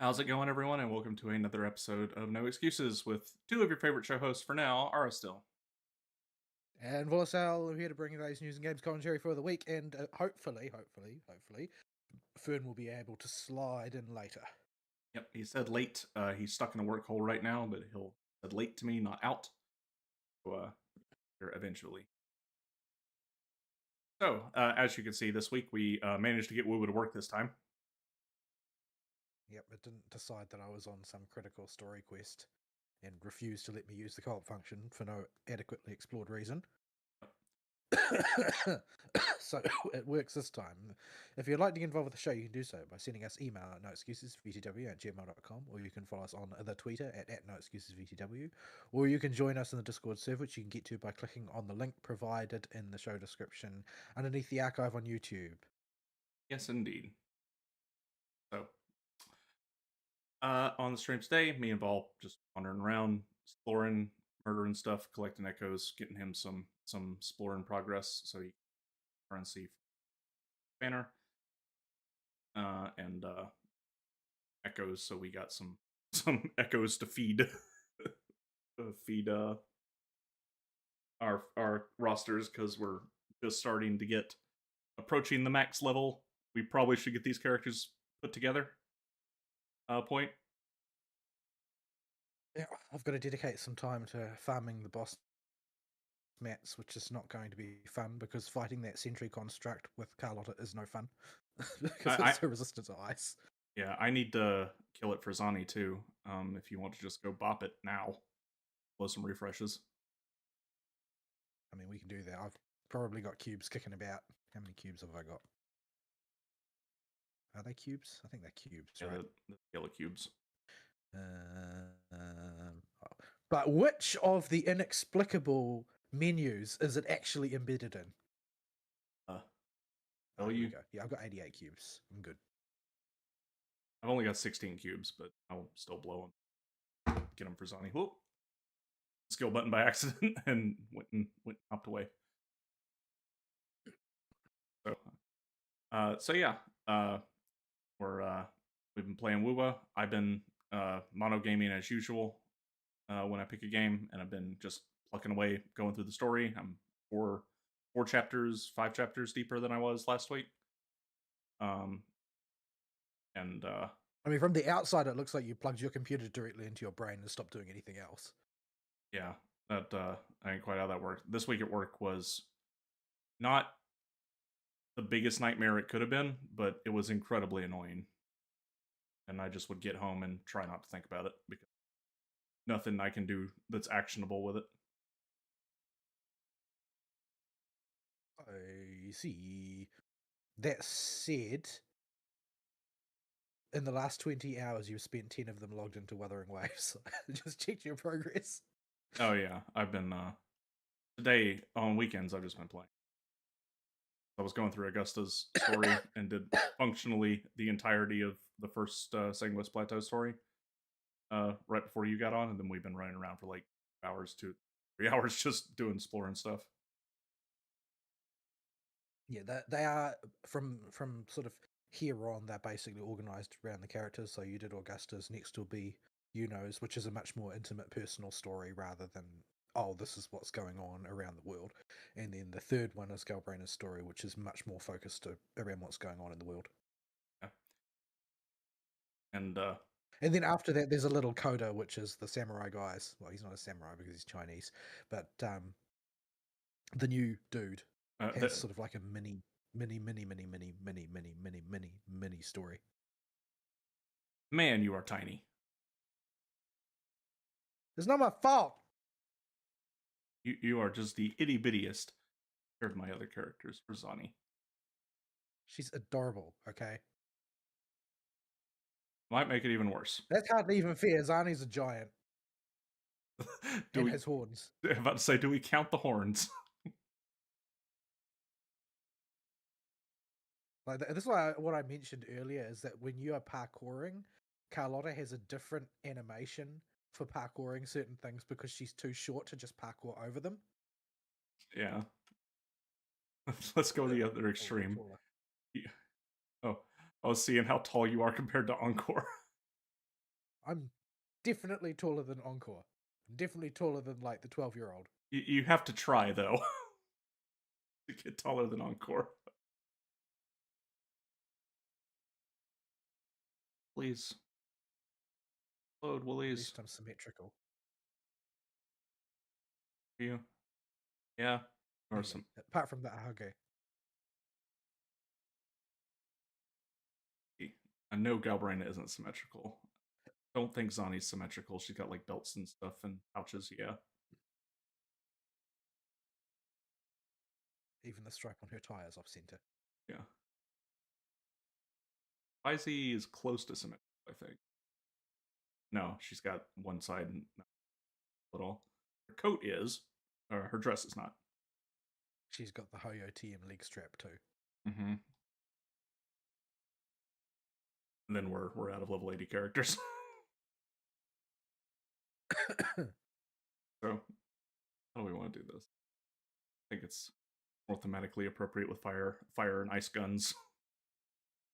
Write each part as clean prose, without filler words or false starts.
How's it going, everyone? And welcome to another episode of No Excuses with two of your favorite show hosts for now, Ara still. And Volosal, we're here to bring you those news and games commentary for the week, and hopefully, Fern will be able to slide in later. Yep, he said late. He's stuck in a work hole right now, but he'll said late to me, not out. So, here eventually. So, as you can see, this week we managed to get Wuwa to work this time. Yep, it didn't decide that I was on some critical story quest and refused to let me use the co-op function for no adequately explored reason. So it works this time. If you'd like to get involved with the show, you can do so by sending us email at noexcusesvtw@gmail.com, or you can follow us on the Twitter at noexcusesvtw, or you can join us in the Discord server, which you can get to by clicking on the link provided in the show description underneath the archive on YouTube. Yes, indeed. So, on the stream today, me and Vol just wandering around, exploring, murdering stuff, collecting echoes, getting him some exploring progress, so he can currency banner. And echoes, so we got some echoes to feed feed our rosters because we're just starting to get approaching the max level. We probably should get these characters put together. Point. Yeah, I've got to dedicate some time to farming the boss mats, which is not going to be fun because fighting that sentry construct with Carlotta is no fun because it's so resistant to ice. Yeah, I need to kill it for Zani too. If you want to just go bop it now, blow some refreshes. I mean, we can do that. I've probably got cubes kicking about. How many cubes have I got? Are they cubes? I think they're cubes, Yeah, right? the yellow cubes. But which of the inexplicable menus is it actually embedded in? Here we go. Yeah, I've got 88 cubes. I'm good. I've only got 16 cubes, but I'll still blow them. Get them for Zani. Whoop. Skill button by accident and went and hopped away. So yeah, we've been playing Wuwa. I've been mono gaming as usual when I pick a game, and I've been just plucking away, going through the story. I'm five chapters deeper than I was last week. I mean, from the outside, it looks like you plugged your computer directly into your brain and stopped doing anything else. Yeah, that ain't quite how that worked. This week at work was not the biggest nightmare it could have been, but it was incredibly annoying. And I just would get home and try not to think about it because nothing I can do that's actionable with it. I see. That said, in the last 20 hours, you've spent 10 of them logged into Wuthering Waves. Just checked your progress. Oh yeah, I've been today on weekends I've just been playing. I was going through Augusta's story and did functionally the entirety of the first Second West Plateau story right before you got on, and then we've been running around for like 3 hours just doing exploring stuff. Yeah, they are from sort of here on. They're basically organized around the characters. So you did Augusta's. Next will be Uno's, which is a much more intimate, personal story rather than this is what's going on around the world. And then the third one is Galbrain's story, which is much more focused around what's going on in the world. Yeah. And then after that, there's a little coda, which is the samurai guys. Well, he's not a samurai because he's Chinese, but the new dude has sort of like a mini story. Man, you are tiny. It's not my fault. You are just the itty bittiest of my other characters for Zani. She's adorable, okay? Might make it even worse. That's hardly even fair. Zani's a giant. Has horns. I'm about to say, do we count the horns? Like this is why what I mentioned earlier is that when you are parkouring, Carlotta has a different animation for parkouring certain things because she's too short to just parkour over them. Yeah. Let's go the other extreme. Oh, I was seeing how tall you are compared to Encore. I'm definitely taller than Encore. Definitely taller than like the 12-year-old. You have to try though to get taller than Encore. Please load At Woolies. least I'm symmetrical. You, yeah, or Yeah. some. Apart from that, okay. I know Galbraina isn't symmetrical. Don't think Zani's symmetrical. She's got like belts and stuff and pouches. Yeah, Even the stripe on her tires off center. yeah. Izzy is close to symmetrical, I think. No, she's got one side and not at all. Her coat is, or her dress is not. She's got the Hoyo TM leg strap too. Mm-hmm. And then we're out of level 80 characters. So how do we want to do this? I think it's more thematically appropriate with fire and ice guns,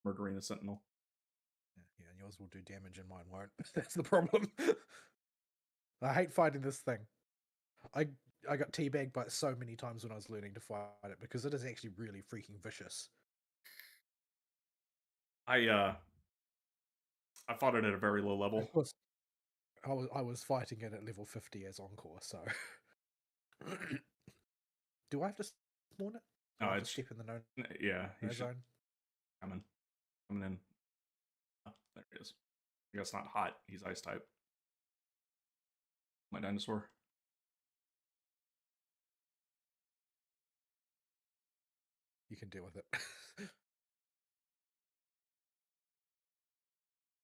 murdering a sentinel. Yeah, and yours will do damage and mine won't. That's the problem. I hate fighting this thing. I got teabagged by it so many times when I was learning to fight it because it is actually really freaking vicious. I fought it at a very low level. Of course, I was fighting it at level 50 as Encore, so do I have to spawn it? Do No, I have to it's step in the no yeah. He should zone? coming in. Oh, there he is. I guess not hot. He's ice type. My dinosaur. You can deal with it.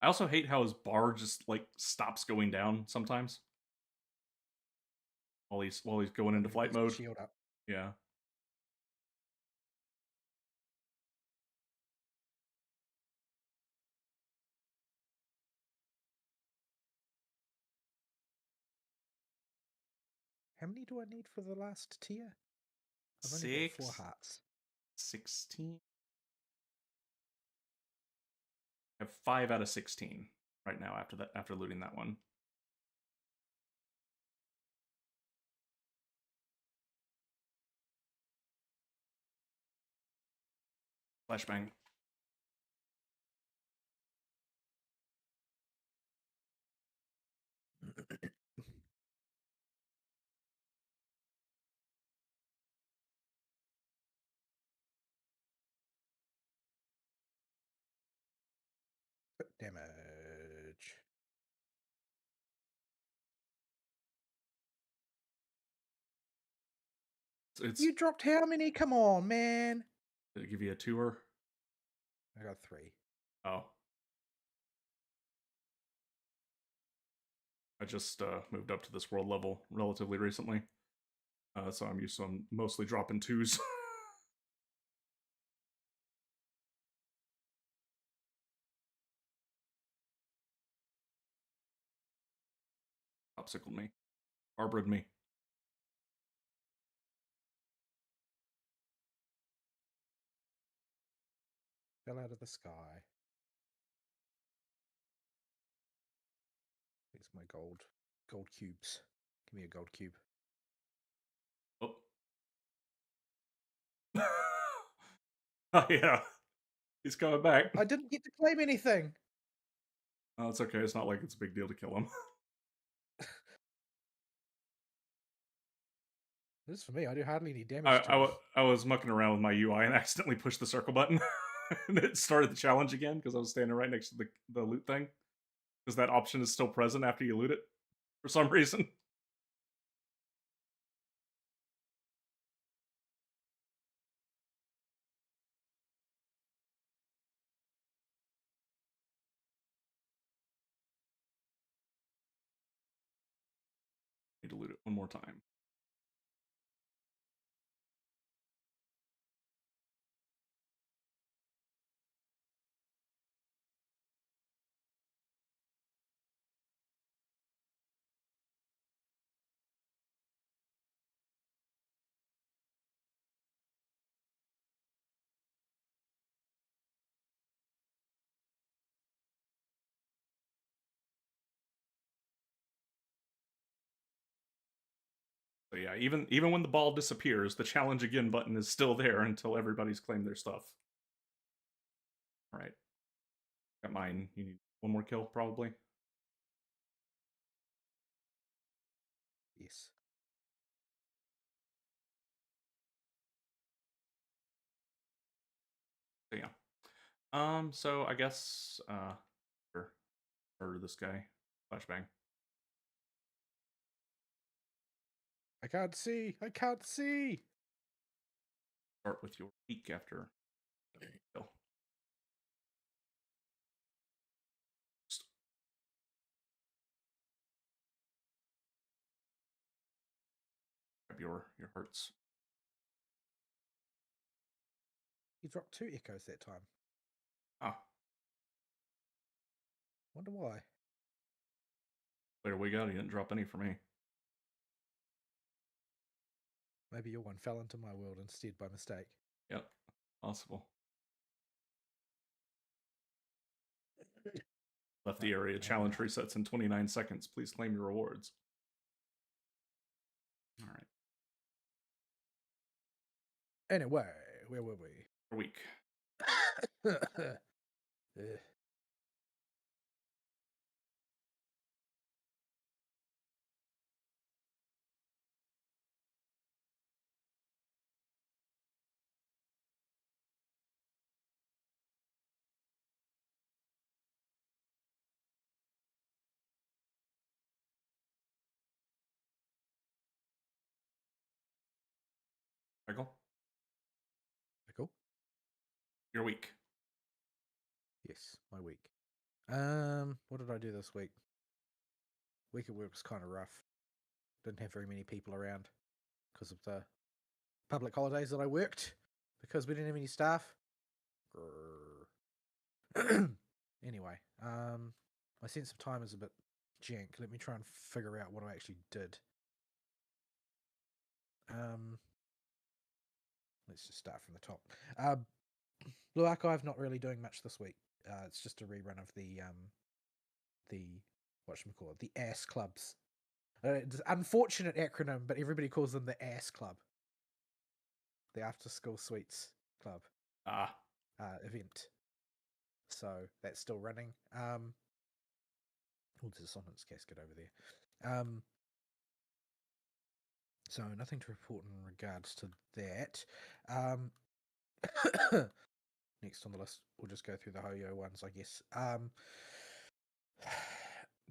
I also hate how his bar just like stops going down sometimes while he's going into flight mode. Shield up. Yeah. How many do I need for the last tier? I've only got 4 hearts. 16. I have 5 out of 16 right now after looting that one. Flashbang. Damage. It's You dropped how many? Come on, man. Did it give you a tour? I got 3. Oh. I just moved up to this world level relatively recently. So I'm used to them mostly dropping 2s. Popsicled me. Arbored me. Fell out of the sky. It's my gold cubes. Give me a gold cube. Oh. Oh yeah. He's coming back. I didn't get to claim anything. Oh, it's okay. It's not like it's a big deal to kill him. This is for me. I do hardly any damage to him. I was mucking around with my UI and accidentally pushed the circle button. And it started the challenge again because I was standing right next to the loot thing. Because that option is still present after you loot it for some reason. Need to loot it one more time. So yeah, even when the ball disappears, the challenge again button is still there until everybody's claimed their stuff. All right, got mine. You need one more kill, probably. Yes. So yeah. So I guess or this guy, flashbang. I can't see. I can't see. Start with your week after kill. Grab your hearts. He dropped 2 echoes that time. Ah, Wonder why. there we go. He didn't drop any for me. Maybe your one fell into my world instead by mistake. Yep, possible. Left the area. Challenge resets in 29 seconds. Please claim your rewards. All right. Anyway, where were we? For week. Michael, Cool. your week. Yes, my week. What did I do this week? Week at work was kind of rough. Didn't have very many people around because of the public holidays that I worked because we didn't have any staff. Anyway, my sense of time is a bit jank. Let me try and figure out what I actually did. Let's just start from the top. Blue Archive, not really doing much this week. It's just a rerun of the whatchamacallit, the ASS clubs. It's an unfortunate acronym, but everybody calls them the ASS Club. The After School Suites Club event. So that's still running. Oh, there's a Sonnet's casket over there. So nothing to report in regards to that. Next on the list, we'll just go through the Ho-Yo ones, I guess.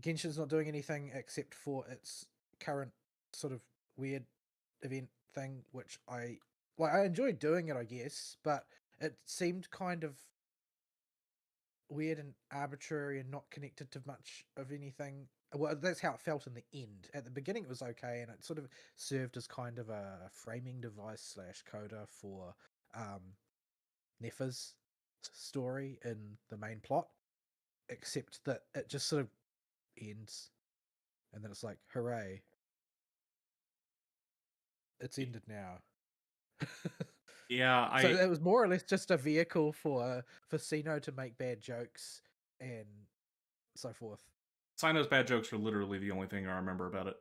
Genshin's not doing anything except for its current sort of weird event thing, which I enjoyed doing it, I guess, but it seemed kind of weird and arbitrary and not connected to much of anything. Well, that's how it felt in the end. At the beginning, it was okay, and it sort of served as kind of a framing device / coda for Nefa's story in the main plot, except that it just sort of ends, and then it's like, hooray, it's ended now. Yeah, So it was more or less just a vehicle for Sino to make bad jokes and so forth. Sino's bad jokes are literally the only thing I remember about it.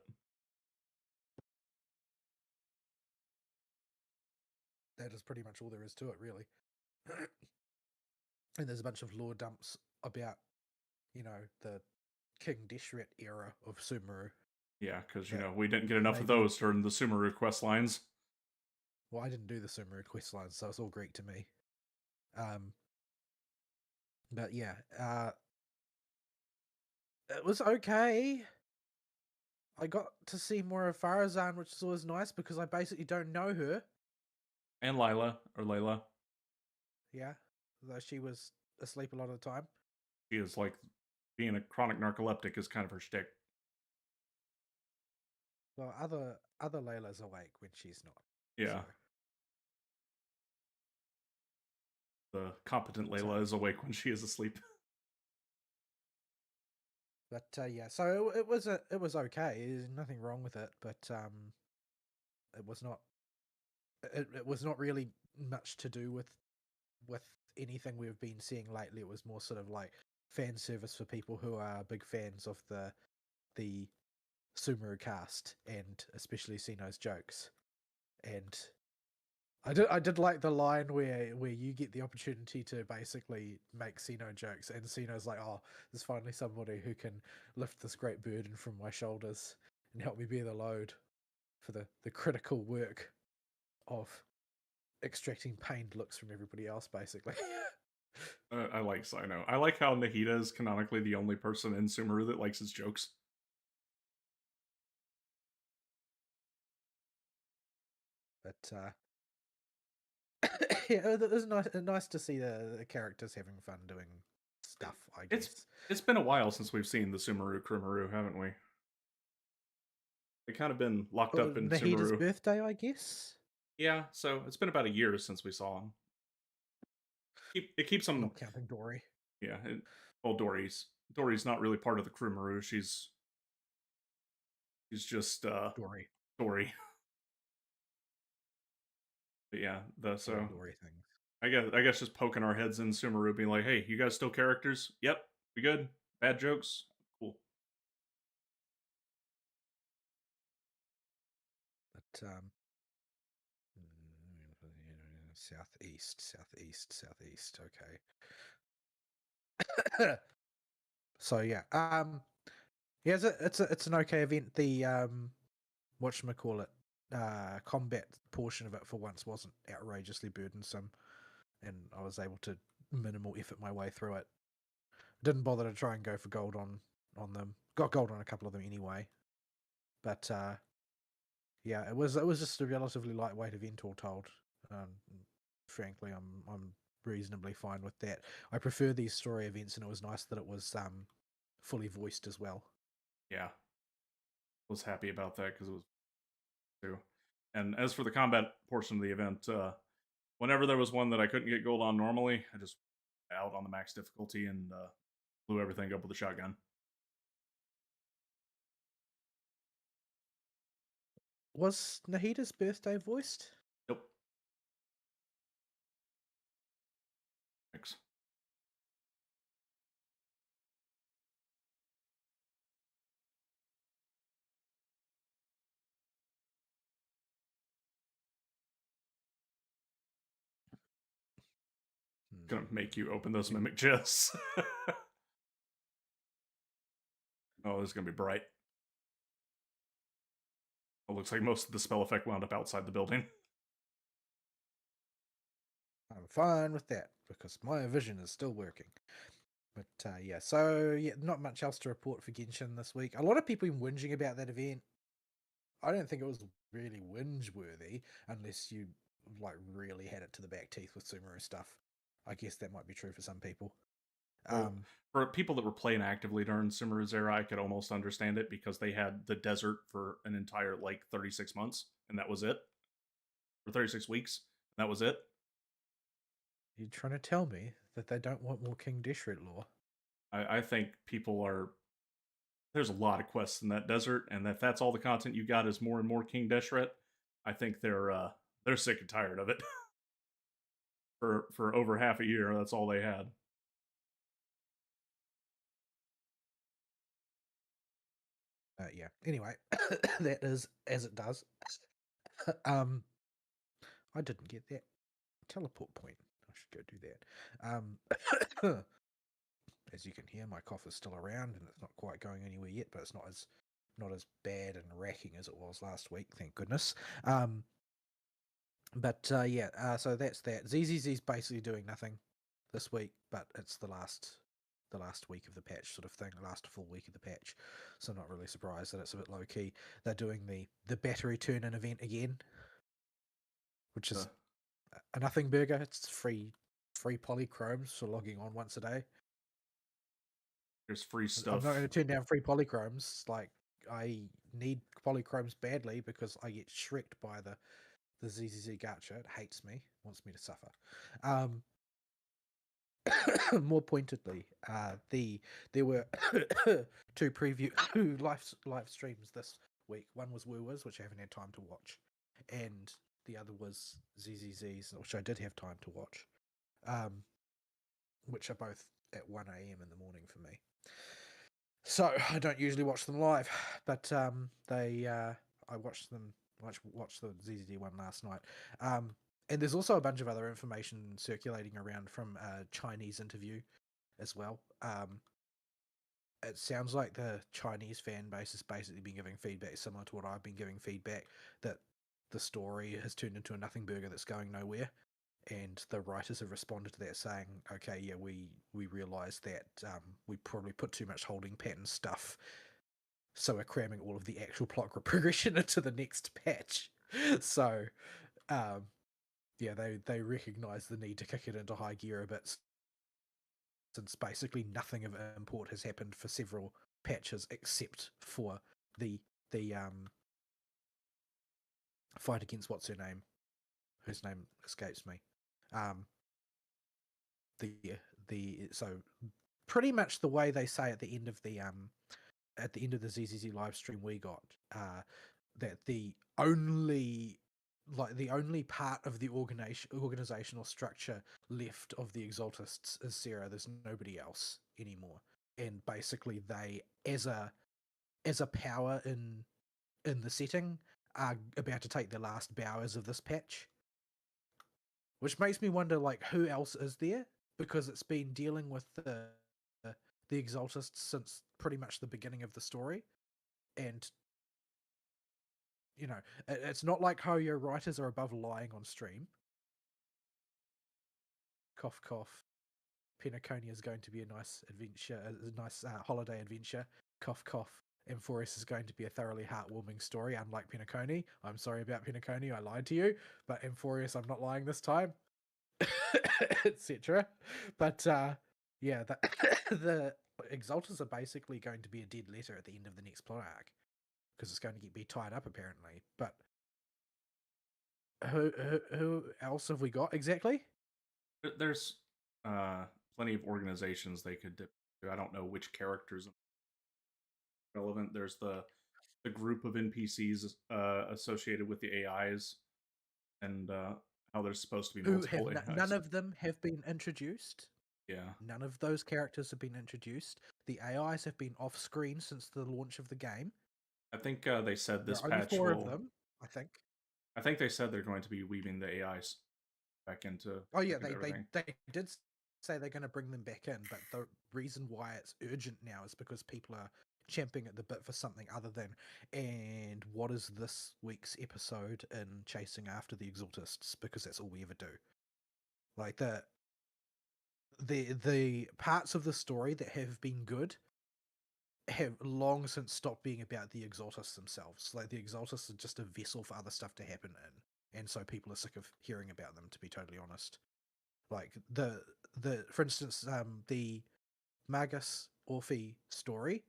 That is pretty much all there is to it, really. And there's a bunch of lore dumps about, the King Deshret era of Sumeru. Yeah, because, we didn't get enough of those during the Sumeru quest lines. Well, I didn't do the Sumeru quest lines, so it's all Greek to me. But yeah, it was okay. I got to see more of Farazan, which is always nice because I basically don't know her. And Layla. Yeah, though she was asleep a lot of the time. She is like, being a chronic narcoleptic is kind of her shtick. Well, other Layla's awake when she's not. Yeah. So. The competent Layla is awake when she is asleep. But yeah, so it was okay. There's nothing wrong with it, but it was not. It was not really much to do with anything we've been seeing lately. It was more sort of like fan service for people who are big fans of the Sumeru cast, and especially Sino's jokes. And I did like the line where you get the opportunity to basically make Sino jokes, and Sino's like, "Oh, there's finally somebody who can lift this great burden from my shoulders and help me bear the load for the critical work of extracting pained looks from everybody else, basically." I like Sino. I like how Nahida is canonically the only person in Sumeru that likes his jokes. But yeah, it was nice to see the characters having fun doing stuff, I It's guess. it's been a while since we've seen the Sumeru Krimaru, haven't we? They kind of been locked up in Nahida's Sumeru. birthday, I guess. Yeah, so it's been about a year since we saw him. It keeps him. Not counting Dory. Yeah. Well, Dory's not really part of the Krimaru. She's just Dory. Dory. But yeah, All so Dory things. I guess just poking our heads in Sumeru, being like, "Hey, you guys still characters? Yep, we good. Bad jokes, cool." But southeast. Okay. So yeah, yeah, it's an okay event. The whatchamacallit, combat portion of it for once wasn't outrageously burdensome, and I was able to minimal effort my way through it. Didn't bother to try and go for gold on them. Got gold on a couple of them anyway, but yeah, it was just a relatively lightweight event, all told. Frankly, I'm reasonably fine with that. I prefer these story events, and it was nice that it was fully voiced as well. Yeah, was happy about that because it was too. And as for the combat portion of the event, whenever there was one that I couldn't get gold on normally, I just out on the max difficulty and blew everything up with a shotgun. Was Nahida's birthday voiced? Nope. Thanks. Gonna make you open those mimic chests. Oh, this is gonna be bright. It looks like most of the spell effect wound up outside the building. I'm fine with that because my vision is still working. But yeah, so yeah, not much else to report for Genshin this week. A lot of people been whinging about that event. I don't think it was really whinge worthy unless you like really had it to the back teeth with Sumeru stuff. I guess that might be true for some people. Well, for people that were playing actively during Sumeru's era, I could almost understand it because they had the desert for an entire 36 months, and that was it. For 36 weeks, and that was it. You're trying to tell me that they don't want more King Deshret lore? I think people are. There's a lot of quests in that desert, and if that's all the content you got is more and more King Deshret, I think they're sick and tired of it. For over half a year, that's all they had. Yeah. Anyway, that is as it does. um, I didn't get that teleport point. I should go do that. As you can hear, my cough is still around, and it's not quite going anywhere yet. But it's not as bad and racking as it was last week, thank goodness. But yeah, so that's that. ZZZ's basically doing nothing this week, but it's the last week of the patch sort of thing, the last full week of the patch. So I'm not really surprised that it's a bit low key. They're doing the battery turn in event again, which is a nothing burger. It's free polychromes for logging on once a day. There's free stuff. I'm not going to turn down free polychromes. Like, I need polychromes badly because I get shreked by the ZZZ gacha. It hates me, wants me to suffer. More pointedly, there were two preview live streams this week. One was Wuwa's, which I haven't had time to watch, and the other was ZZZ's, which I did have time to watch, which are both at 1 a.m. in the morning for me. So I don't usually watch them live, but I watched the ZZD one last night. And there's also a bunch of other information circulating around from a Chinese interview as well. It sounds like the Chinese fan base has basically been giving feedback similar to what I've been giving feedback, that the story has turned into a nothing burger that's going nowhere. And the writers have responded to that saying, okay, yeah, we realise that we probably put too much holding pattern stuff, so we're cramming all of the actual plot progression into the next patch. So, yeah, they recognise the need to kick it into high gear a bit, since basically nothing of import has happened for several patches except for the fight against what's her name, whose name escapes me. So pretty much the way they say at the end of the ZZZ live stream we got, that the only part of the organizational structure left of the Exaltists is Sarah. There's nobody else anymore, and basically they, as a power in the setting, are about to take their last bowers of this patch, which makes me wonder, like, who else is there, because it's been dealing with the Exaltists since pretty much the beginning of the story, and it's not like how your writers are above lying on stream. Cough, cough. Pensacola is going to be a nice adventure, a nice holiday adventure. Cough, cough. Amphorius is going to be a thoroughly heartwarming story, unlike Pensacola. I'm sorry about Pensacola, I lied to you, but Amphorius, I'm not lying this time. Etc. But yeah, the Exalters are basically going to be a dead letter at the end of the next plot arc, because it's going to be tied up apparently. But who else have we got exactly? There's plenty of organizations they could dip into. I don't know which characters are relevant. There's the group of NPCs associated with the AIs, and how there's supposed to be Who have multiple AIs. none of them have been introduced. Yeah, None of those characters have been introduced. The AIs have been off screen since the launch of the game. I think they said There this are only patch 4 of will. them, I think. I think they said they're going to be weaving the AIs back into Oh yeah, everything. they did say they're going to bring them back in, but the reason why it's urgent now is because people are champing at the bit for something other than, and what is this week's episode in chasing after the Exaltists, because that's all we ever do. Like the parts of the story that have been good have long since stopped being about the Exaltists themselves. Like, the Exaltists are just a vessel for other stuff to happen in, and so people are sick of hearing about them, to be totally honest. Like for instance, the Magus Orphe story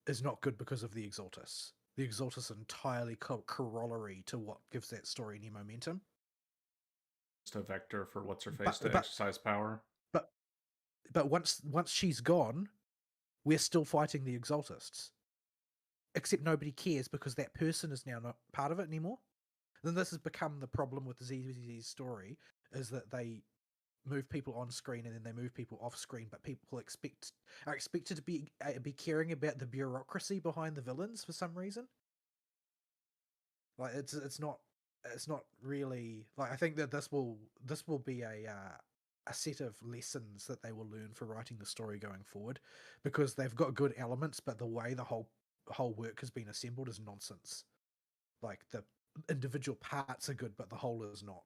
is not good because of the Exaltists. The Exaltists are entirely corollary to what gives that story any momentum. Just a vector for what's her face But to exercise power. but but once she's gone, we're still fighting the Exaltists. Except nobody cares because that person is now not part of it anymore. Then this has become the problem with the ZZ's story, is that they move people on screen and then they move people off screen, but people are expected to be caring about the bureaucracy behind the villains for some reason. Like, it's not really, like, I think that this will be a set of lessons that they will learn for writing the story going forward, because they've got good elements, but the way the whole work has been assembled is nonsense. Like, the individual parts are good, but the whole is not.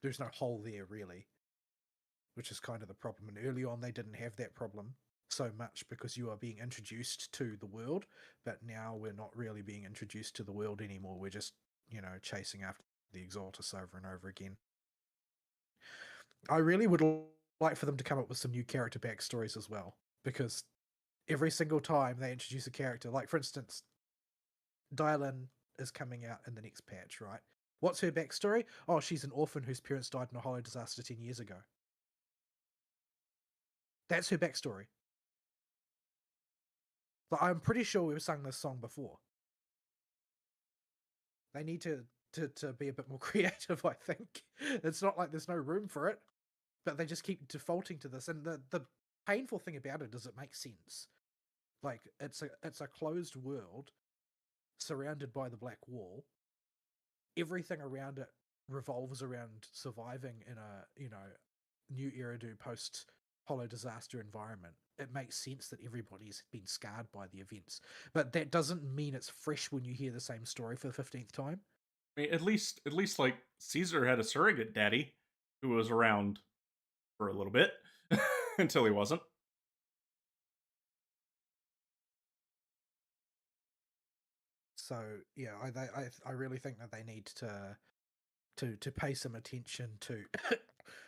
There's no whole there really, which is kind of the problem. And early on, they didn't have that problem so much because you are being introduced to the world, but now we're not really being introduced to the world anymore. We're just, chasing after the Exaltus over and over again. I really would like for them to come up with some new character backstories as well, because every single time they introduce a character, like, for instance, Dylan is coming out in the next patch, right? What's her backstory? Oh, she's an orphan whose parents died in a hollow disaster 10 years ago. That's her backstory. But I'm pretty sure we've sung this song before. They need to be a bit more creative, I think. It's not like there's no room for it, but they just keep defaulting to this. And the painful thing about it is it makes sense. Like it's a closed world surrounded by the Black Wall. Everything around it revolves around surviving in a new Eridu post Hollow Disaster environment. It makes sense that everybody's been scarred by the events, but that doesn't mean it's fresh when you hear the same story for the 15th time. I mean, at least like Caesar had a surrogate daddy who was around for a little bit until he wasn't. So yeah, I really think that they need to pay some attention to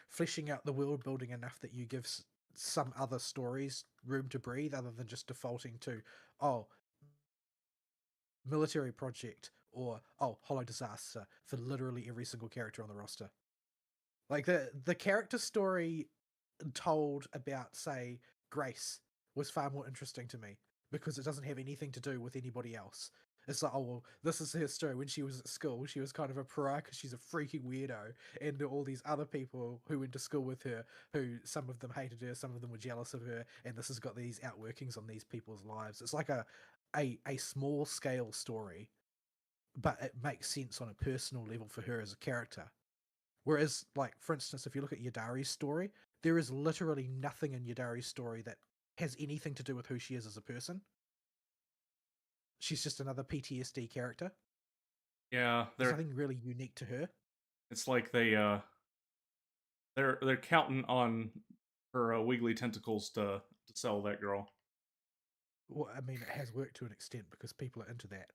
fleshing out the world building enough that you give some other stories room to breathe, other than just defaulting to, oh, military project, or oh, Hollow Disaster for literally every single character on the roster. Like the character story told about, say, Grace was far more interesting to me because it doesn't have anything to do with anybody else. It's like, oh, well, this is her story. When she was at school, she was kind of a pariah because she's a freaking weirdo. And all these other people who went to school with her, who some of them hated her, some of them were jealous of her. And this has got these outworkings on these people's lives. It's like a small scale story, but it makes sense on a personal level for her as a character. Whereas, like, for instance, if you look at Yadari's story, there is literally nothing in Yadari's story that has anything to do with who she is as a person. She's just another PTSD character. Yeah, There's nothing really unique to her. it's like they're counting on her wiggly tentacles to sell that girl. Well, I mean, it has worked to an extent because people are into that.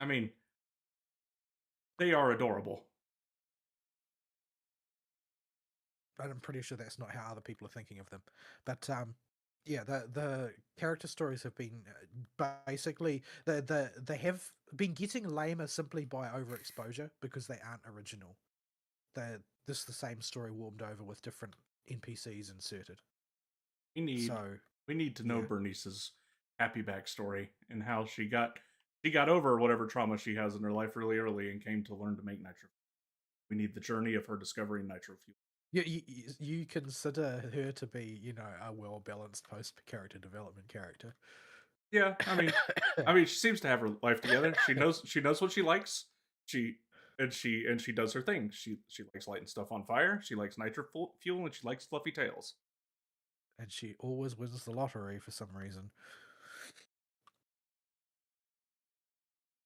I mean, they are adorable. But I'm pretty sure that's not how other people are thinking of them. But yeah, the character stories have been basically they have been getting lamer simply by overexposure because they aren't original. They're just the same story warmed over with different NPCs inserted. We need So we need to know yeah, Bernice's happy backstory and how she got over whatever trauma she has in her life really early and came to learn to make nitro. We need the journey of her discovering nitro fuel. you consider her to be, a well balanced post character development character. Yeah, I mean, she seems to have her life together. She knows what she likes. She does her thing. She likes lighting stuff on fire. She likes nitro fuel, and she likes fluffy tails. And she always wins the lottery for some reason.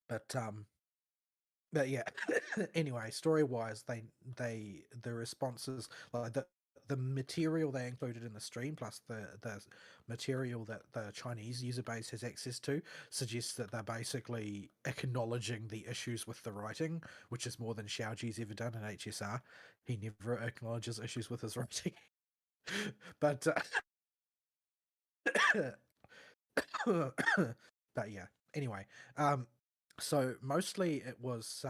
But but yeah. Anyway, story wise, the responses, like the material they included in the stream plus the material that the Chinese user base has access to suggests that they're basically acknowledging the issues with the writing, which is more than Xiaoji's ever done in HSR. He never acknowledges issues with his writing. But but yeah. Anyway, so mostly it was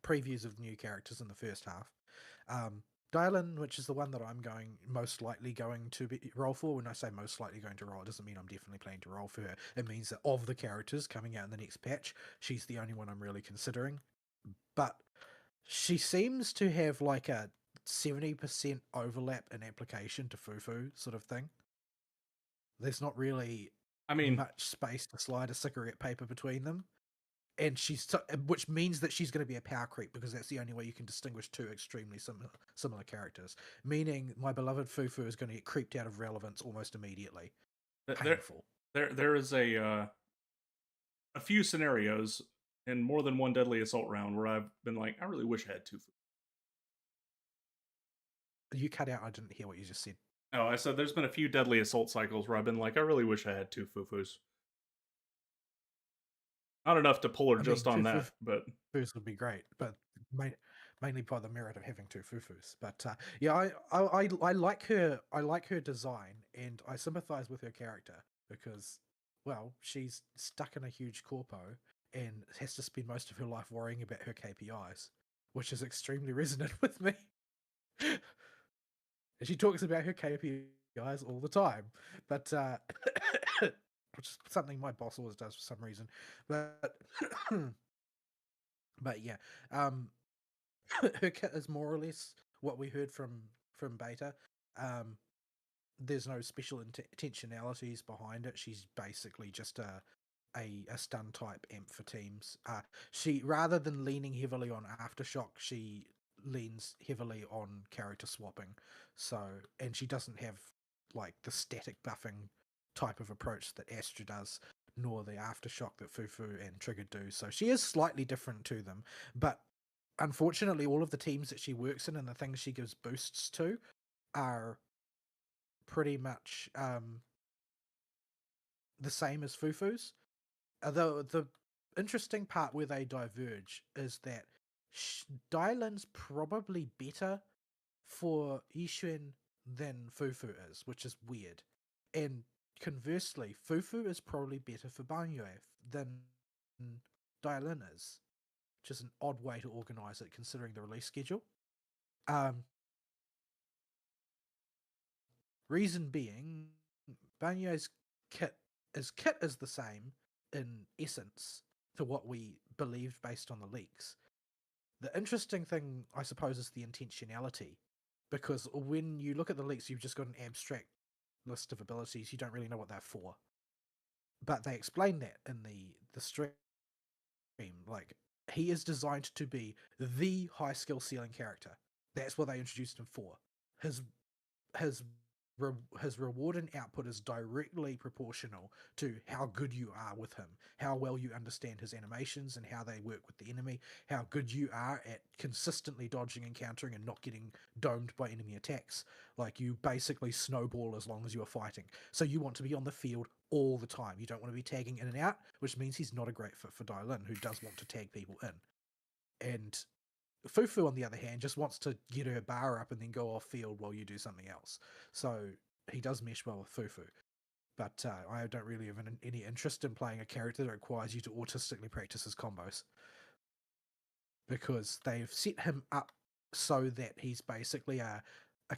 previews of new characters in the first half. Dylan, which is the one that I'm most likely going to roll for. When I say most likely going to roll, it doesn't mean I'm definitely planning to roll for her. It means that of the characters coming out in the next patch, she's the only one I'm really considering. But she seems to have like a 70% overlap in application to Fufu sort of thing. There's not really I mean, much space to slide a cigarette paper between them. And which means that she's going to be a power creep because that's the only way you can distinguish two extremely similar characters. Meaning, my beloved Fufu is going to get creeped out of relevance almost immediately. there Painful. there is a few scenarios in more than one deadly assault round where I've been like, I really wish I had two. You cut out. I didn't hear what you just said. Oh, I said there's been a few deadly assault cycles where I've been like, I really wish I had two Fufus. Not enough to pull her I mean, just on that, but Fufus would be great, but mainly by the merit of having two Fufus. But yeah, I like her. I like her design, and I sympathize with her character because, well, she's stuck in a huge corpo and has to spend most of her life worrying about her KPIs, which is extremely resonant with me. And she talks about her KPIs all the time, but which is something my boss always does for some reason. But but yeah, her kit is more or less what we heard from Beta. Um, there's no special intentionalities behind it. She's basically just a stun type amp for teams. She, rather than leaning heavily on aftershock, she leans heavily on character swapping. So, and she doesn't have like the static buffing type of approach that Astra does, nor the aftershock that Fufu and Trigger do. So she is slightly different to them, but unfortunately all of the teams that she works in and the things she gives boosts to are pretty much the same as Fufu's. Although the interesting part where they diverge is that Dylan's probably better for Yixuan than Fufu is, which is weird. And conversely, Fufu is probably better for Banyue than Dylan is, which is an odd way to organize it considering the release schedule. Reason being, Banyue's kit is the same in essence to what we believed based on the leaks. The interesting thing, I suppose, is the intentionality, because when you look at the leaks, you've just got an abstract list of abilities. You don't really know what they're for, but they explain that in the stream. Like, he is designed to be the high skill ceiling character. That's what they introduced him for. His reward and output is directly proportional to how good you are with him, how well you understand his animations and how they work with the enemy, how good you are at consistently dodging and countering and not getting domed by enemy attacks. Like, you basically snowball as long as you're fighting. So you want to be on the field all the time. You don't want to be tagging in and out, which means he's not a great fit for Dylan, who does want to tag people in. And Fufu, on the other hand, just wants to get her bar up and then go off field while you do something else. So he does mesh well with Fufu. But I don't really have any interest in playing a character that requires you to autistically practice his combos. Because they've set him up so that he's basically a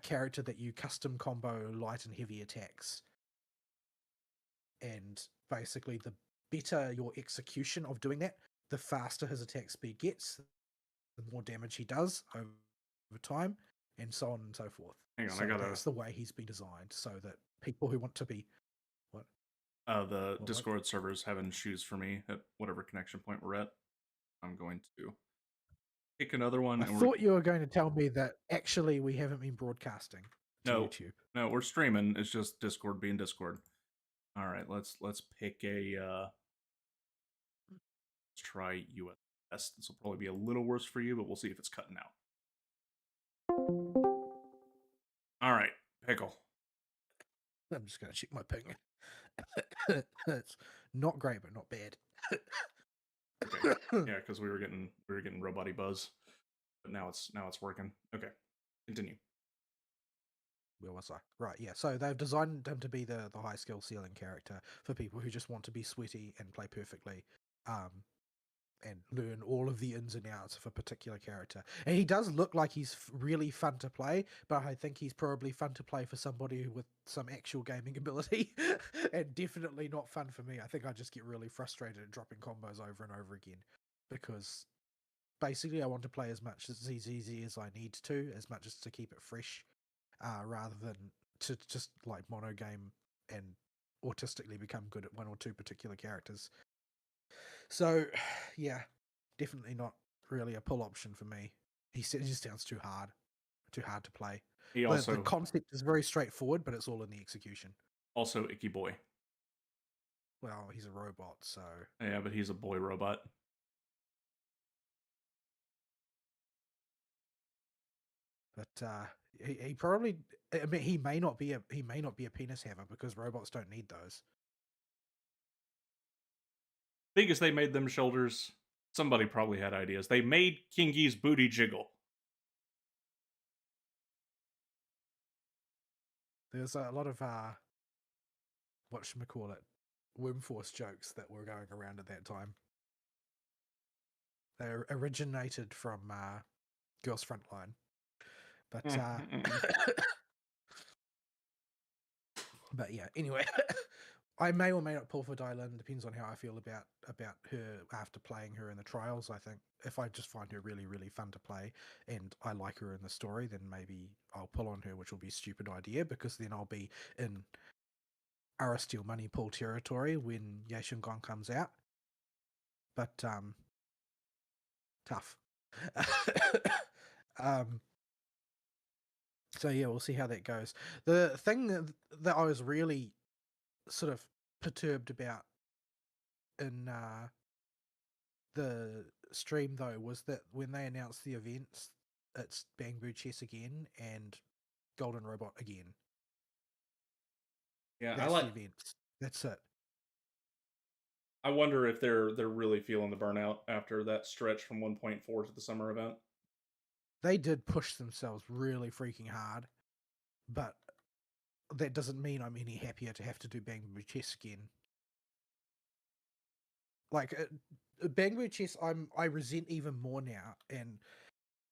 character that you custom combo light and heavy attacks. And basically, the better your execution of doing that, the faster his attack speed gets, the more damage he does over time, and so on and so forth. Hang on, so that's the way he's been designed, so that people who want to be the Discord server's having shoes for me at whatever connection point we're at. I'm going to pick another one. I thought you were going to tell me that actually we haven't been broadcasting to YouTube. No, we're streaming. It's just Discord being Discord. All right, let's pick a. Let's try US. This will probably be a little worse for you, but we'll see if it's cutting out. All right, pickle. I'm just going to check my ping. It's not great, but not bad. Okay. Yeah, because we were getting robot-y buzz, but now it's working. Okay, continue. Where was I? Right, yeah. So they've designed him to be the high skill ceiling character for people who just want to be sweaty and play perfectly, and learn all of the ins and outs of a particular character. And he does look like he's really fun to play, but I think he's probably fun to play for somebody with some actual gaming ability, and definitely not fun for me. I think I just get really frustrated at dropping combos over and over again, because basically I want to play as much as easy as I need to, as much as to keep it fresh, rather than to just like mono game and autistically become good at one or two particular characters. So, yeah, definitely not really a pull option for me. He just sounds too hard to play. The concept is very straightforward, but it's all in the execution. Also, Icky Boy. Well, he's a robot, so... Yeah, but he's a boy robot. But he probably... I mean, he may not be a penis haver, because robots don't need those. Big as they made them shoulders, somebody probably had ideas. They made Kingi's booty jiggle. There's a lot of whatchamacallit, womb force jokes that were going around at that time. They originated from Girls Frontline. But but yeah, anyway. I may or may not pull for Dylan. Depends on how I feel about her after playing her in the trials. I think if I just find her really really fun to play and I like her in the story, then maybe I'll pull on her, which will be a stupid idea because then I'll be in Arasteel money pool territory when Yashungon comes out. But tough. um. So yeah, we'll see how that goes. The thing that I was really sort of perturbed about in the stream though was that when they announced the events, it's Bamboo Chess again and Golden Robot again. Yeah, That's the events. That's it. I wonder if they're really feeling the burnout after that stretch from 1.4 to the summer event. They did push themselves really freaking hard, but that doesn't mean I'm any happier to have to do Bamboo Chess again. Like Bamboo Chess, I resent even more now, and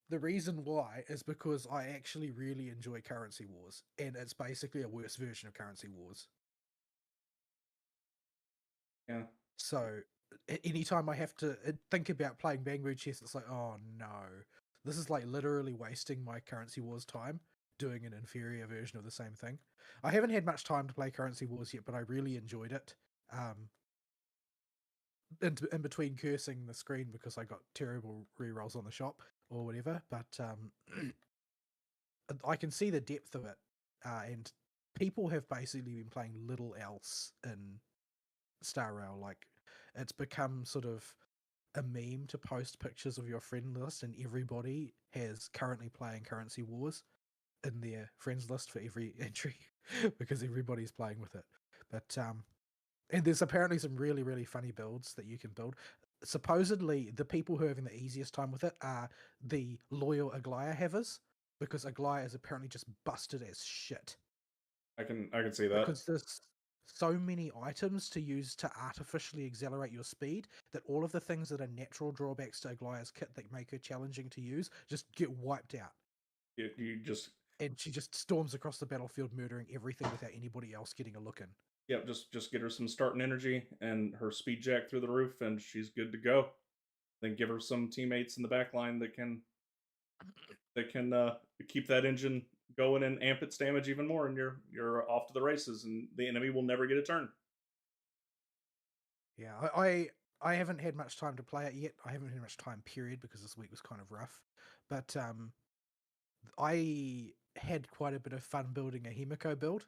the reason why is because I actually really enjoy Currency Wars, and it's basically a worse version of Currency Wars. Yeah. So anytime I have to think about playing Bamboo Chess, it's like, oh no, this is like literally wasting my Currency Wars time doing an inferior version of the same thing. I haven't had much time to play Currency Wars yet, but I really enjoyed it. In between cursing the screen because I got terrible rerolls on the shop or whatever, but I can see the depth of it, and people have basically been playing little else in Star Rail. Like, it's become sort of a meme to post pictures of your friend list, and everybody has currently playing Currency Wars in their friends list for every entry because everybody's playing with it. But and there's apparently some really really funny builds that you can build. Supposedly, the people who are having the easiest time with it are the loyal Aglaia havers, because Aglaia is apparently just busted as shit. I can see that. Because there's so many items to use to artificially accelerate your speed that all of the things that are natural drawbacks to Aglaia's kit that make her challenging to use just get wiped out. You just And she just storms across the battlefield murdering everything without anybody else getting a look in. yep, just get her some starting energy and her speed jack through the roof, and she's good to go. Then give her some teammates in the back line that can keep that engine going and amp its damage even more, and you're off to the races, and the enemy will never get a turn. Yeah, I haven't had much time to play it yet. I haven't had much time, period, because this week was kind of rough. But I had quite a bit of fun building a Himiko build,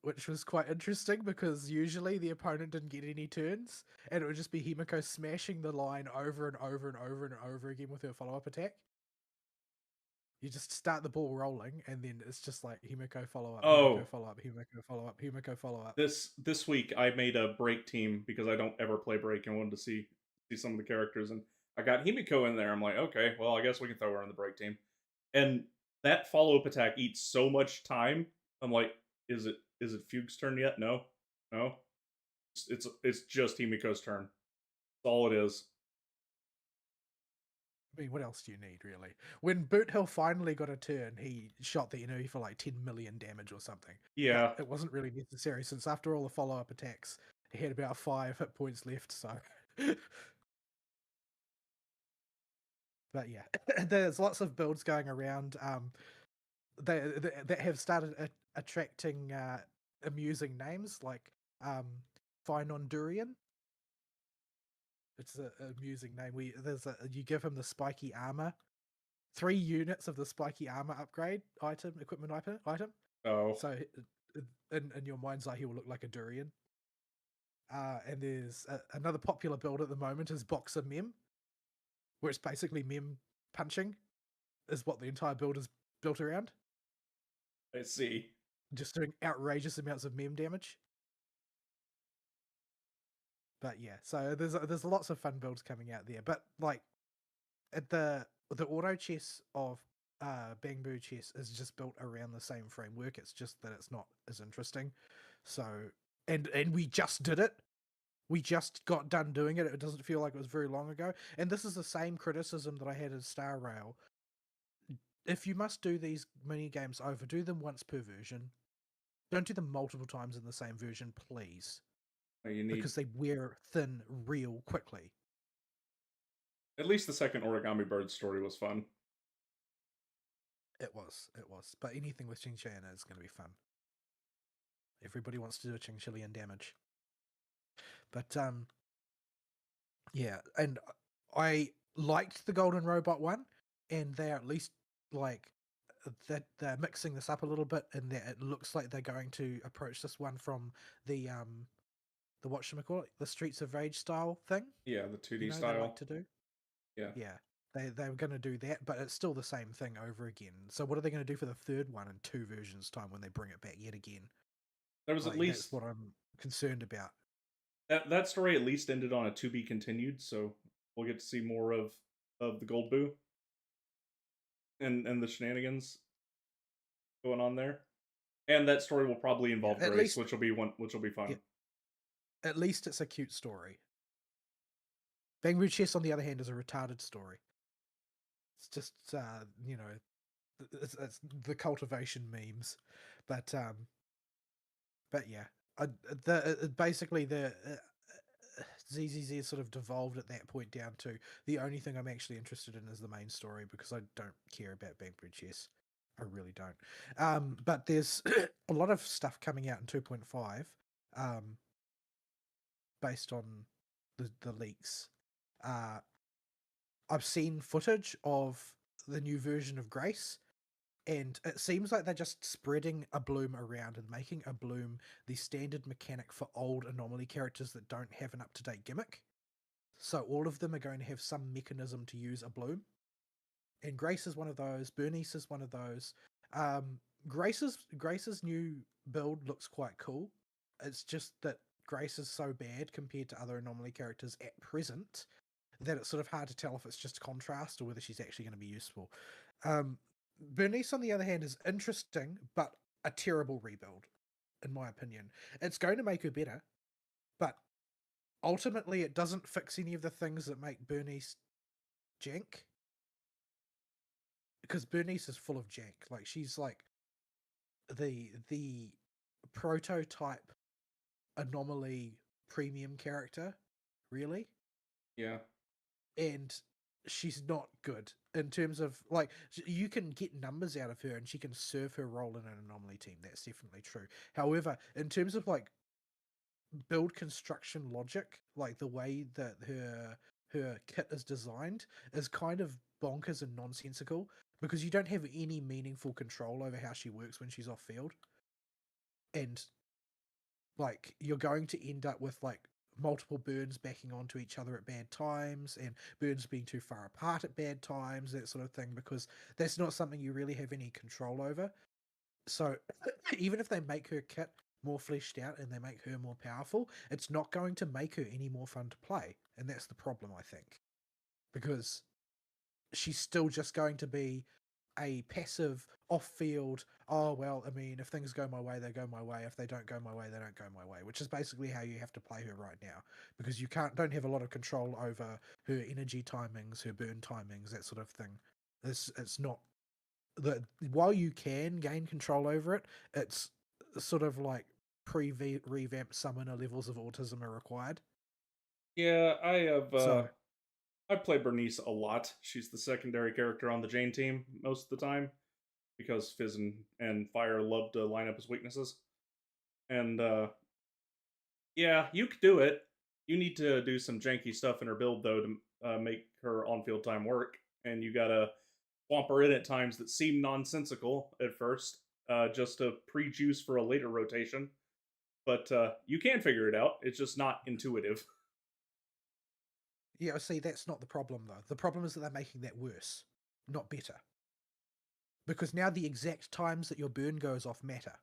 which was quite interesting because usually the opponent didn't get any turns, and it would just be Himiko smashing the line over and over and over and over again with her follow-up attack. You just start the ball rolling, and then it's just like Himiko follow up, Himiko follow up, Himiko follow up, Himiko follow up. This week I made a break team because I don't ever play break and wanted to see some of the characters, and I got Himiko in there. I'm like, okay, well I guess we can throw her in the break team, and that follow up attack eats so much time. I'm like, is it Fugue's turn yet? No, no. It's just Himiko's turn. That's all it is. I mean, what else do you need, really? When Boot Hill finally got a turn, he shot the enemy for like 10 million damage or something. Yeah. But it wasn't really necessary, since after all the follow-up attacks, he had about 5 hit points left, so... But yeah, there's lots of builds going around that have started attracting amusing names, like Finondurian. It's an amusing name. You give him the spiky armor, 3 units of the spiky armor upgrade equipment item. Oh. So in your mind's eye, he will look like a durian. And there's another popular build at the moment is Boxer Mem, where it's basically Mem punching is what the entire build is built around. I see. Just doing outrageous amounts of Mem damage. But yeah, so there's lots of fun builds coming out there. But like at the auto chess of Bamboo Chess is just built around the same framework. It's just that it's not as interesting. So and we just did it. We just got done doing it. It doesn't feel like it was very long ago. And this is the same criticism that I had in Star Rail. If you must do these mini games over, do them once per version. Don't do them multiple times in the same version, please, You need because they wear thin real quickly. at least the second Origami Bird story was fun. It was. But anything with Chinchilla is going to be fun. Everybody wants to do a Chinchillian damage. But, yeah, and I liked the Golden Robot one, and they're at least, like, that they're mixing this up a little bit, and that it looks like they're going to approach this one from the whatchamacallit, the Streets of Rage style thing. Yeah, the 2D They like style. to do. Yeah. Yeah. They were going to do that, but it's still the same thing over again. So what are they going to do for the third one in 2 versions time when they bring it back yet again? There was at That's least what I'm concerned about. that story at least ended on a to be continued, so we'll get to see more of the Gold Boo and the shenanigans going on there. And that story will probably involve at Grace, least- which will be fun. Yeah. At least it's a cute story. Bang Chess, on the other hand, is a retarded story. It's just it's the cultivation memes, but yeah, basically the ZZZ sort of devolved at that point down to the only thing I'm actually interested in is the main story, because I don't care about Bangbread Chess. I really don't. But there's a lot of stuff coming out in 2.5 based on the leaks. I've seen footage of the new version of Grace, and it seems like they're just spreading a bloom around and making a bloom the standard mechanic for old anomaly characters that don't have an up-to-date gimmick. So all of them are going to have some mechanism to use a bloom. And Grace is one of those. Bernice is one of those. Grace's new build looks quite cool. It's just that Grace is so bad compared to other anomaly characters at present that it's sort of hard to tell if it's just contrast or whether she's actually going to be useful. Bernice, on the other hand, is interesting, but a terrible rebuild, in my opinion. It's going to make her better, but ultimately it doesn't fix any of the things that make Bernice jank. Because Bernice is full of jank. Like, she's like the prototype anomaly premium character, really. Yeah. And she's not good in terms of, like, you can get numbers out of her and she can serve her role in an anomaly team. That's definitely true. However, in terms of like build construction logic, like the way that her kit is designed is kind of bonkers and nonsensical, because you don't have any meaningful control over how she works when she's off field. And like, you're going to end up with like multiple burns backing onto each other at bad times, and burns being too far apart at bad times, that sort of thing, because that's not something you really have any control over. So even if they make her kit more fleshed out and they make her more powerful, it's not going to make her any more fun to play. And that's the problem, I think. Because she's still just going to be a passive off-field, oh well, I mean, if things go my way, they go my way, if they don't go my way, they don't go my way, which is basically how you have to play her right now, because you don't have a lot of control over her energy timings, her burn timings, that sort of thing. It's not while you can gain control over it, it's sort of like pre-revamped summoner levels of autism are required. Yeah, I have So I play Bernice a lot. She's the secondary character on the Jane team most of the time, because Fizz and Fire love to line up as weaknesses. And yeah, you could do it. You need to do some janky stuff in her build though to make her on-field time work, and you gotta swamp her in at times that seem nonsensical at first, just to pre-juice for a later rotation. But you can figure it out. It's just not intuitive. yeah, see, that's not the problem though. The problem is that they're making that worse, not better. Because now the exact times that your burn goes off matter.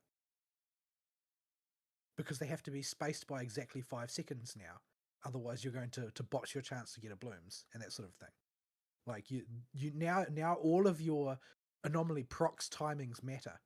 Because they have to be spaced by exactly 5 seconds now. Otherwise, you're going to botch your chance to get a blooms and that sort of thing. Like you now all of your anomaly procs timings matter.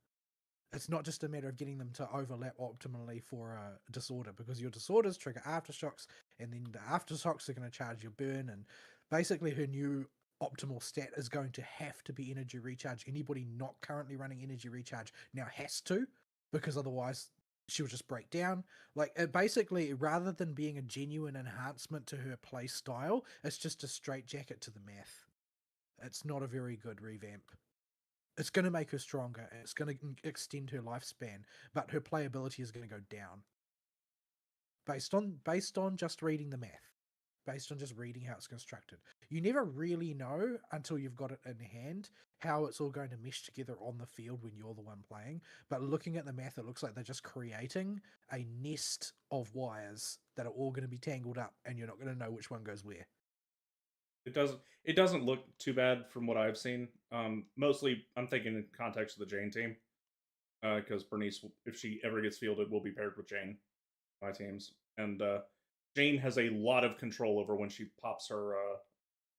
It's not just a matter of getting them to overlap optimally for a disorder, because your disorders trigger aftershocks, and then the aftershocks are going to charge your burn, and basically her new optimal stat is going to have to be energy recharge. Anybody not currently running energy recharge now has to, because otherwise she'll just break down. Like, it basically, rather than being a genuine enhancement to her play style, it's just a straitjacket to the math. It's not a very good revamp. It's going to make her stronger, and it's going to extend her lifespan, but her playability is going to go down based on just reading the math, based on just reading how it's constructed. You never really know until you've got it in hand how it's all going to mesh together on the field when you're the one playing. But looking at the math, it looks like they're just creating a nest of wires that are all going to be tangled up, and you're not going to know which one goes where. It doesn't look too bad from what I've seen. Mostly, I'm thinking in context of the Jane team, because Bernice, if she ever gets fielded, will be paired with Jane, my teams, and Jane has a lot of control over when she pops her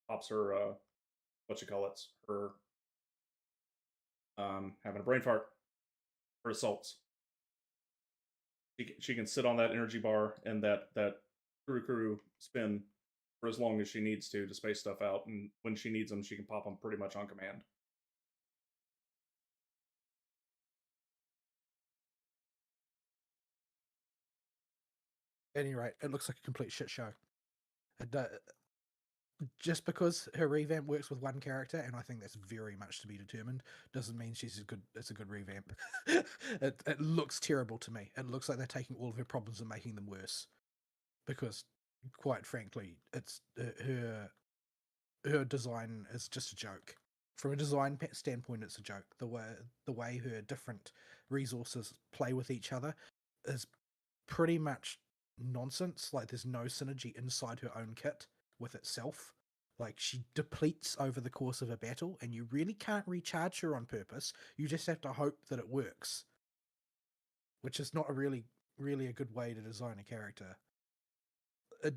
what you call it, her having a brain fart, her assaults. She can sit on that energy bar and that kuru spin for as long as she needs to space stuff out, and when she needs them, she can pop them pretty much on command. At any rate, it looks like a complete shit show. Just because her revamp works with one character, and I think that's very much to be determined, doesn't mean she's good. It's a good revamp. It looks terrible to me. It looks like they're taking all of her problems and making them worse. Because, quite frankly, it's her design is just a joke. From a design standpoint, it's a joke. The way her different resources play with each other is pretty much nonsense. Like, there's no synergy inside her own kit with itself. Like, she depletes over the course of a battle, and you really can't recharge her on purpose. You just have to hope that it works, which is not a really a good way to design a character.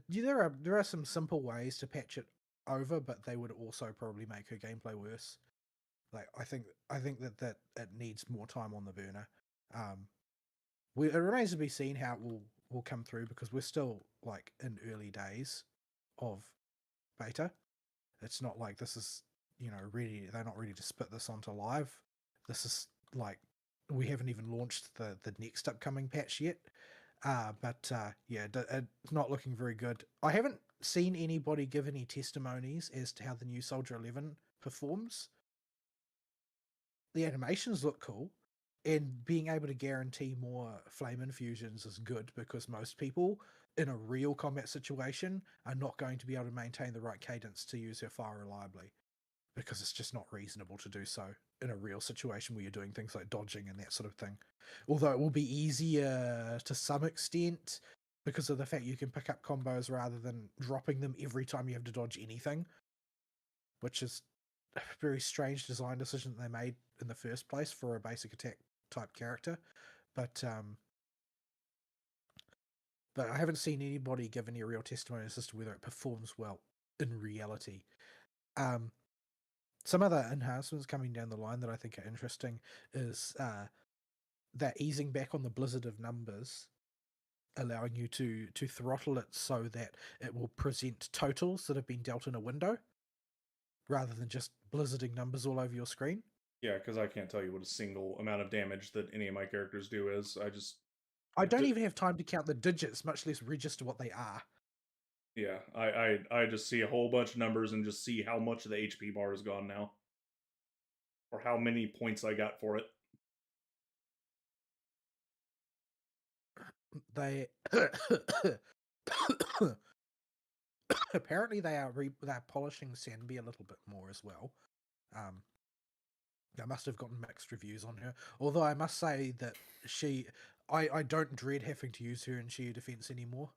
There are some simple ways to patch it over, but they would also probably make her gameplay worse. Like, I think that it needs more time on the burner. It remains to be seen how it will come through, because we're still like in early days of beta. It's not like this is ready. They're not ready to spit this onto live. This is like, we haven't even launched the next upcoming patch yet. But yeah, it's not looking very good. I haven't seen anybody give any testimonies as to how the new Soldier 11 performs. The animations look cool, and being able to guarantee more flame infusions is good, because most people in a real combat situation are not going to be able to maintain the right cadence to use her fire reliably, because it's just not reasonable to do so in a real situation where you're doing things like dodging and that sort of thing. Although it will be easier to some extent because of the fact you can pick up combos rather than dropping them every time you have to dodge anything, which is a very strange design decision that they made in the first place for a basic attack type character. But I haven't seen anybody give any real testimonies as to whether it performs well in reality. Some other enhancements coming down the line that I think are interesting is that easing back on the blizzard of numbers, allowing you to throttle it so that it will present totals that have been dealt in a window, rather than just blizzarding numbers all over your screen. Yeah, because I can't tell you what a single amount of damage that any of my characters do is. I don't even have time to count the digits, much less register what they are. Yeah, I just see a whole bunch of numbers and just see how much of the HP bar is gone now, or how many points I got for it. They apparently they're polishing Sanby a little bit more as well. I must have gotten mixed reviews on her. Although I must say that I don't dread having to use her in sheer defense anymore.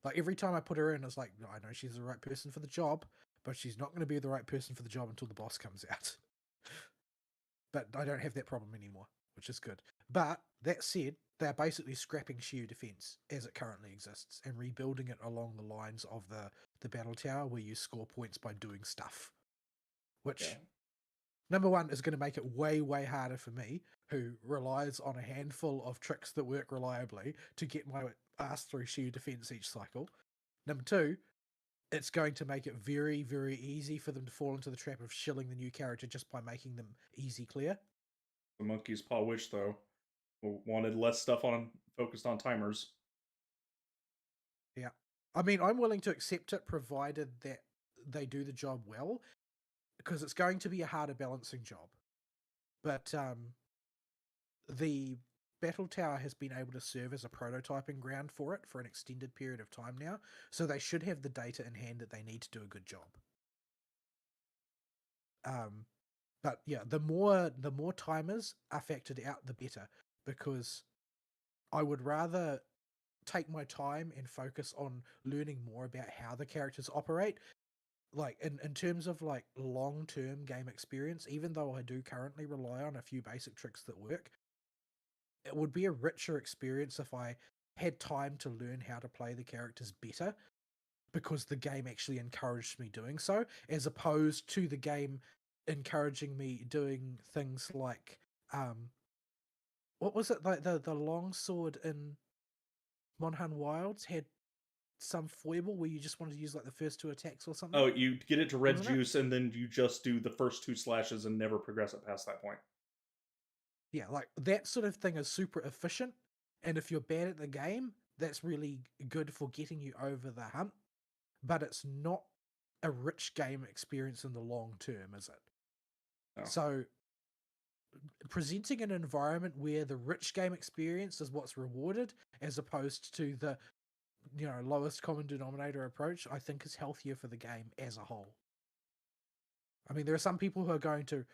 Like, every time I put her in, it's like, I know she's the right person for the job, but she's not going to be the right person for the job until the boss comes out. But I don't have that problem anymore, which is good. But that said, they're basically scrapping sheer defense as it currently exists and rebuilding it along the lines of the battle tower, where you score points by doing stuff. Which, number one, is going to make it way, way harder for me, who relies on a handful of tricks that work reliably, to get my ass through sheer defense each cycle. Number two, it's going to make it very, very easy for them to fall into the trap of shilling the new character just by making them easy clear. The monkey's paw wish, though. wanted less stuff on focused on timers. Yeah. I mean, I'm willing to accept it provided that they do the job well, because it's going to be a harder balancing job. But the battle tower has been able to serve as a prototyping ground for it for an extended period of time now, so they should have the data in hand that they need to do a good job. But yeah, the more timers are factored out, the better, because I would rather take my time and focus on learning more about how the characters operate. Like in terms of like long-term game experience, even though I do currently rely on a few basic tricks that work, it would be a richer experience if I had time to learn how to play the characters better, because the game actually encouraged me doing so, as opposed to the game encouraging me doing things like what was it, like the longsword in Monhan Wilds had some foible where you just wanted to use like the first two attacks or something, Oh, you get it to red wasn't it? juice, and then you just do the first 2 slashes and never progress it past that point. Yeah, like that sort of thing is super efficient, and if you're bad at the game, that's really good for getting you over the hump, but it's not a rich game experience in the long term, is it? No. So presenting an environment where the rich game experience is what's rewarded, as opposed to the lowest common denominator approach, I think is healthier for the game as a whole. I mean, there are some people who are going to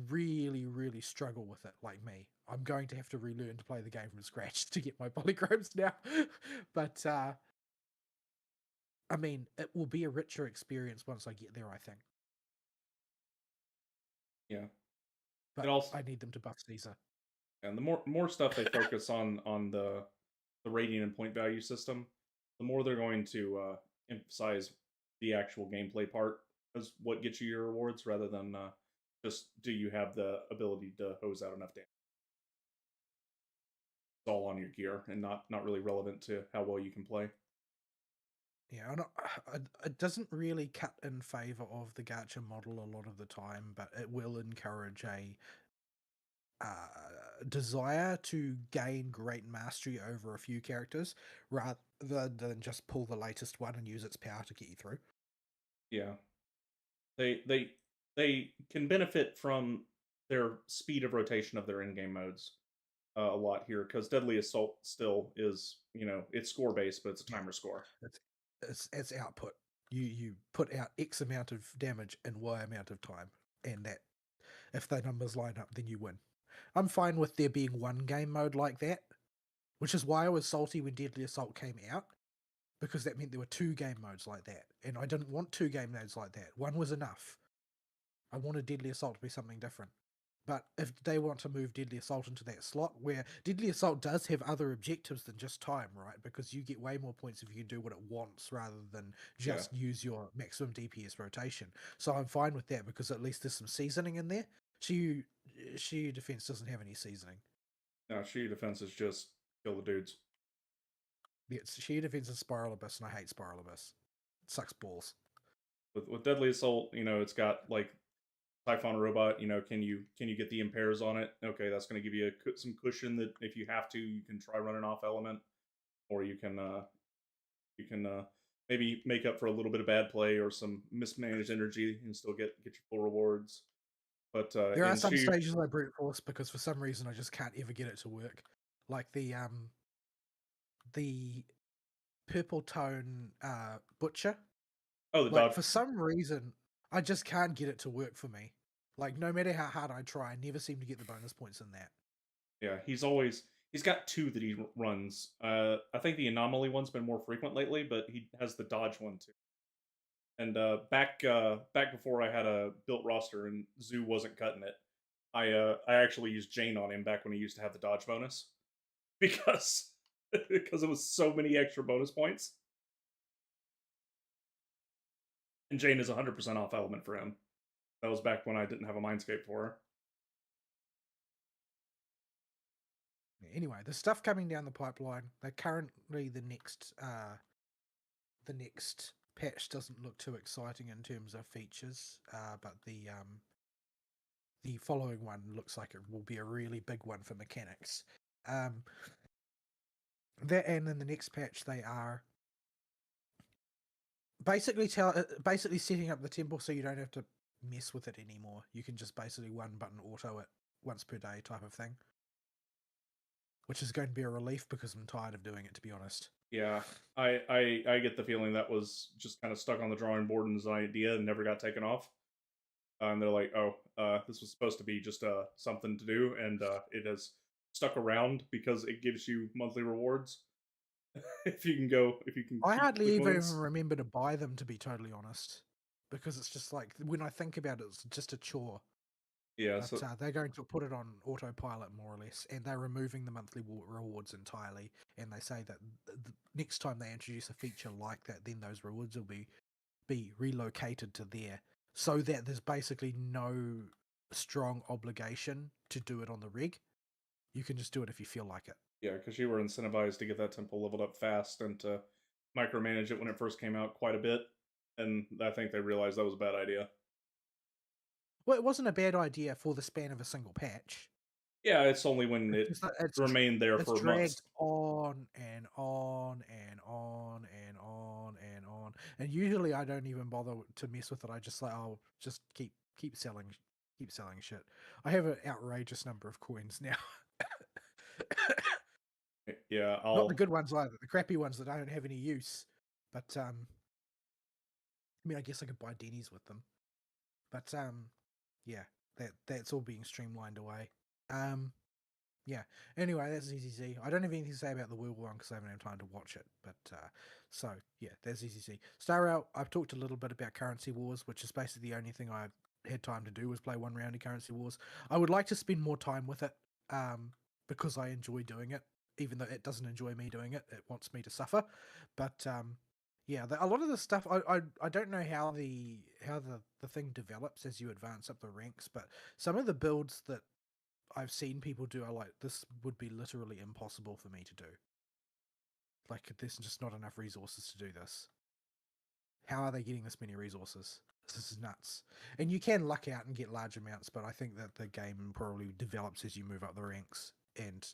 really, really struggle with it, like me. I'm going to have to relearn to play the game from scratch to get my polychromes now. But I mean, it will be a richer experience once I get there, I think. Yeah. It But also, I need them to buff Caesar. and the more stuff they focus on the rating and point value system, the more they're going to emphasize the actual gameplay part as what gets you your rewards, rather than just do you have the ability to hose out enough damage. It's all on your gear and not really relevant to how well you can play. Yeah, it doesn't really cut in favor of the gacha model a lot of the time, but it will encourage a desire to gain great mastery over a few characters rather than just pull the latest one and use its power to get you through. Yeah, they can benefit from their speed of rotation of their in-game modes a lot here, because Deadly Assault still is, it's score based, but it's a Yeah, timer score. it's output. You put out X amount of damage in Y amount of time, and that if the numbers line up, then you win. I'm fine with there being one game mode like that, which is why I was salty when Deadly Assault came out, because that meant there were two game modes like that, and I didn't want two game modes like that. One was enough. I wanted Deadly Assault to be something different. But if they want to move Deadly Assault into that slot, where Deadly Assault does have other objectives than just time, right? Because you get way more points if you do what it wants rather than Yeah, just use your maximum DPS rotation. So I'm fine with that, because at least there's some seasoning in there. Shiyu Defense doesn't have any seasoning. no, Shield Defense is just kill the dudes. It's Shiyu Defense is Spiral Abyss, and I hate Spiral Abyss. It sucks balls. With Deadly Assault, it's got like Typhon robot. Can you get the impairs on it? Okay, that's going to give you some cushion that if you have to, you can try running off element, or you can maybe make up for a little bit of bad play or some mismanaged energy and still get your full rewards. But There are in some Shield, stages I brute force because for some reason I just can't ever get it to work. Like the purple tone butcher. oh, the Like dodge. for some reason I just can't get it to work for me. Like no matter how hard I try, I never seem to get the bonus points in that. Yeah, he's got two that he runs. I think the anomaly one's been more frequent lately, but he has the dodge one too. And back before I had a built roster and Zoo wasn't cutting it, I actually used Jane on him back when he used to have the dodge bonus, because because it was so many extra bonus points. And Jane is 100% off element for him. That was back when I didn't have a Mindscape for her. Anyway, the stuff coming down the pipeline, they're currently the next patch doesn't look too exciting in terms of features, but the following one looks like it will be a really big one for mechanics. That, and in the next patch they are basically setting up the temple so you don't have to mess with it anymore. You can just basically one button auto it once per day type of thing, which is going to be a relief because I'm tired of doing it, to be honest. Yeah, I get the feeling that was just kind of stuck on the drawing board and as an idea and never got taken off. And they're like, oh, this was supposed to be just something to do, and it has stuck around because it gives you monthly rewards. If you can I keep hardly quick even links. remember to buy them, to be totally honest, because it's just like when I think about it, it's just a chore. Yeah, But so they're going to put it on autopilot more or less, and they're removing the monthly rewards entirely. And they say that the next time they introduce a feature like that, then those rewards will be relocated to there, so that there's basically no strong obligation to do it on the rig. You can just do it if you feel like it. yeah, because you were incentivized to get that temple leveled up fast and to micromanage it when it first came out quite a bit, and I think they realized that was a bad idea. Well, it wasn't a bad idea for the span of a single patch. Yeah, it's only when It's it just that remained there it's for months. dragged on and on and on and on and on. And usually I don't even bother to mess with it. I just like, I'll just keep selling shit. I have an outrageous number of coins now. Yeah, Not the I'll good ones either, the crappy ones that don't have any use. But I mean, I guess I could buy Denny's with them. But yeah, that's all being streamlined away. Yeah. Anyway, that's ZZZ. I don't have anything to say about the Wuwa one because I haven't had time to watch it. But so yeah, that's ZZZ. Star Rail. I've talked a little bit about Currency Wars, which is basically the only thing I had time to do was play one round of Currency Wars. I would like to spend more time with it, because I enjoy doing it, even though it doesn't enjoy me doing it. It wants me to suffer. But yeah, a lot of the stuff I don't know how the thing develops as you advance up the ranks, but some of the builds that I've seen people do are like, this would be literally impossible for me to do. Like, there's just not enough resources to do this. How are they getting this many resources? This is nuts. And you can luck out and get large amounts, but I think that the game probably develops as you move up the ranks and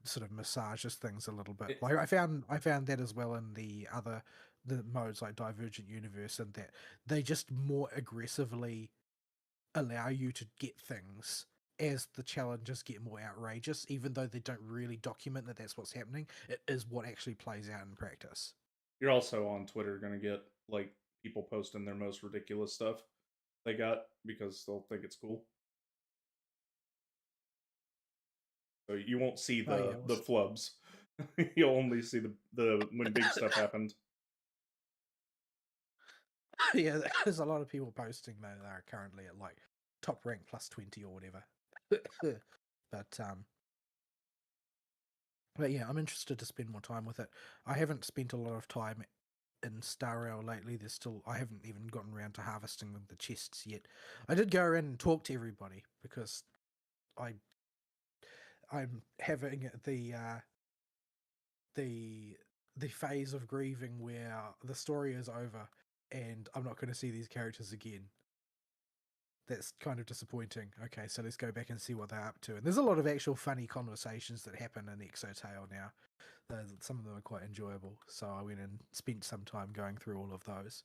sort of massages things a little bit. it, Like I found that as well in the modes like Divergent Universe, and that they just more aggressively allow you to get things as the challenges get more outrageous, even though they don't really document that that's what's happening. It is what actually plays out in practice. you're also on Twitter gonna get like people posting their most ridiculous stuff they got because they'll think it's cool. So you won't see Oh yeah, the flubs. You'll only see the when big stuff happened. yeah. There's a lot of people posting that are currently at like top rank plus 20 or whatever. but but yeah, I'm interested to spend more time with it. I haven't spent a lot of time in Star Rail lately. I haven't even gotten around to harvesting the chests yet. I did go around and talk to everybody because I I'm having the the phase of grieving where the story is over and I'm not going to see these characters again. That's kind of disappointing. Okay, so let's go back and see what they're up to. And there's a lot of actual funny conversations that happen in Exotale now. Some of them are quite enjoyable. So I went and spent some time going through all of those.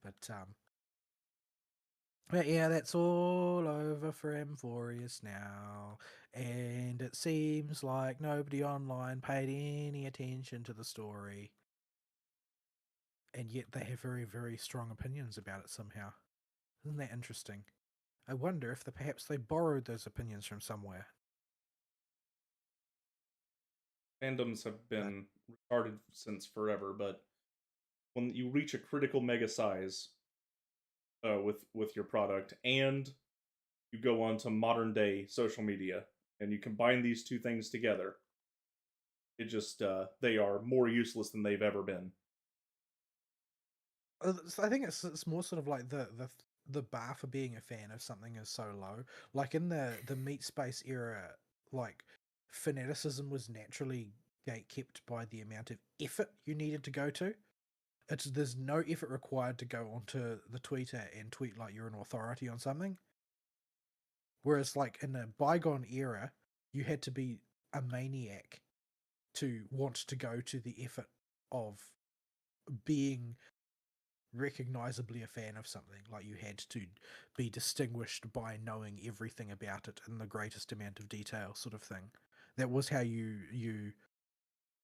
But yeah, that's all over for Amphorius now. And it seems like nobody online paid any attention to the story. And yet they have very, very strong opinions about it somehow. Isn't that interesting? I wonder if perhaps they borrowed those opinions from somewhere. Fandoms have But been retarded since forever, but when you reach a critical mega size with your product and you go on to modern day social media and you combine these two things together, it just they are more useless than they've ever been. I think it's more sort of like the bar for being a fan of something is so low. Like in the meat space era, like fanaticism was naturally gatekept by the amount of effort you needed to go to. There's no effort required to go onto the Twitter and tweet like you're an authority on something. Whereas like in a bygone era, you had to be a maniac to want to go to the effort of being recognizably a fan of something. Like, you had to be distinguished by knowing everything about it in the greatest amount of detail, sort of thing. That was how you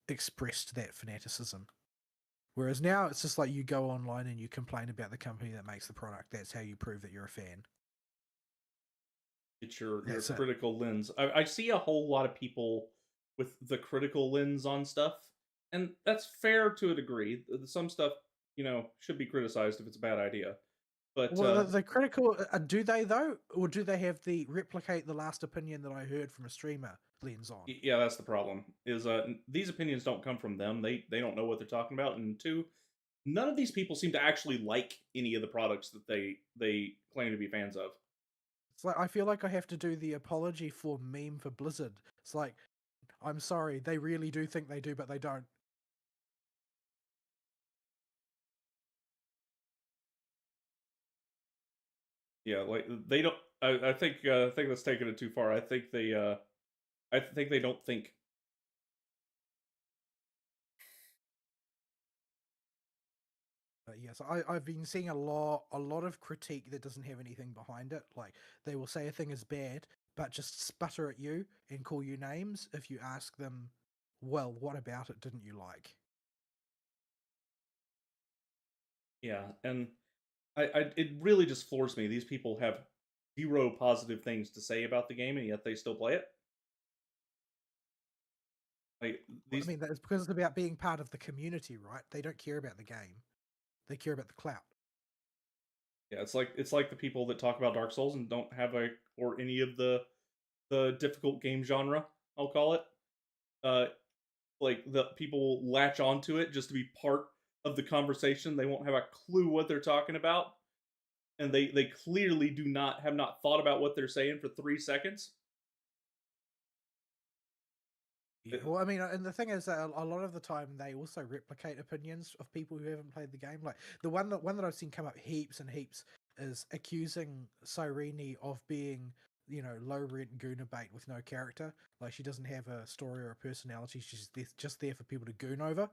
expressed that fanaticism. Whereas now it's just like you go online and you complain about the company that makes the product. That's how you prove that you're a fan. It's your That's it. critical lens. I see a whole lot of people with the critical lens on stuff, and that's fair to a degree. Some stuff, should be criticized if it's a bad idea. But Well, the critical, do they though, or do they have the replicate the last opinion that I heard from a streamer lens on? yeah, that's the problem. Is these opinions don't come from them. They don't know what they're talking about, and two, none of these people seem to actually like any of the products that they claim to be fans of. It's like, I feel like I have to do the apology for meme for Blizzard. It's like, I'm sorry, they really do think they do, but they don't. Yeah, like they don't. I think that's taking it too far. I think they don't think. But yes, I've been seeing a lot of critique that doesn't have anything behind it. Like, they will say a thing is bad, but just sputter at you and call you names if you ask them, well, what about it didn't you like? Yeah, and it really just floors me. These people have zero positive things to say about the game, and yet they still play it. Like Well, I these, mean, that's because it's about being part of the community, right? They don't care about the game; they care about the clout. yeah, it's like the people that talk about Dark Souls and don't have or any of the difficult game genre. I'll call it. Uh, like the people latch onto it just to be part of the conversation. They won't have a clue what they're talking about, and they clearly do not have not thought about what they're saying for 3 seconds. Yeah, well, I mean, and the thing is that a lot of the time they also replicate opinions of people who haven't played the game. Like, the one that I've seen come up heaps and heaps is accusing Cyrene of being, low rent gooner bait with no character. Like, she doesn't have a story or a personality. She's just there for people to goon over.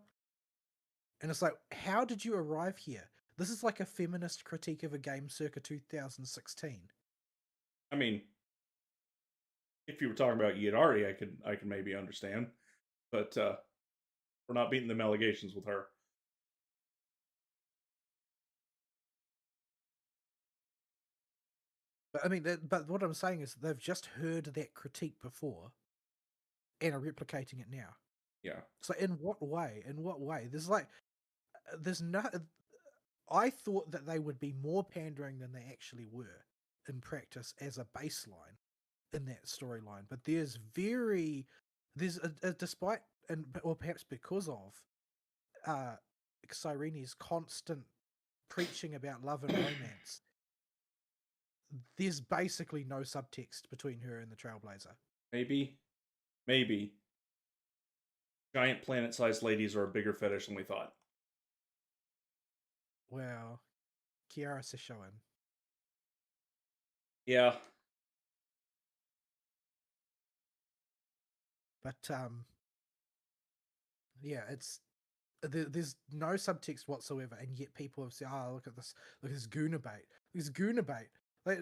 And it's like, how did you arrive here? This is like a feminist critique of a game circa 2016. I mean, if you were talking about Yidari, I could maybe understand, but we're not beating them allegations with her. But I mean, but what I'm saying is they've just heard that critique before and are replicating it now. Yeah, So in what way? In what way? There's like, there's no. I thought that they would be more pandering than they actually were in practice as a baseline in that storyline. But there's a despite, and or perhaps because of uh Cyrene's constant preaching about love and romance, there's basically no subtext between her and the Trailblazer. maybe, maybe giant planet-sized ladies are a bigger fetish than we thought. Well, Kiara Sishoan. Yeah, But yeah, there's no subtext whatsoever, and yet people have said, "Oh, look at this Gooner bait, this Gooner bait." Like,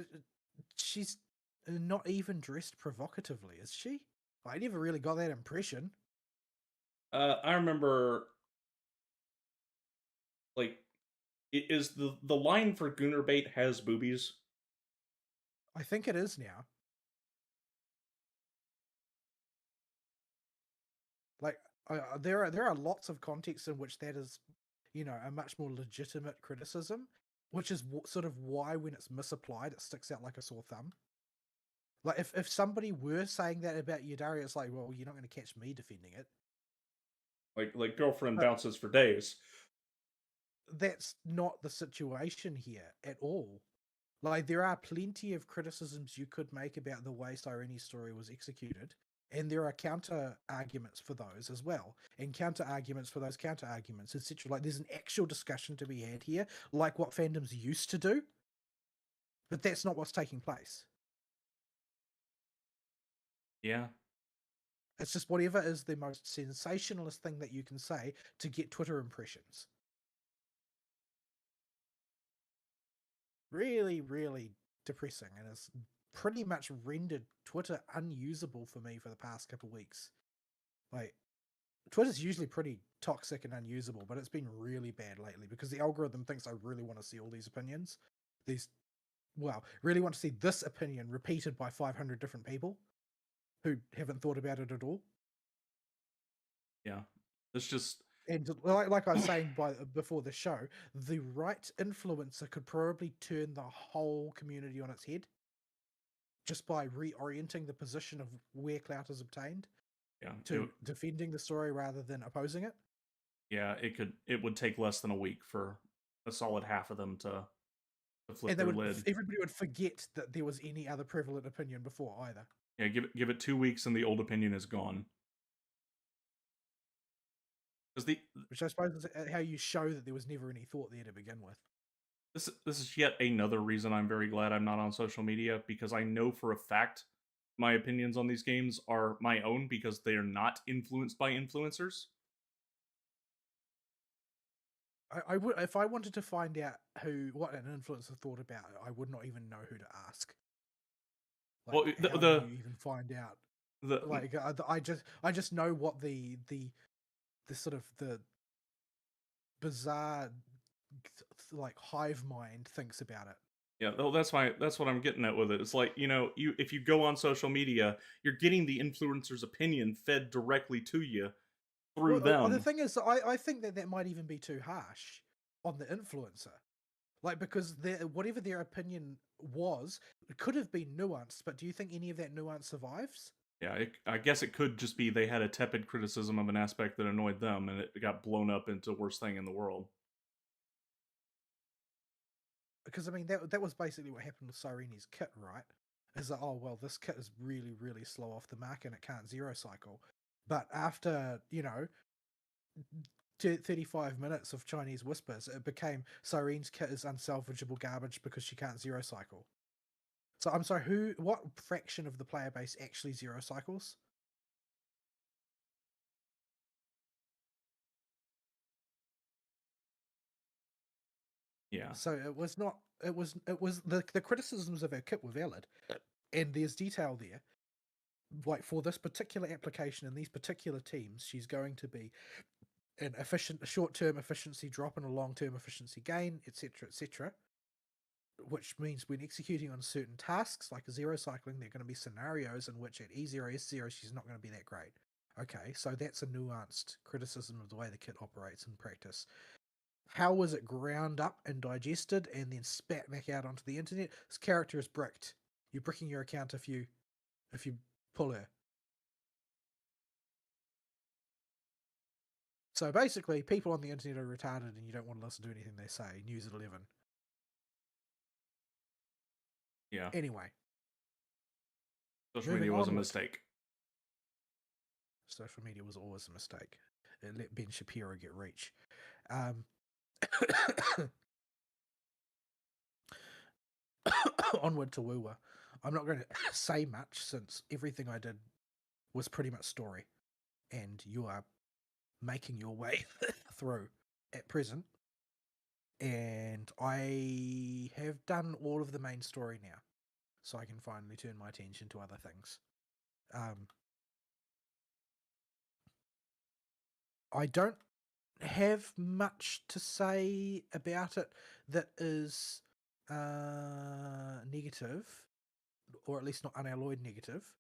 she's not even dressed provocatively, is she? I never really got that impression. I remember like is the line for Gooner bait has boobies. I think it is now. Like, there are lots of contexts in which that is, a much more legitimate criticism, which is sort of why when it's misapplied, it sticks out like a sore thumb. Like, if somebody were saying that about Yudari, it's like, well, you're not going to catch me defending it. Like girlfriend But bounces for days. that's not the situation here at all. Like, there are plenty of criticisms you could make about the way Sirene's story was executed, and there are counter arguments for those as well, and counter arguments for those counter arguments, etc. Like, there's an actual discussion to be had here, like what fandoms used to do, but that's not what's taking place. Yeah, It's just whatever is the most sensationalist thing that you can say to get Twitter impressions. Really, really depressing, and it's pretty much rendered Twitter unusable for me for the past couple of weeks. Like, Twitter's usually pretty toxic and unusable, but it's been really bad lately because the algorithm thinks I really want to see all these opinions. Really want to see this opinion repeated by 500 different people who haven't thought about it at all. Yeah, it's just And like I was saying before the show, the right influencer could probably turn the whole community on its head just by reorienting the position of where clout is obtained to defending the story rather than opposing it. Yeah, it would take less than a week for a solid half of them to flip And their lid. everybody would forget that there was any other prevalent opinion before either. Yeah, give it 2 weeks and the old opinion is gone. Which I suppose is how you show that there was never any thought there to begin with. This is yet another reason I'm very glad I'm not on social media, because I know for a fact my opinions on these games are my own because they are not influenced by influencers. I would, if I wanted to find out what an influencer thought about it, I would not even know who to ask. Like, Well, how do you even find out? I just know what the sort of the bizarre like hive mind thinks about it. Yeah, that's what I'm getting at with it. It's like, if you go on social media, you're getting the influencer's opinion fed directly to you through them. The thing is, I think that might even be too harsh on the influencer. Like, because whatever their opinion was, it could have been nuanced, but do you think any of that nuance survives? Yeah, I guess it could just be they had a tepid criticism of an aspect that annoyed them, and it got blown up into the worst thing in the world. Because, I mean, that was basically what happened with Cyrene's kit, right? Is that, oh, well, this kit is really, really slow off the mark and it can't zero cycle. But after, 35 minutes of Chinese whispers, it became Cyrene's kit is unsalvageable garbage because she can't zero cycle. So I'm sorry, what fraction of the player base actually zero cycles? Yeah. So it was the criticisms of her kit were valid, and there's detail there. Like, for this particular application and these particular teams, she's going to be a short-term efficiency drop and a long-term efficiency gain, etc., etc. Which means when executing on certain tasks, like zero cycling, there are going to be scenarios in which at E0, S0, she's not going to be that great. Okay, so that's a nuanced criticism of the way the kit operates in practice. How was it ground up and digested and then spat back out onto the internet? This character is bricked. You're bricking your account if you pull her. So basically, people on the internet are retarded and you don't want to listen to anything they say. News at 11. Yeah. Anyway. Social media was a mistake. Social media was always a mistake. It let Ben Shapiro get reach. Onward to Wuwa. I'm not going to say much since everything I did was pretty much story. And you are making your way through at present. And I have done all of the main story now. So I can finally turn my attention to other things. I don't have much to say about it that is negative, or at least not unalloyed negative,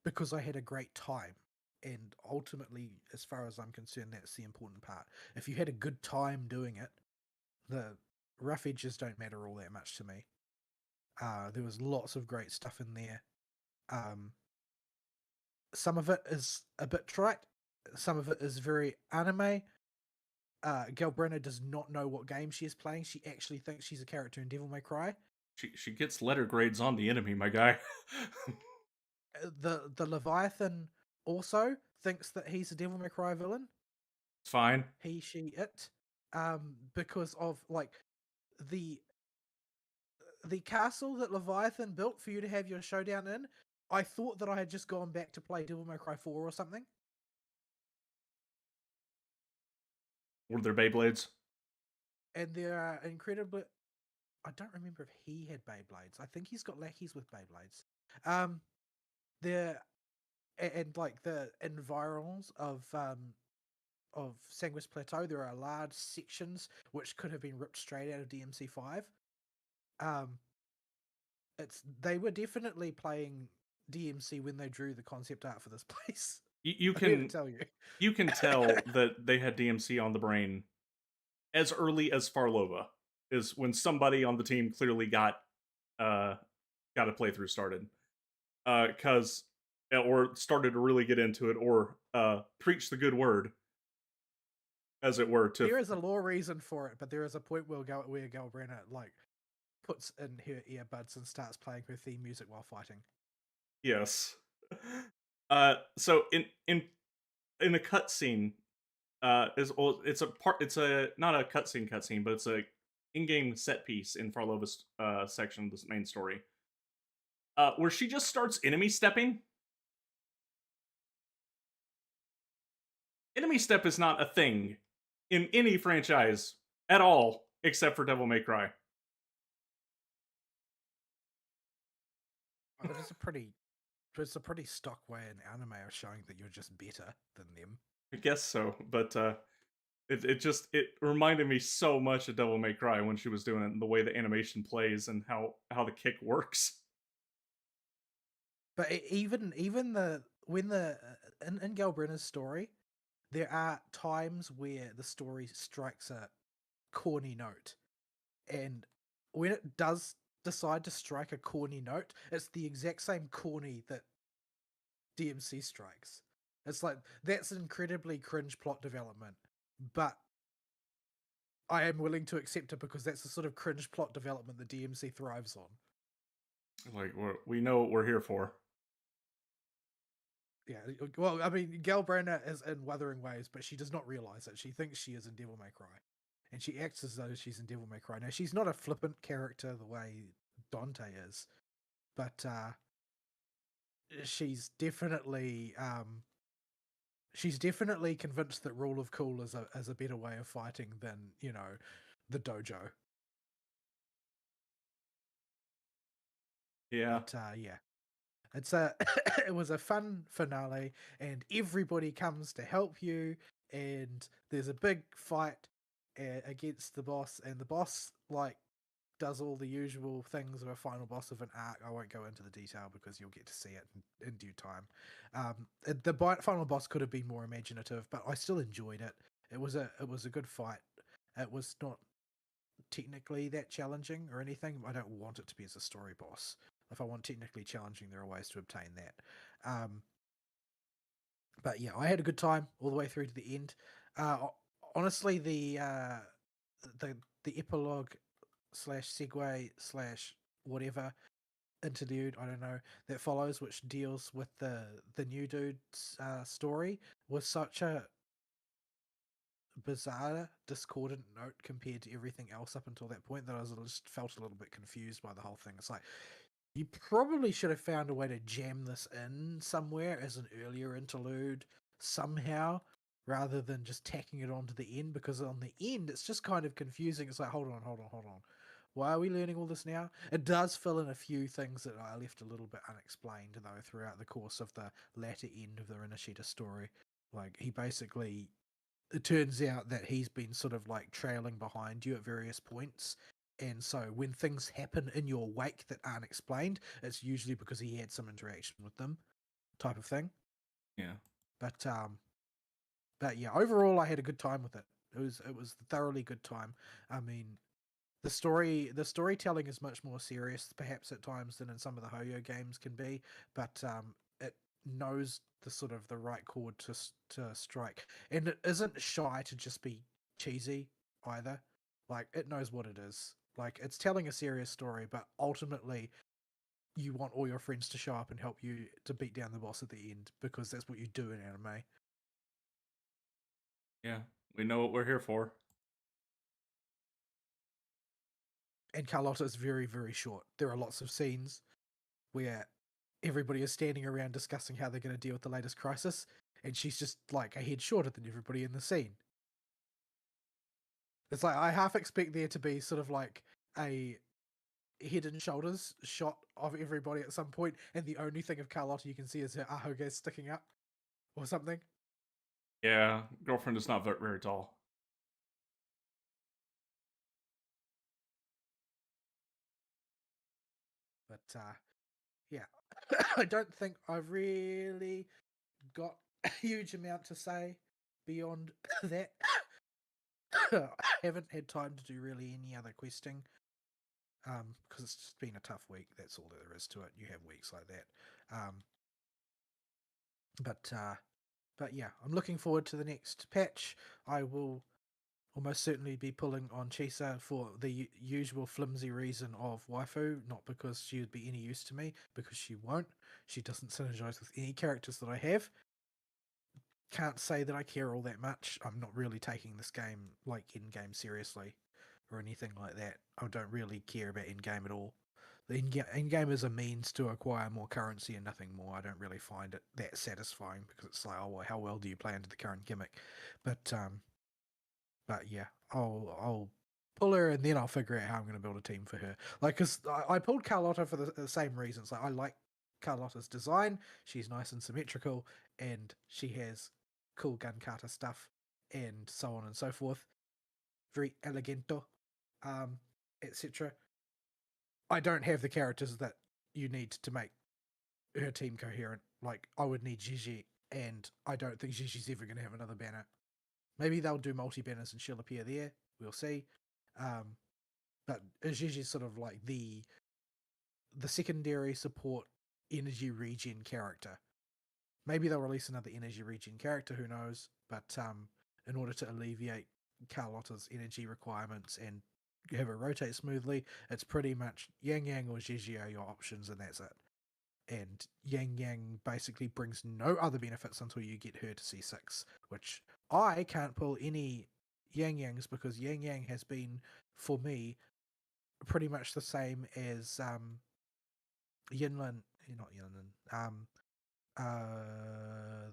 because I had a great time. And ultimately, as far as I'm concerned, that's the important part. If you had a good time doing it, the rough edges don't matter all that much to me. There was lots of great stuff in there. Some of it is a bit trite. Some of it is very anime. Galbrina does not know what game she is playing. She actually thinks she's a character in Devil May Cry. She gets letter grades on the enemy, my guy. The Leviathan also thinks that he's a Devil May Cry villain. It's fine. He, she, it. Because of, like, the castle that Leviathan built for you to have your showdown in I thought that I had just gone back to play Devil May Cry 4 or something. Were there Beyblades? And there are incredibly. I don't remember if he had Beyblades. I think he's got lackeys with Beyblades. There and like the environs of Sanguis Plateau, there are large sections which could have been ripped straight out of DMC5. They were definitely playing DMC when they drew the concept art for this place. You I'm here to can tell you. you can tell that they had DMC on the brain as early as Farlova, is when somebody on the team clearly got a playthrough started, because or started to really get into it, or preach the good word, as it were. There is a law reason for it, but there is a point where Galbrina like puts in her earbuds and starts playing her theme music while fighting. Yes. So in a cutscene, it's a part. It's a not a cutscene, but it's a in-game set piece in Farlova's section of this main story, where she just starts enemy stepping. Enemy step is not a thing in any franchise at all, except for Devil May Cry. It's a pretty stock way in anime of showing that you're just better than them. I guess so, but it reminded me so much of Devil May Cry when she was doing it, and the way the animation plays and how the kick works. But even in Galbrina's story, there are times where the story strikes a corny note, and when it does decide to strike a corny note, it's the exact same corny that DMC strikes. It's like, that's an incredibly cringe plot development, but I am willing to accept it because that's the sort of cringe plot development that DMC thrives on. Like, we know what we're here for. Yeah, well, I mean, Galbrina is in Wuthering Waves, but she does not realize it. She thinks she is in Devil May Cry, and she acts as though she's in Devil May Cry. Now, she's not a flippant character the way Dante is, but she's definitely convinced that Rule of Cool is a better way of fighting than, you know, the dojo. Yeah. But yeah. It's it was a fun finale, and everybody comes to help you, and there's a big fight against the boss, and the boss like does all the usual things of a final boss of an arc. I won't go into the detail because you'll get to see it in due time. The final boss could have been more imaginative, but I still enjoyed it. It was a good fight. It was not technically that challenging or anything. I don't want it to be as a story boss. If I want technically challenging, there are ways to obtain that. But yeah, I had a good time all the way through to the end. Honestly, the epilogue / segue / whatever interlude, I don't know, that follows, which deals with the new dude's story, was such a bizarre, discordant note compared to everything else up until that point that I just felt a little bit confused by the whole thing. It's like, you probably should have found a way to jam this in somewhere as an earlier interlude somehow, rather than just tacking it onto the end, because on the end it's just kind of confusing. It's like, hold on. Why are we learning all this now? It does fill in a few things that I left a little bit unexplained, though, throughout the course of the latter end of the Rinashita story. Like, it turns out that he's been sort of like trailing behind you at various points. And so when things happen in your wake that aren't explained, it's usually because he had some interaction with them, type of thing. Yeah. But yeah, overall I had a good time with it. It was a thoroughly good time. I mean, the storytelling is much more serious, perhaps at times, than in some of the Hoyo games can be, but it knows the sort of the right chord to strike, and it isn't shy to just be cheesy either. Like, it knows what it is. Like, it's telling a serious story, but ultimately you want all your friends to show up and help you to beat down the boss at the end, because that's what you do in anime. Yeah, we know what we're here for. And Carlotta is very, very short. There are lots of scenes where everybody is standing around discussing how they're going to deal with the latest crisis, and she's just like a head shorter than everybody in the scene. It's like I half expect there to be sort of like a head and shoulders shot of everybody at some point, and the only thing of Carlotta you can see is her ahoge sticking up or something. Yeah, girlfriend is not very tall. But yeah, I don't think I've really got a huge amount to say beyond that. I haven't had time to do really any other questing because it's just been a tough week. That's all there is to it. You have weeks like that. But yeah, I'm looking forward to the next patch. I will almost certainly be pulling on Chisa for the usual flimsy reason of waifu, not because she would be any use to me, because she won't. She doesn't synergize with any characters that I have. Can't say that I care all that much. I'm not really taking this game like in-game seriously or anything like that. I don't really care about in-game at all. The in-game is a means to acquire more currency and nothing more. I don't really find it that satisfying because it's like, oh, well, how well do you play into the current gimmick? But yeah, I'll pull her and then I'll figure out how I'm going to build a team for her. Like, because I pulled Carlotta for the same reasons. Like, I like Carlotta's design. She's nice and symmetrical, and she has cool gun kata stuff, and so on and so forth. Very elegento, etc. I don't have the characters that you need to make her team coherent. Like, I would need Gigi, and I don't think Gigi's ever going to have another banner. Maybe they'll do multi-banners and she'll appear there. We'll see. But Gigi's sort of like the secondary support energy regen character. Maybe they'll release another energy regen character, who knows? But in order to alleviate Carlotta's energy requirements and have her rotate smoothly, it's pretty much Yang Yang or Gigi are your options, and that's it. And Yang Yang basically brings no other benefits until you get her to C6, which I can't pull any Yang Yangs because Yang Yang has been, for me, pretty much the same as Yinlin, not Yinlin,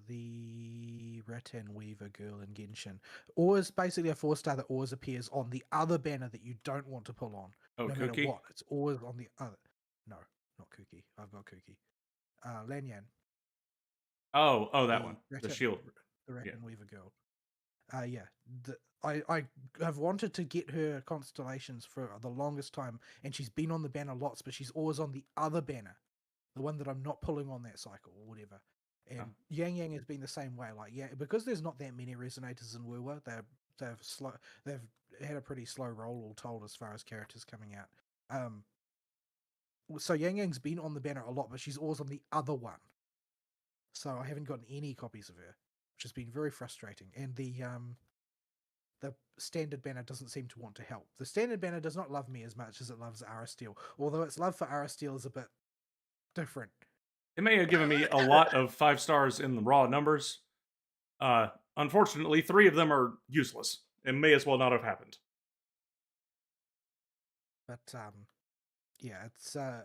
the Rattan Weaver girl in Genshin. Always basically a 4-star that always appears on the other banner that you don't want to pull on. Oh, no Cookie? matter what. It's always on the other. No, not Cookie. I've got Cookie. Lanyan. Oh, that one. The shield. The Rattan Weaver girl. Yeah. I have wanted to get her constellations for the longest time, and she's been on the banner lots, but she's always on the other banner, the one that I'm not pulling on that cycle or whatever. And Yang Yang has been the same way. Like, yeah, because there's not that many resonators in Wuwa, they've had a pretty slow roll all told as far as characters coming out. So Yang Yang's been on the banner a lot, but she's always on the other one. So I haven't gotten any copies of her, which has been very frustrating. And the standard banner doesn't seem to want to help. The standard banner does not love me as much as it loves Arasteel, although its love for Arasteel is a bit different. It may have given me a lot of 5 stars in the raw numbers. Unfortunately, 3 of them are useless and may as well not have happened. But yeah, it's I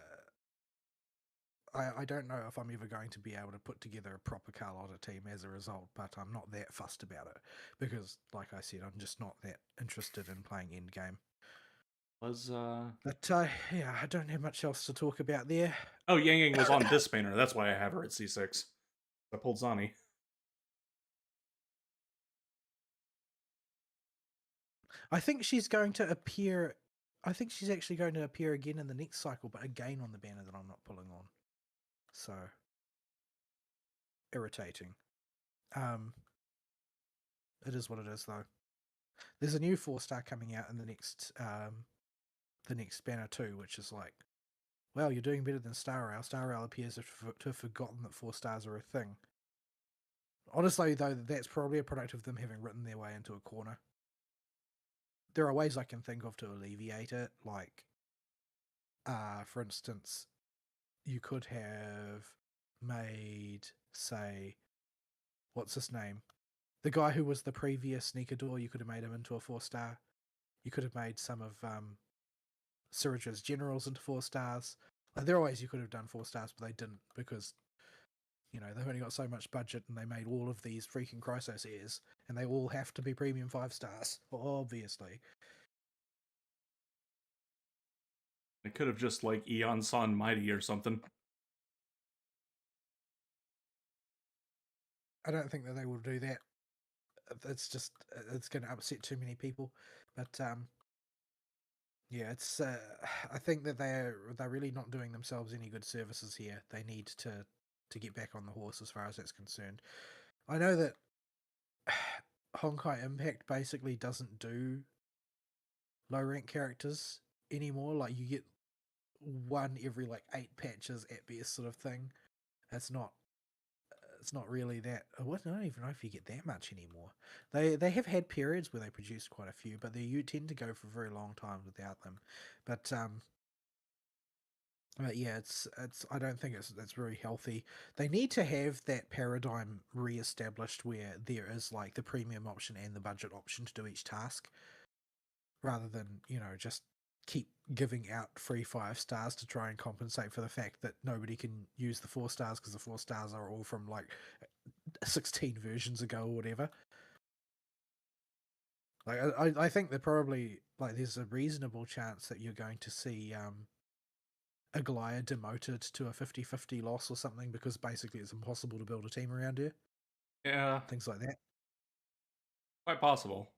don't know if I'm ever going to be able to put together a proper Carlotta team as a result, but I'm not that fussed about it because, like I said, I'm just not that interested in playing endgame. But yeah, I don't have much else to talk about there. Oh, Yang Yang was on this banner. That's why I have her at C6. I pulled Zani. I think she's going to appear. I think she's actually going to appear again in the next cycle, but again on the banner that I'm not pulling on. So irritating. It is what it is, though. There's a new 4-star coming out in the next banner too, which is like, well, you're doing better than Star Rail. Star Rail appears to have forgotten that 4 stars are a thing. Honestly, though, that's probably a product of them having written their way into a corner. There are ways I can think of to alleviate it, like, for instance, you could have made, say, what's his name? The guy who was the previous Sneaker Door, you could have made him into a 4-star. You could have made some of Suraja's generals into 4 stars. There are ways you could have done 4 stars, but they didn't because they've only got so much budget, and they made all of these freaking Chrysos airs, and they all have to be premium 5 stars, obviously. They could have just like Eon Son Mighty or something. I don't think that they will do that. It's going to upset too many people. But yeah, it's. I think that they're really not doing themselves any good services here. They need to get back on the horse as far as that's concerned. I know that Honkai Impact basically doesn't do low rank characters anymore. Like, you get one every like 8 patches at best, sort of thing. It's not really that. I don't even know if you get that much anymore. They have had periods where they produced quite a few, but you tend to go for a very long time without them. But yeah, it's I don't think it's very healthy. They need to have that paradigm re-established where there is like the premium option and the budget option to do each task, rather than just keep giving out free 5 stars to try and compensate for the fact that nobody can use the 4 stars because the 4 stars are all from like 16 versions ago or whatever. Like, I think that probably, like, there's a reasonable chance that you're going to see Aglaia demoted to a 50-50 loss or something, because basically it's impossible to build a team around her. Yeah, Things like that. quite possible.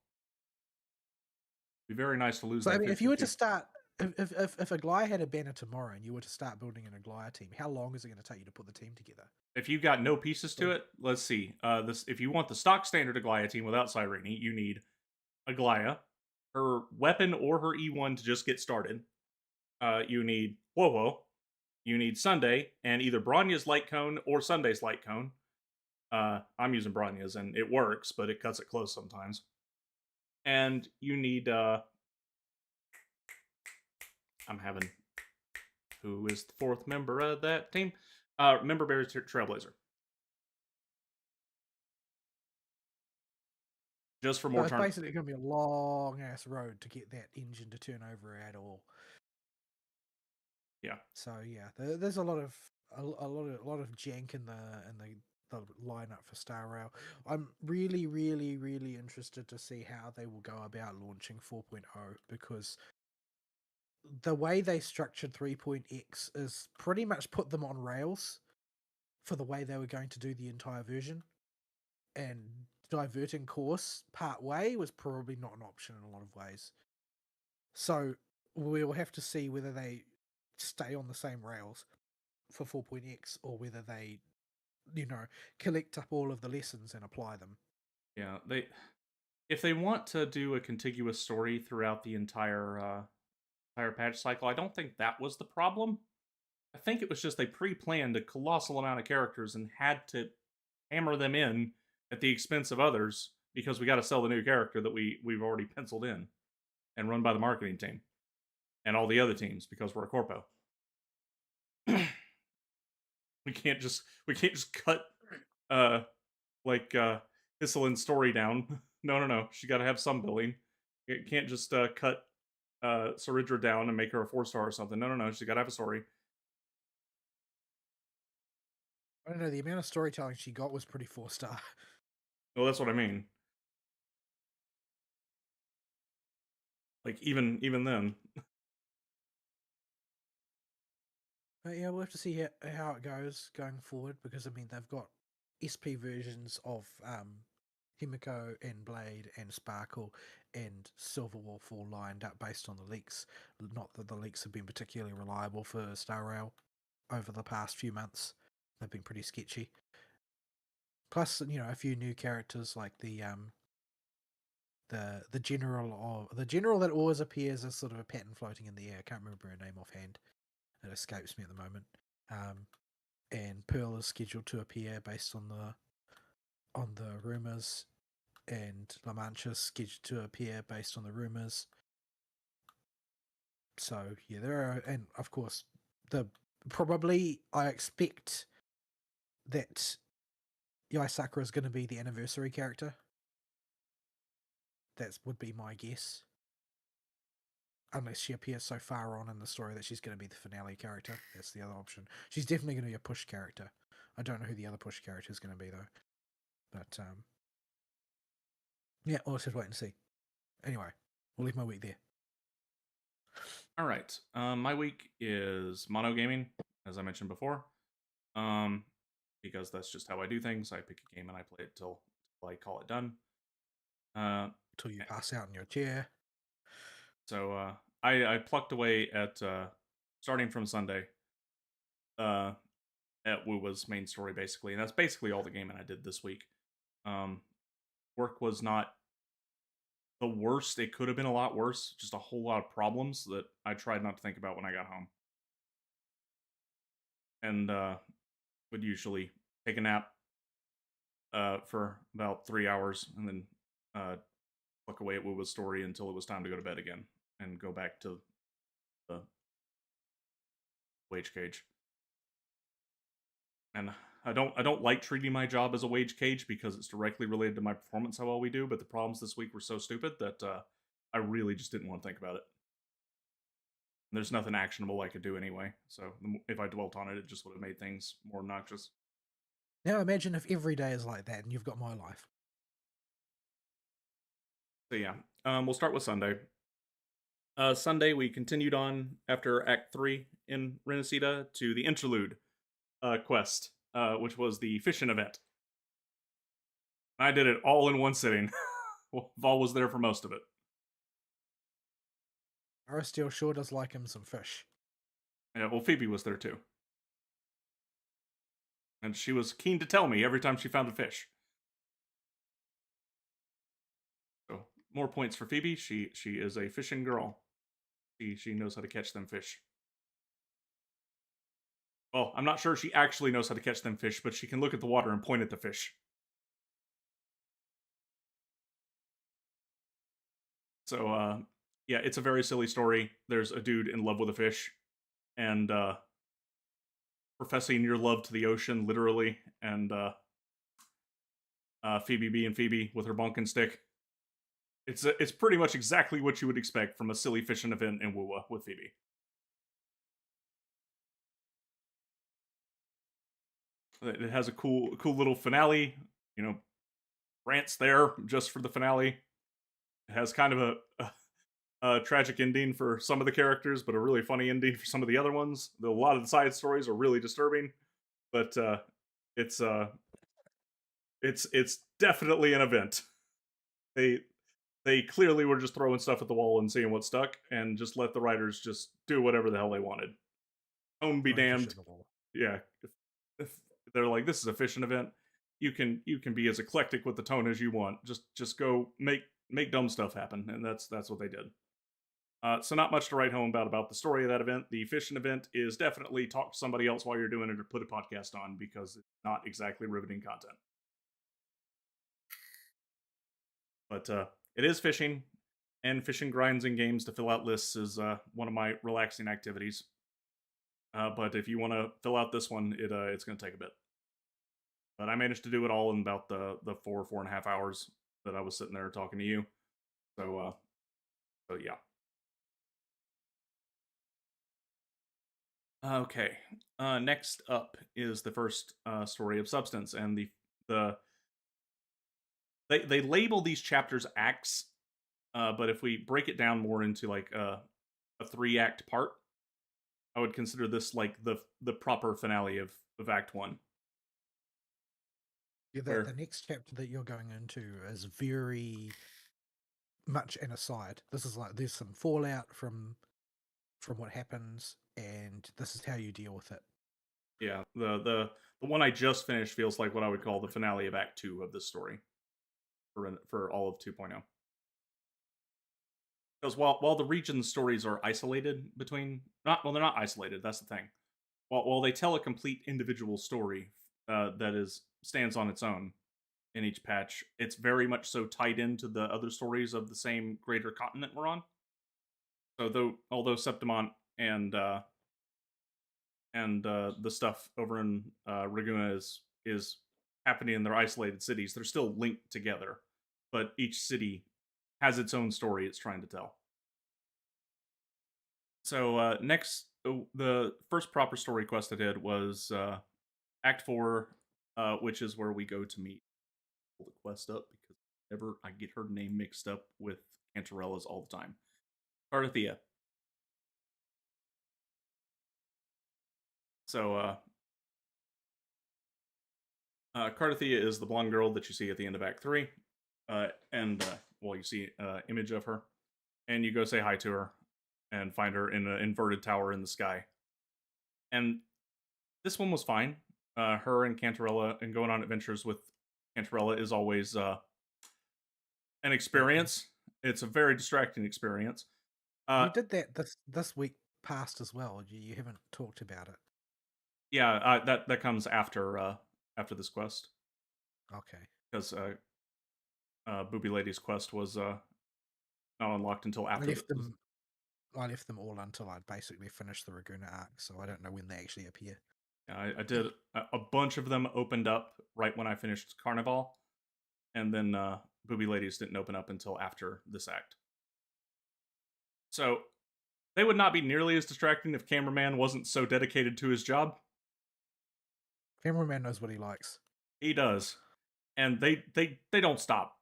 Be very nice to lose So, that. I mean, if you were to start, if Aglaia had a banner tomorrow and you were to start building an Aglaia team, how long is it going to take you to put the team together? If you got no pieces to it, let's see. This if you want the stock standard Aglaia team without Cyrene, you need Aglaia, her weapon or her E1 to just get started. You need Wowo, you need Sunday, and either Bronya's Light Cone or Sunday's Light Cone. I'm using Bronya's, and it works, but it cuts it close sometimes. And you need I'm having who is the 4th member of that team? Member Berry Trailblazer. Just for more So it's turn. basically going to be a long ass road to get that engine to turn over at all. Yeah. So yeah, there's a lot of jank in the lineup for Star Rail. I'm really, really, really interested to see how they will go about launching 4.0, because the way they structured 3.x is pretty much put them on rails for the way they were going to do the entire version, and diverting course part way was probably not an option in a lot of ways. So we'll have to see whether they stay on the same rails for 4.x or whether they, collect up all of the lessons and apply them. Yeah, if they want to do a contiguous story throughout the entire patch cycle, I don't think that was the problem. I think it was just they pre-planned a colossal amount of characters and had to hammer them in at the expense of others because we got to sell the new character that we've already penciled in and run by the marketing team and all the other teams because we're a corpo. we can't just cut Hisselin's story down. No. She got to have some billing. It can't just cut Saridra down and make her a 4-star or something. No. She got to have a story. I don't know. The amount of storytelling she got was pretty 4-star. Well, that's what I mean. Like even then. But yeah, we'll have to see how it goes going forward, because I mean they've got SP versions of Himiko and Blade and Sparkle and Silverwolf all lined up based on the leaks. Not that the leaks have been particularly reliable for Star Rail over the past few months. They've been pretty sketchy. Plus, a few new characters like the general that always appears as sort of a pattern floating in the air. I can't remember her name offhand. It escapes me at the moment. And Pearl is scheduled to appear based on the rumors, and La Mancha is scheduled to appear based on the rumors. So yeah, there are, and of course, I expect that Yai Sakura is going to be the anniversary character. That would be my guess. unless she appears so far on in the story that she's going to be the finale character. That's the other option. She's definitely going to be a push character. I don't know who the other push character is going to be though. But yeah, we'll just wait and see. Anyway, we'll leave my week there. All right. My week is mono gaming, as I mentioned before. Because that's just how I do things. I pick a game and I play it till I call it done. Till you pass out in your chair. So I plucked away at starting from Sunday at Wuwa's main story basically, and that's basically all the gaming I did this week. Work was not the worst. It could have been a lot worse. Just a whole lot of problems that I tried not to think about when I got home. And would usually take a nap for about 3 hours and then pluck away at Wuwa's story until it was time to go to bed again and go back to the wage cage. And I don't like treating my job as a wage cage because it's directly related to my performance, how well we do, but the problems this week were so stupid that I really just didn't want to think about it. And there's nothing actionable I could do anyway, so if I dwelt on it, it just would have made things more obnoxious. Now imagine if every day is like that and you've got my life. So yeah, we'll start with Sunday. Sunday, we continued on after Act 3 in Renacida to the Interlude quest, which was the fishing event. I did it all in one sitting. Vol was there for most of it. Aristiel sure does like him some fish. Yeah, well, Phoebe was there too. And she was keen to tell me every time she found a fish. So, more points for Phoebe. She is a fishing girl. She knows how to catch them fish. Well, I'm not sure she actually knows how to catch them fish, but she can look at the water and point at the fish. So, yeah, it's a very silly story. There's a dude in love with a fish, and professing your love to the ocean, literally, and Phoebe being Phoebe with her bonking stick. It's pretty much exactly what you would expect from a silly fishing event in Wuwa with Phoebe. It has a cool little finale. You know, Brant's there just for the finale. It has kind of a tragic ending for some of the characters, but a really funny ending for some of the other ones. A lot of the side stories are really disturbing, but it's definitely an event. They clearly were just throwing stuff at the wall and seeing what stuck, and just let the writers just do whatever the hell they wanted. Tone be damned. Yeah, if they're like, this is a fishing event, you can be as eclectic with the tone as you want. Just go make dumb stuff happen, and that's what they did. So not much to write home about the story of that event. The fishing event is definitely talk to somebody else while you're doing it or put a podcast on because it's not exactly riveting content. But it is fishing, and fishing grinds in games to fill out lists is one of my relaxing activities. But if you want to fill out this one, it's going to take a bit. But I managed to do it all in about the 4.5 hours that I was sitting there talking to you. So yeah. Okay. Next up is the first story of Substance, and they label these chapters acts, but if we break it down more into like a 3-act part, I would consider this like the proper finale of Act 1. Yeah, the next chapter that you're going into is very much an aside. This is like there's some fallout from what happens, and this is how you deal with it. Yeah, the one I just finished feels like what I would call the finale of Act 2 of this story for all of 2.0. Because while the region stories are isolated between they're not isolated. That's the thing. While they tell a complete individual story that stands on its own in each patch, it's very much so tied into the other stories of the same greater continent we're on. So although Septimont and the stuff over in Raguna is happening in their isolated cities, they're still linked together, but each city has its own story it's trying to tell. So next, the first proper story quest I did was Act 4, which is where we go to meet pull the quest up because whenever I get her name mixed up with Cantarella's all the time. Carthea. So Carthea is the blonde girl that you see at the end of Act 3. And well, you see an image of her. And you go say hi to her and find her in an inverted tower in the sky. And this one was fine. Her and Cantarella and going on adventures with Cantarella is always an experience. It's a very distracting experience. You did that this week past as well. You haven't talked about it. Yeah, that comes after this quest Okay. because Booby Lady's quest was not unlocked until after. I left them all until I'd basically finished the Raguna arc, so I don't know when they actually appear. I did a bunch of them opened up right when I finished Carnival, and then Booby Ladies didn't open up until after this act. So they would not be nearly as distracting if Cameraman wasn't so dedicated to his job. Cameraman knows what he likes. He does, and they don't stop.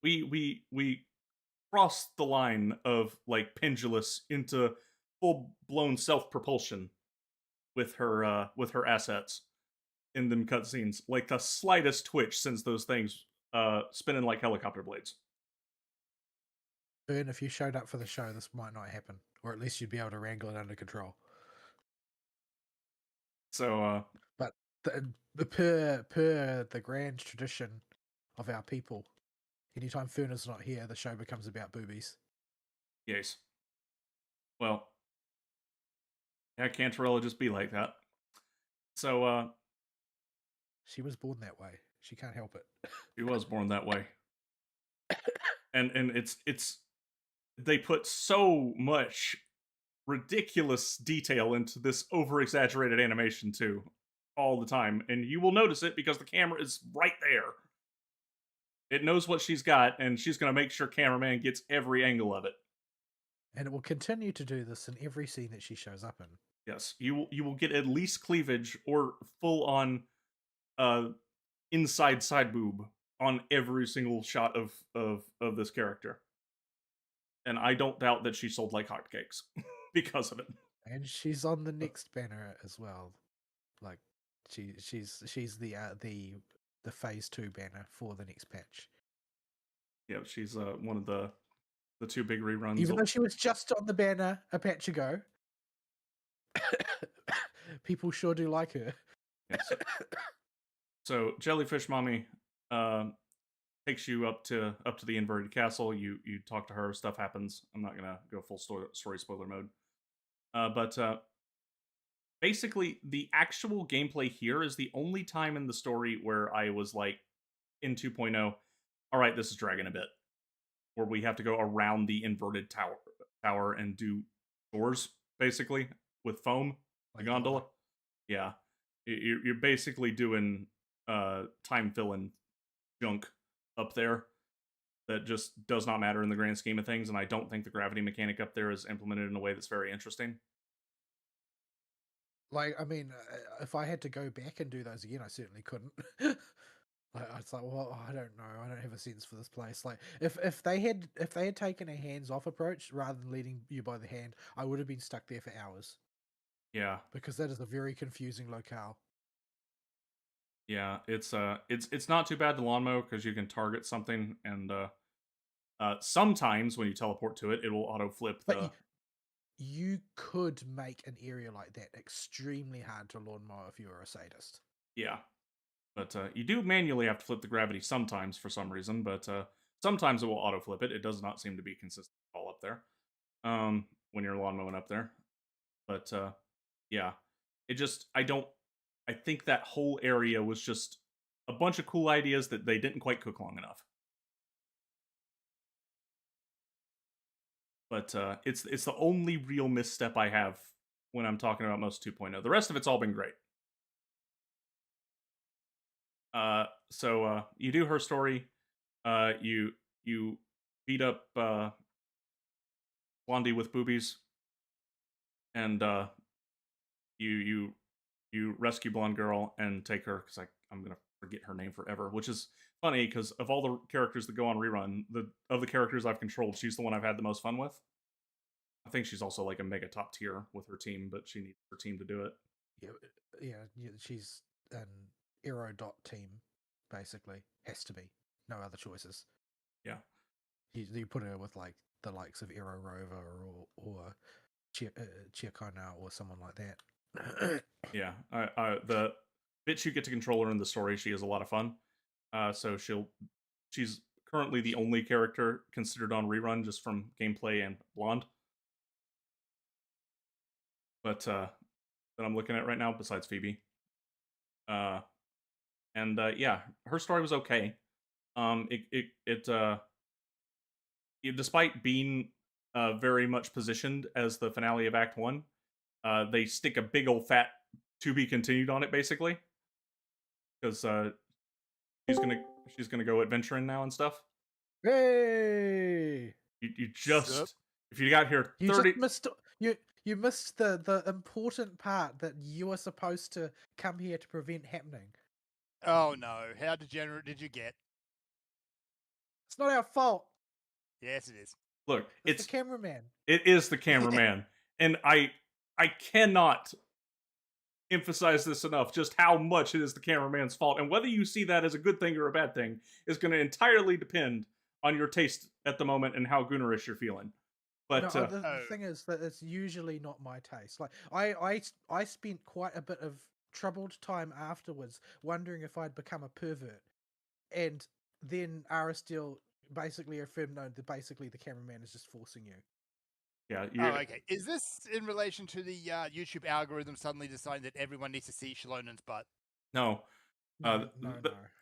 We crossed the line of like pendulous into full blown self propulsion with her assets in them cutscenes. Like the slightest twitch sends those things spinning like helicopter blades. Burn, if you showed up for the show, this might not happen, or at least you'd be able to wrangle it under control. So, but per the grand tradition of our people, anytime Ferna's not here, the show becomes about boobies. Yes. Well, yeah, Cantarella just be like that. So, she was born that way. She can't help it. She was born that way. And it's they put so much ridiculous detail into this over exaggerated animation too, all the time, and you will notice it because the camera is right there. It knows what she's got, and she's going to make sure cameraman gets every angle of it. And it will continue to do this in every scene that she shows up in. Yes, you will get at least cleavage or full on inside side boob on every single shot of this character. And I don't doubt that she sold like hotcakes because of it. And she's on the next banner as well. Like she's the phase 2 banner for the next patch. Yeah, she's one of the two big reruns. Even though she was just on the banner a patch ago, people sure do like her. Yes. So Jellyfish Mommy takes you up to the inverted castle. You talk to her. Stuff happens. I'm not gonna go full story spoiler mode. But basically, the actual gameplay here is the only time in the story where I was like, in 2.0, all right, this is dragging a bit. Where we have to go around the inverted tower and do doors, basically, with foam, like gondola. Yeah. You're basically doing time filling junk up there that just does not matter in the grand scheme of things, and I don't think the gravity mechanic up there is implemented in a way that's very interesting. Like, I mean, if I had to go back and do those again, I certainly couldn't. It's like, well, I don't know. I don't have a sense for this place. Like, if they had taken a hands-off approach rather than leading you by the hand, I would have been stuck there for hours. Yeah, because that is a very confusing locale. Yeah, it's not too bad to lawn mow because you can target something, and sometimes when you teleport to it, it will auto flip the. But you could make an area like that extremely hard to lawn mow if you were a sadist. Yeah, but you do manually have to flip the gravity sometimes for some reason, but sometimes it will auto flip it. It does not seem to be consistent all up there when you're lawn mowing up there. But yeah, it just I think that whole area was just a bunch of cool ideas that they didn't quite cook long enough. But it's the only real misstep I have when I'm talking about most 2.0. The rest of it's all been great. So you do her story. You beat up blondie with boobies, and you you rescue blonde girl and take her because I'm gonna forget her name forever, which is funny because of all the characters that go on rerun, the characters I've controlled, she's the one I've had the most fun with. I think she's also like a mega top tier with her team, but she needs her team to do it. Yeah, she's an Aero dot team, basically. Has to be. No other choices. Yeah, You put her with like the likes of Aero Rover or Chiakona or someone like that. yeah. The bits you get to control her in the story, she has a lot of fun. So she's currently the only character considered on rerun just from gameplay and blonde. But that I'm looking at right now, besides Phoebe. Uh, and yeah, her story was okay. Despite being very much positioned as the finale of Act One, they stick a big old fat to be continued on it basically because she's gonna she's gonna go adventuring now and stuff. Hey! You Sup? just if you got here You 30 just missed you missed the important part that you were supposed to come here to prevent happening. Oh no, how degenerate did you get? It's not our fault. Yes, it is. look, It's the cameraman. it is the cameraman, and I cannot emphasize this enough just how much it is the cameraman's fault, and whether you see that as a good thing or a bad thing is going to entirely depend on your taste at the moment and how goonerish you're feeling. But No, the thing is that it's usually not my taste. Like I spent quite a bit of troubled time afterwards wondering if I'd become a pervert, and then Aristiel basically affirmed no, that basically the cameraman is just forcing you. yeah, Oh, okay. Is this in relation to the YouTube algorithm suddenly deciding that everyone needs to see Shalonen's butt? no, No,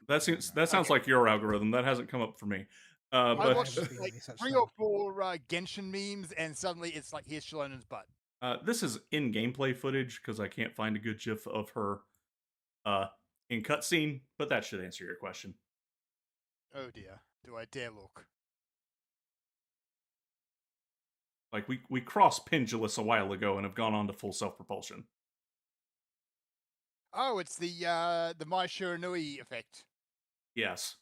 that sounds Okay. like your algorithm. That hasn't come up for me. I But watched haven't seen like any such 3 thing. or 4 Genshin memes, and suddenly it's like, here's Shalonen's butt. this is in gameplay footage because I can't find a good GIF of her in cutscene. But that should answer your question. Oh dear, do I dare look? Like we crossed Pendulous a while ago and have gone on to full self propulsion. Oh, it's the Mai Shiranui effect. Yes,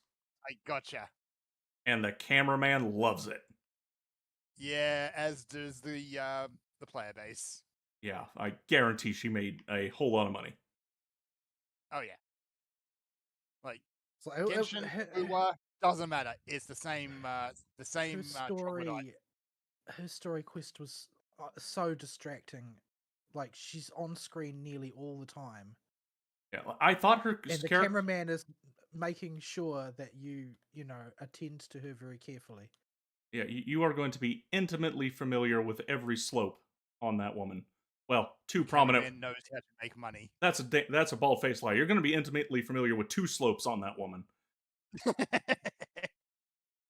I gotcha. and the cameraman loves it. Yeah, as does the player base. Yeah, I guarantee she made a whole lot of money. Oh yeah. Like So Genshin, Wuwa, doesn't matter. It's the same her troglodyte. her story quest was so distracting. Like she's on screen nearly all the time, Yeah, I thought her and the cameraman is making sure that you attend to her very carefully. Yeah, you are going to be intimately familiar with every slope on that woman. Well, two prominent. Cameraman knows how to make money. That's a bald faced lie. You're going to be intimately familiar with two slopes on that woman,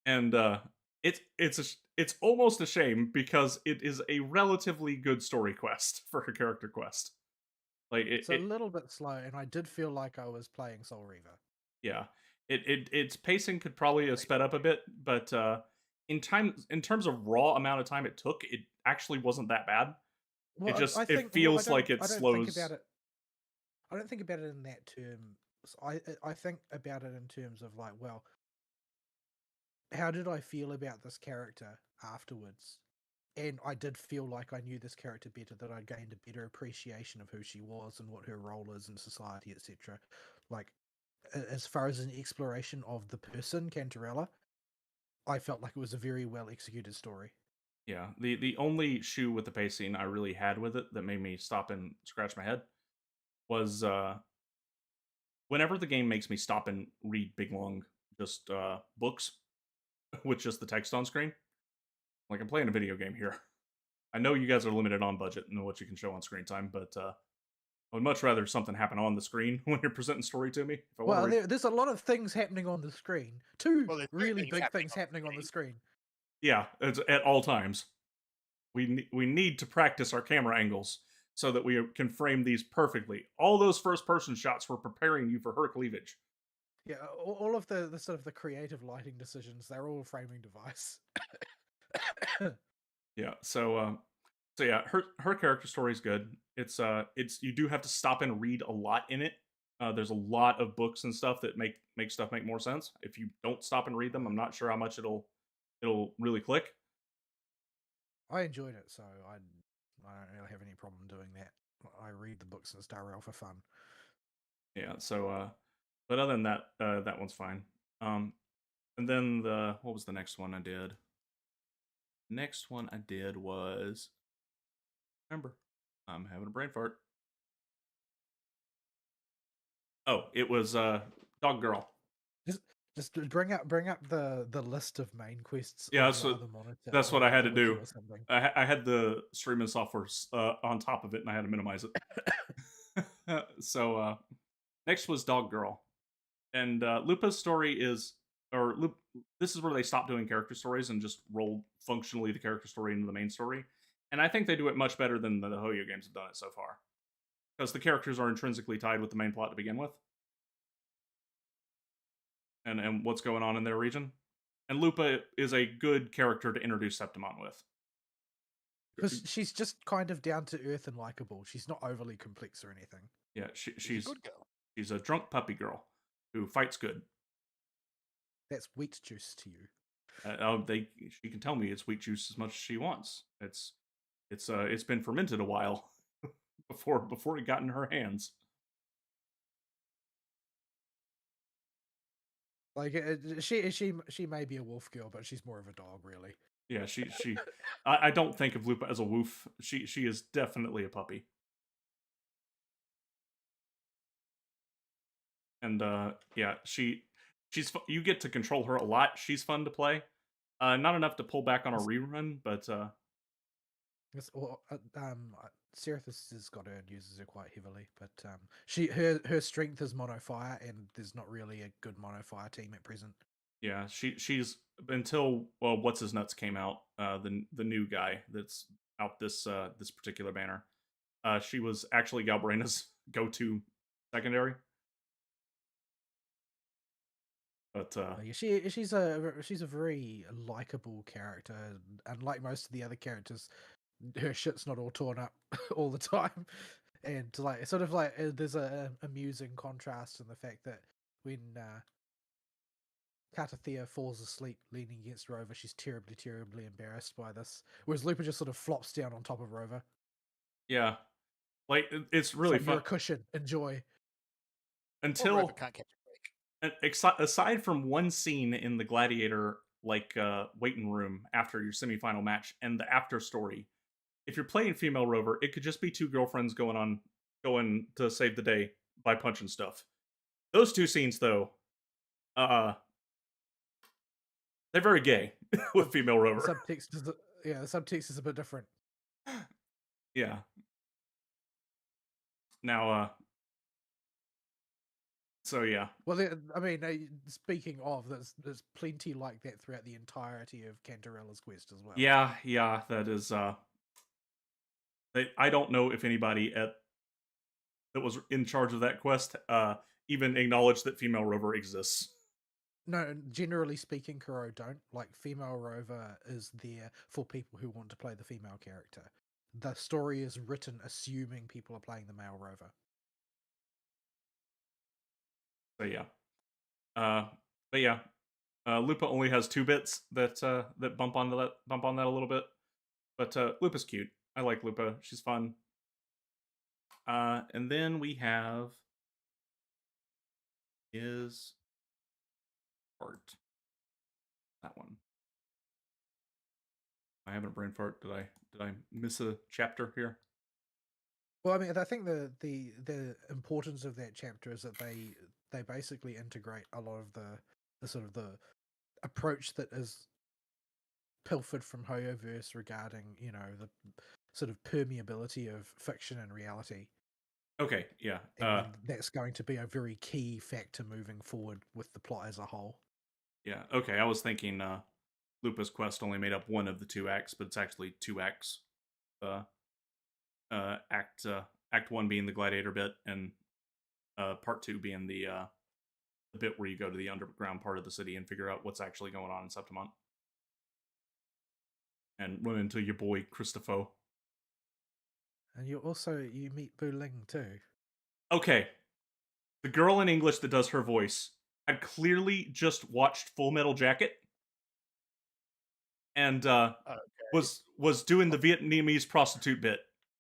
and it's almost a shame because it is a relatively good story quest for her character quest. Like It's a little bit slow, and I did feel like I was playing Soul Reaver. Yeah, its pacing could probably have sped up a bit, but in terms of raw amount of time it took, it actually wasn't that bad. Well, it feels like it I don't slows. think about it. I don't think about it in that term. I think about it in terms of like, well, how did I feel about this character afterwards? And I did feel like I knew this character better, that I'd gained a better appreciation of who she was and what her role is in society, etc. Like, as far as an exploration of the person, Cantarella, I felt like it was a very well executed story. Yeah, the only shoe with the pacing I really had with it that made me stop and scratch my head was whenever the game makes me stop and read big long just books with just the text on screen. Like I'm playing a video game here. I know you guys are limited on budget and what you can show on screen time, but I would much rather something happen on the screen when you're presenting story to me. Well, there's a lot of things happening on the screen. Two really big things happening on the screen. Yeah, it's at all times. We need to practice our camera angles so that we can frame these perfectly. All those first person shots were preparing you for her cleavage. Yeah, all of the sort of the creative lighting decisions, they're all framing device. Yeah. So yeah, her character story is good. It's you do have to stop and read a lot in it. There's a lot of books and stuff that make stuff make more sense. If you don't stop and read them, I'm not sure how much it'll really click. I enjoyed it, so I don't really have any problem doing that. I read the books in Star Rail for fun. Yeah. But other than that, that one's fine. And then what was the next one I did? Next one I did was remember, I'm having a brain fart. Oh, it was Dog Girl. Just bring up the list of main quests Yeah, on that's your what other monitor. that's what or I had the to wiki do. or something. I had the streaming software on top of it, and I had to minimize it. Next was Dog Girl, and Lupa's story is, this is where they stopped doing character stories and just rolled functionally the character story into the main story. And I think they do it much better than the Hoyo games have done it so far, because the characters are intrinsically tied with the main plot to begin with, and what's going on in their region. And Lupa is a good character to introduce Septimon with. Because she's just kind of down to earth and likable. She's not overly complex or anything. Yeah, She's a good girl. she's a drunk puppy girl who fights good. That's wheat juice to you. She can tell me it's wheat juice as much as she wants. It's been fermented a while before it got in her hands. Like she may be a wolf girl, but she's more of a dog, really. Yeah, I don't think of Lupa as a woof. She is definitely a puppy. And yeah, you get to control her a lot. She's fun to play. Not enough to pull back on a rerun, but Seraphis has got her and uses her quite heavily, but her strength is mono fire, and there's not really a good mono fire team at present. yeah, she's until what's his nuts came out, the new guy that's out this particular banner. She was actually Galbraina's go-to secondary. But Yeah, she's a very likable character, and like most of the other characters, her shit's not all torn up all the time, and like sort of like there's a amusing contrast in the fact that when Katathea falls asleep leaning against Rover, she's terribly embarrassed by this, whereas Lupa just sort of flops down on top of Rover. yeah, like it's really like, fun. You're a cushion, enjoy. Until Rover can't catch a break. aside from one scene in the gladiator waiting room after your semifinal match and the after story, if you're playing female Rover, it could just be two girlfriends going to save the day by punching stuff. Those two scenes though, they're very gay with female Rover. The subtext is a bit different. Yeah. Now so yeah. Well, I mean, speaking of, there's plenty like that throughout the entirety of Cantarella's quest as well. Yeah, that is. I don't know if anybody that was in charge of that quest even acknowledged that female Rover exists. No, generally speaking, Kuro don't. Like, female Rover is there for people who want to play the female character. The story is written assuming people are playing the male Rover. So yeah. But yeah. Lupa only has 2 bits that bump on that a little bit. But Lupa's cute. I like Lupa. She's fun. And then we have his art. That one. I having a brain fart. Did I miss a chapter here? Well, I mean, I think the importance of that chapter is that they basically integrate a lot of the sort of the approach that is pilfered from Hoyoverse regarding, the sort of permeability of fiction and reality. Okay, yeah. And that's going to be a very key factor moving forward with the plot as a whole. Yeah, okay. I was thinking Lupa's quest only made up one of the 2 acts, but it's actually 2 acts. Act 1 being the gladiator bit, and part 2 being the bit where you go to the underground part of the city and figure out what's actually going on in Septimon. and run into your boy Christopher. And you meet Bu Ling too. Okay, the girl in English that does her voice had clearly just watched Full Metal Jacket and Okay. was doing the Vietnamese prostitute bit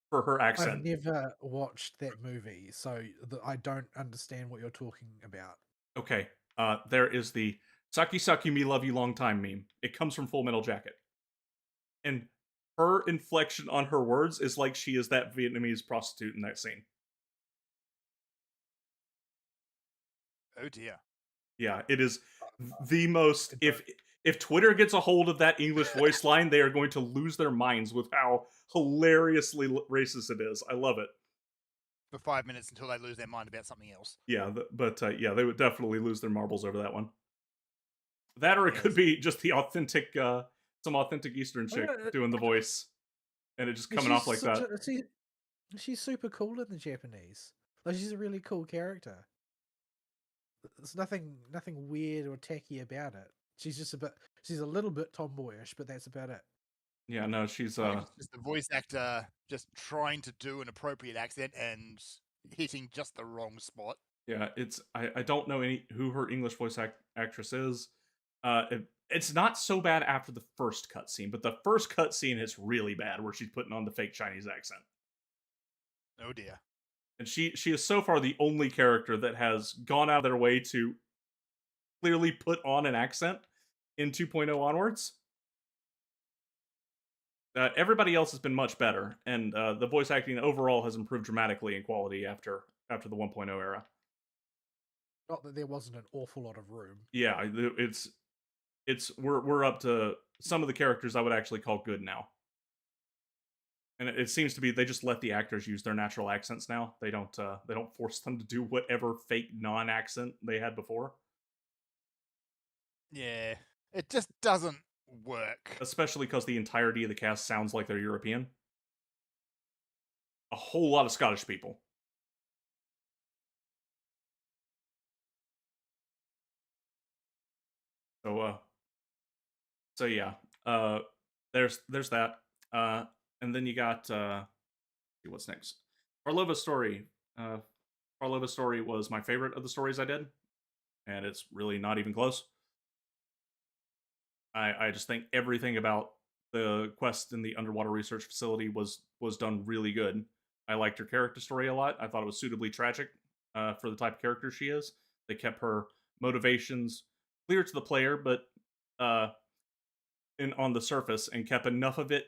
for her I've accent. never watched that movie, so I don't understand what you're talking about. Okay, there is the "Saki Saki me love you long time" meme. It comes from Full Metal Jacket, and her inflection on her words is like she is that Vietnamese prostitute in that scene. Oh dear. Yeah, it is the most. If Twitter gets a hold of that English voice line, they are going to lose their minds with how hilariously racist it is. I love it. For 5 minutes until they lose their mind about something else. Yeah, but yeah, they would definitely lose their marbles over that one. That, or it could Yes. be just the authentic, some authentic Eastern chick doing the voice, and it just coming off like that. She's super cool in the Japanese. Like, she's a really cool character. There's nothing weird or tacky about it. She's a little bit tomboyish, but that's about it. Yeah, no, she's Maybe it's just the voice actor just trying to do an appropriate accent and hitting just the wrong spot. yeah, it's I don't know who her English voice actress is. It's not so bad after the first cutscene, but the first cutscene is really bad, where she's putting on the fake Chinese accent. Oh dear. And she is so far the only character that has gone out of their way to clearly put on an accent in 2.0 onwards. Everybody else has been much better, and the voice acting overall has improved dramatically in quality after the 1.0 era. Not that there wasn't an awful lot of room. Yeah, we're up to some of the characters I would actually call good now. And it seems to be they just let the actors use their natural accents now. They don't force them to do whatever fake non-accent they had before. Yeah. It just doesn't work. Especially because the entirety of the cast sounds like they're European. A whole lot of Scottish people. So yeah. There's that. And then you got see what's next. Parlova's story. Parlova's story was my favorite of the stories I did, and it's really not even close. I just think everything about the quest in the underwater research facility was done really good. I liked her character story a lot. I thought it was suitably tragic for the type of character she is. They kept her motivations clear to the player, but on the surface, and kept enough of it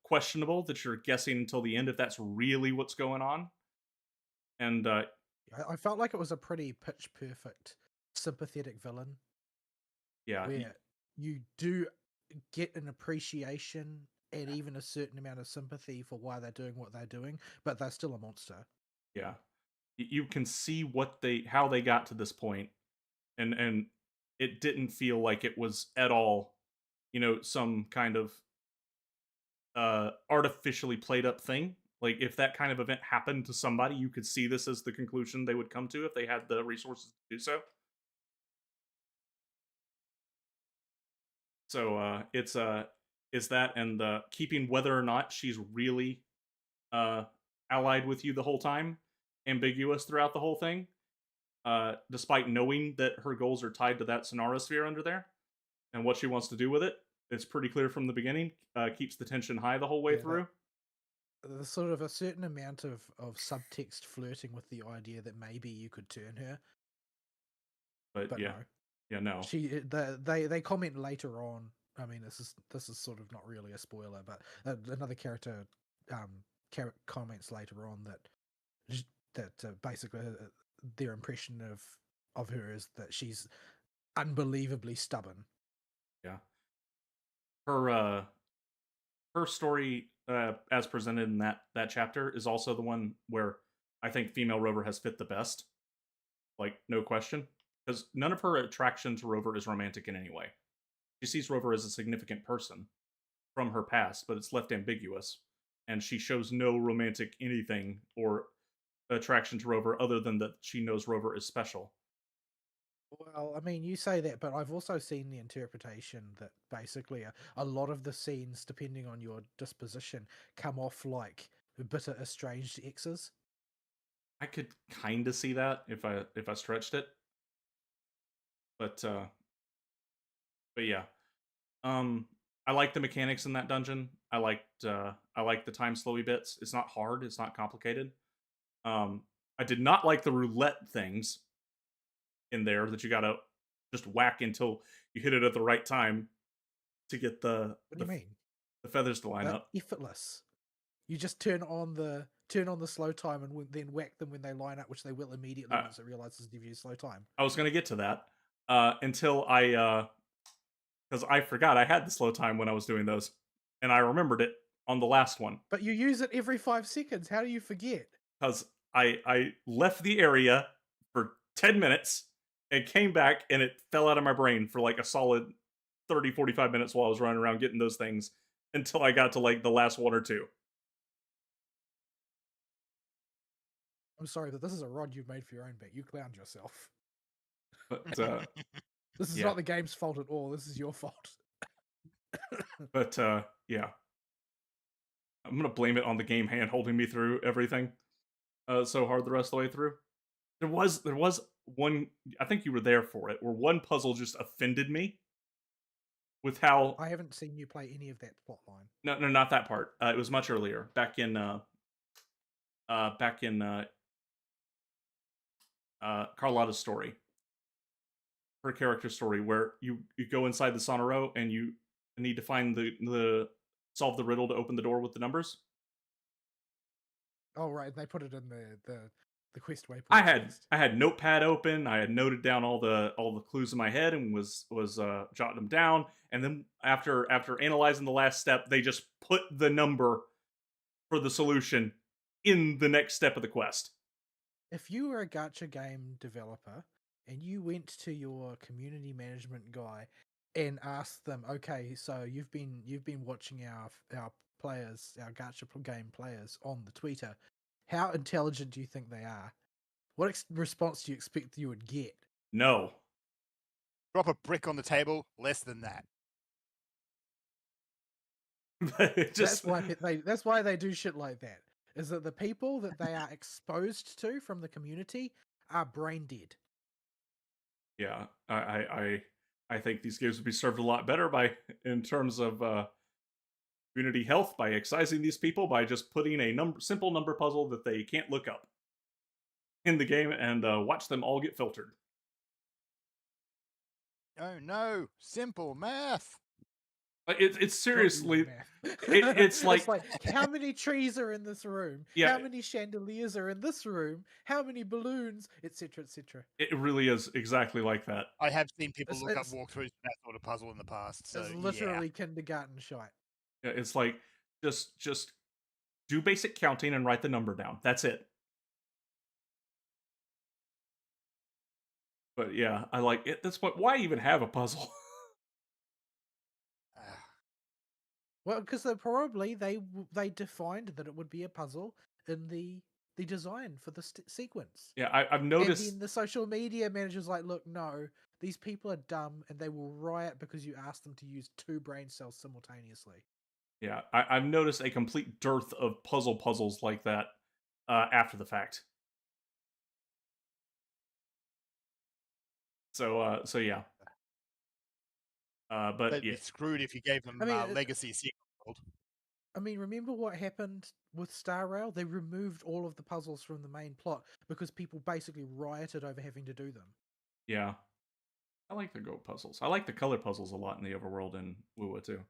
questionable that you're guessing until the end if that's really what's going on. And I felt like it was a pretty pitch perfect, sympathetic villain. yeah, where you do get an appreciation and even a certain amount of sympathy for why they're doing what they're doing, but they're still a monster. yeah, you can see how they got to this point, and it didn't feel like it was at all, some kind of artificially played up thing. Like, if that kind of event happened to somebody, you could see this as the conclusion they would come to if they had the resources to do so. So it's that, and keeping whether or not she's really allied with you the whole time ambiguous throughout the whole thing, despite knowing that her goals are tied to that Sonara sphere under there and what she wants to do with it. It's pretty clear from the beginning. Keeps the tension high the whole way through. There's sort of a certain amount of subtext flirting with the idea that maybe you could turn her. But yeah. No. Yeah, no. They comment later on. I mean, this is sort of not really a spoiler, but another character comments later on that basically their impression of her is that she's unbelievably stubborn. Yeah. Her story as presented in that chapter is also the one where I think female Rover has fit the best. Like, no question. Because none of her attraction to Rover is romantic in any way. She sees Rover as a significant person from her past, but it's left ambiguous. And she shows no romantic anything or attraction to Rover other than that she knows Rover is special. Well, I mean, you say that, but I've also seen the interpretation that basically a lot of the scenes, depending on your disposition, come off like bitter, estranged exes. I could kind of see that if I stretched it, but yeah. Um, I like the mechanics in that dungeon. I like the time slowy bits. It's not hard. It's not complicated. Um, I did not like the roulette things in there that you gotta just whack until you hit it at the right time to get What do you mean? the feathers to line They're up. effortless. You just turn on the slow time and then whack them when they line up, which they will immediately Uh, once it realizes you've used slow time. I was gonna get to that until I because I forgot I had the slow time when I was doing those, and I remembered it on the last one But you use it every 5 seconds. How do you forget? because I left the area for 10 minutes and came back and it fell out of my brain for like a solid 30-45 minutes while I was running around getting those things until I got to like the last one or two. I'm sorry, but this is a rod you've made for your own bet. You clowned yourself. But This is yeah. not the game's fault at all. This is your fault. but yeah, I'm gonna blame it on the game hand holding me through everything so hard the rest of the way through. There was one, I think you were there for it, where one puzzle just offended me with how I haven't seen you play any of that plot line. no, not that part. It was much earlier, back in Carlotta's story, her character story, where you go inside the Sonoro and you need to find the solve the riddle to open the door with the numbers. Oh right, they put it in the quest waypoint. I had Notepad open. I had noted down all the clues in my head and was jotting them down. And then after analyzing the last step, they just put the number for the solution in the next step of the quest. If you were a gacha game developer and you went to your community management guy and asked them, okay, so you've been watching our players, our gacha game players on the Twitter, how intelligent do you think they are? What response do you expect you would get? No. Drop a brick on the table, less than that. Just That's why they do shit like that. Is that the people that they are exposed to from the community are brain dead. yeah, I think these games would be served a lot better by in terms of community health by excising these people by just putting a simple number puzzle that they can't look up in the game and watch them all get filtered. Oh no, simple math. It's seriously, it's like how many trees are in this room? Yeah. How many chandeliers are in this room? How many balloons, etc., etc. It really is exactly like that. I have seen people look up It's- walkthroughs for that sort of puzzle in the past. So It's yeah. literally kindergarten shite. Yeah, it's like just do basic counting and write the number down. That's it. But yeah, I like it. That's what. Why even have a puzzle? Well, because they defined that it would be a puzzle in the design for the sequence. Yeah, I've And noticed. then the social media manager's like, look, no, these people are dumb and they will riot because you asked them to use 2 brain cells simultaneously. Yeah, I've noticed a complete dearth of puzzles like that after the fact. So yeah. But They'd yeah, be screwed if you gave them I mean, Legacy Secret World. I mean, remember what happened with Star Rail? They removed all of the puzzles from the main plot because people basically rioted over having to do them. yeah. I like the Go puzzles. I like the color puzzles a lot in the overworld in Wuwa too.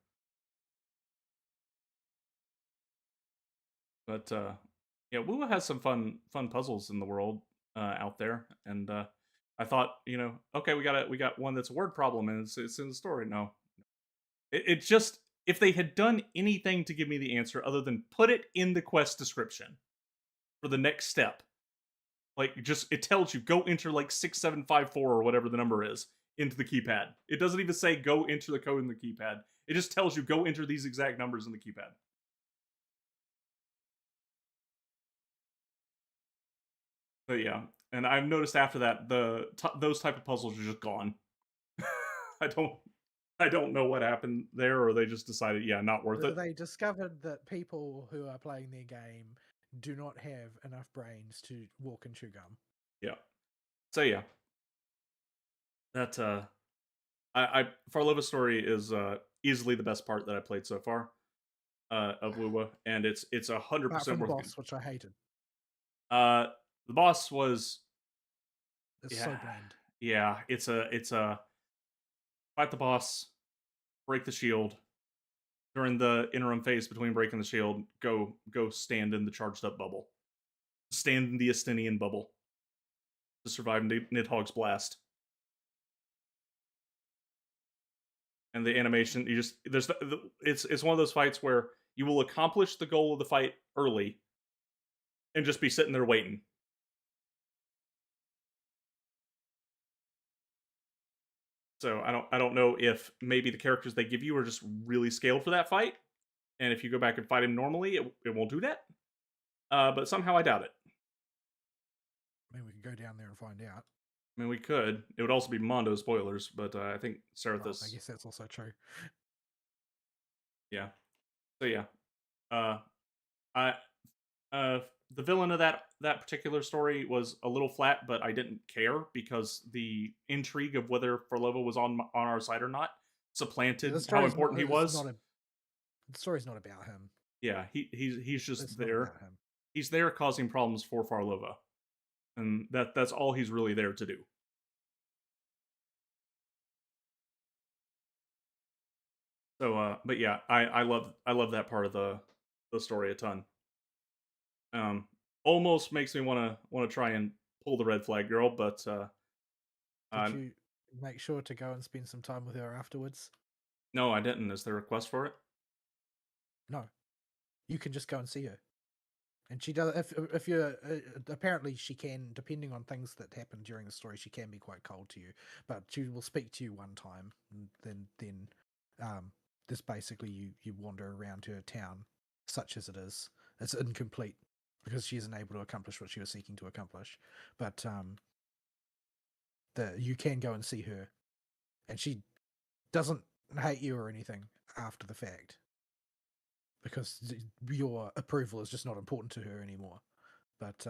But yeah, Wuwa has some fun puzzles in the world out there, and I thought, okay, we got one that's a word problem, and it's in the story. No, it just, if they had done anything to give me the answer other than put it in the quest description for the next step, like just it tells you go enter like 6754 or whatever the number is into the keypad. It doesn't even say go enter the code in the keypad. It just tells you go enter these exact numbers in the keypad. But yeah, And I've noticed after that those type of puzzles are just gone. I don't know what happened there, or they just decided, yeah, not worth it. They discovered that people who are playing their game do not have enough brains to walk and chew gum. Yeah. So yeah, that I Farlova's story is easily the best part that I played so far of Wuwa, and it's Apart 100% from the worth. boss, which I hated. The boss was It's yeah so bland. yeah it's a fight the boss, break the shield. During the interim phase between breaking the shield, go stand in the charged up bubble, stand in the Estinian bubble to survive Nidhogg's blast. And the animation, you just it's one of those fights where you will accomplish the goal of the fight early and just be sitting there waiting. So I don't know if maybe the characters they give you are just really scaled for that fight, and if you go back and fight him normally, it won't do that. But somehow I doubt it. I mean, we could go down there and find out. I mean, we could. It would also be Mondo spoilers, but I think Sarathis. I guess that's also true. Yeah. So yeah, I the villain of that particular story was a little flat, but I didn't care because the intrigue of whether Farlova was on our side or not supplanted how important he was. The story's not about him. Yeah, he's just It's there. not about him. He's there causing problems for Farlova, and that's all he's really there to do. So, but yeah, I love that part of the story a ton. Almost makes me want to try and pull the red flag girl, but Did you make sure to go and spend some time with her afterwards? No, I didn't. Is there a request for it? No, you can just go and see her, and she does. If you're apparently she can, depending on things that happen during the story, she can be quite cold to you, but she will speak to you one time, and then this basically you wander around her town, such as it is. It's incomplete because she isn't able to accomplish what she was seeking to accomplish, but you can go and see her, and she doesn't hate you or anything after the fact, because your approval is just not important to her anymore. But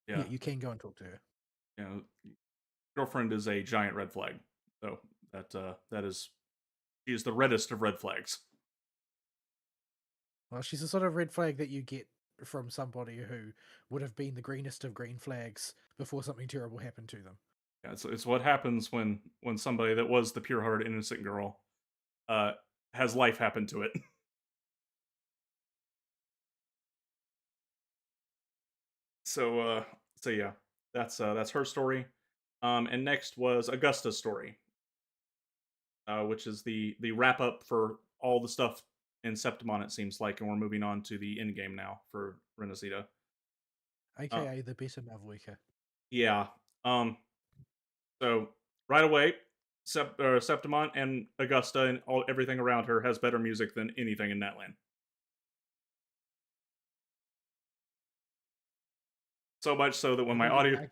yeah, you can go and talk to her. Yeah, girlfriend is a giant red flag. So that is, she is the reddest of red flags. Well, she's the sort of red flag that you get from somebody who would have been the greenest of green flags before something terrible happened to them. Yeah, it's what happens when somebody that was the pure-hearted innocent girl has life happen to it. So yeah, that's her story. And next was Augusta's story, which is the wrap up for all the stuff in Septimon, it seems like, and we're moving on to the end game now for Renacida. AKA the better Mavweka. Yeah. So right away, Septimon and Augusta and everything around her has better music than anything in Natlan. So much so that when my audio,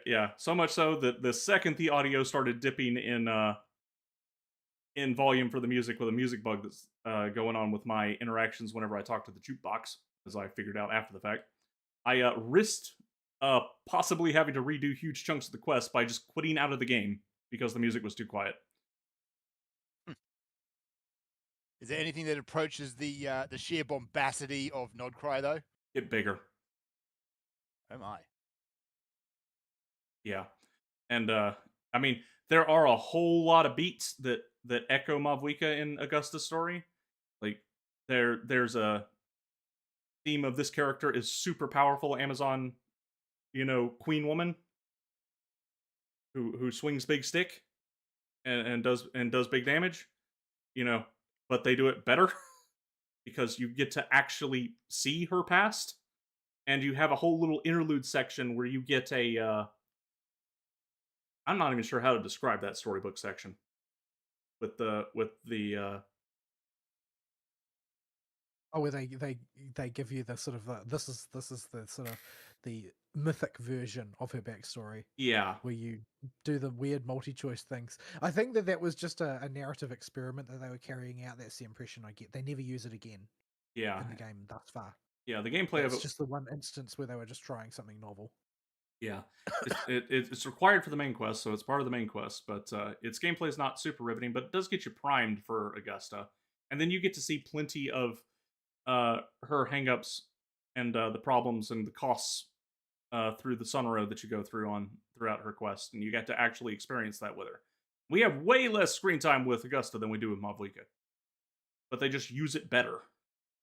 yeah, so much so that the second the audio started dipping in volume for the music with a music bug that's going on with my interactions whenever I talk to the jukebox, as I figured out after the fact, I risked possibly having to redo huge chunks of the quest by just quitting out of the game because the music was too quiet. Is there anything that approaches the sheer bombacity of Nodcry though? Get bigger. Oh my. Yeah, and I mean there are a whole lot of beats that echo Mavwika in Augusta's story. Like there's a theme of this character is super powerful Amazon, queen woman who swings big stick and does big damage, but they do it better because you get to actually see her past, and you have a whole little interlude section where you get a I'm not even sure how to describe that storybook section with the where they give you the sort of this is the sort of the mythic version of her backstory, Yeah, where you do the weird multi-choice things. I think that was just a narrative experiment that they were carrying out. That's the impression I get. They never use it again yeah, in the game thus far. yeah. The gameplay of It's it, just the one instance where they were just trying something novel. yeah, it's required for the main quest, so it's part of the main quest. But its gameplay is not super riveting, but it does get you primed for Augusta, and then you get to see plenty of her hangups and the problems and the costs through the Sun Road that you go through on throughout her quest, and you get to actually experience that with her. We have way less screen time with Augusta than we do with Mavlika, but they just use it better.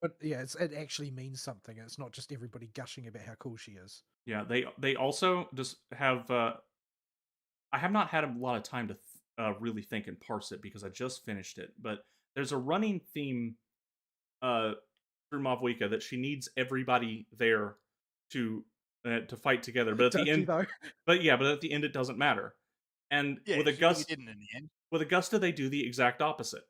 But yeah, it actually means something. It's not just everybody gushing about how cool she is. Yeah, they also just have. I have not had a lot of time to really think and parse it because I just finished it, but there's a running theme uh, through Mavlika that she needs everybody there to fight together. But at the Does she end, though? but at the end, it doesn't matter. And Yeah, with she really Augusta, didn't in the end. with Augusta, they do the exact opposite.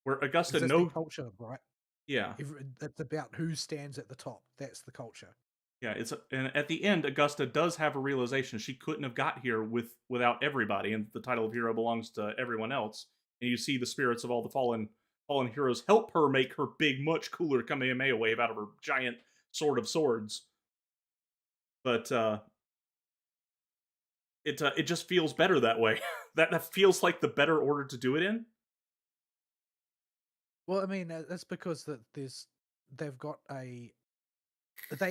Where Augusta, Because that's the no, culture, right? yeah, It's about who stands at the top. That's the culture. yeah. And at the end, Augusta does have a realization she couldn't have got here without everybody, and the title of hero belongs to everyone else. And you see the spirits of all the fallen heroes help her make her big, much cooler Kamehameha wave out of her giant sword of swords. But it just feels better that way. that feels like the better order to do it in. Well, I mean, that's because they've got they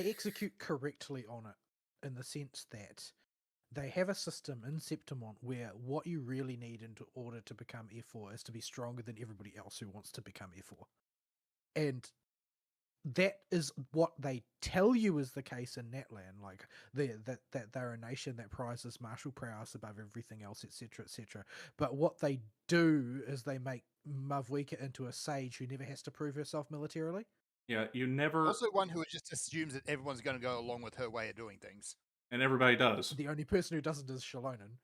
execute correctly on it in the sense that they have a system in Septimont where what you really need in order to become F4 is to be stronger than everybody else who wants to become F4. And that is what they tell you is the case in Natlan, like that they're a nation that prizes martial prowess above everything else, etc., etc. But what they do is they make Mavwika into a sage who never has to prove herself militarily. Yeah, you never, Also, one who just assumes that everyone's going to go along with her way of doing things. and everybody does. The only person who doesn't is Shalonen.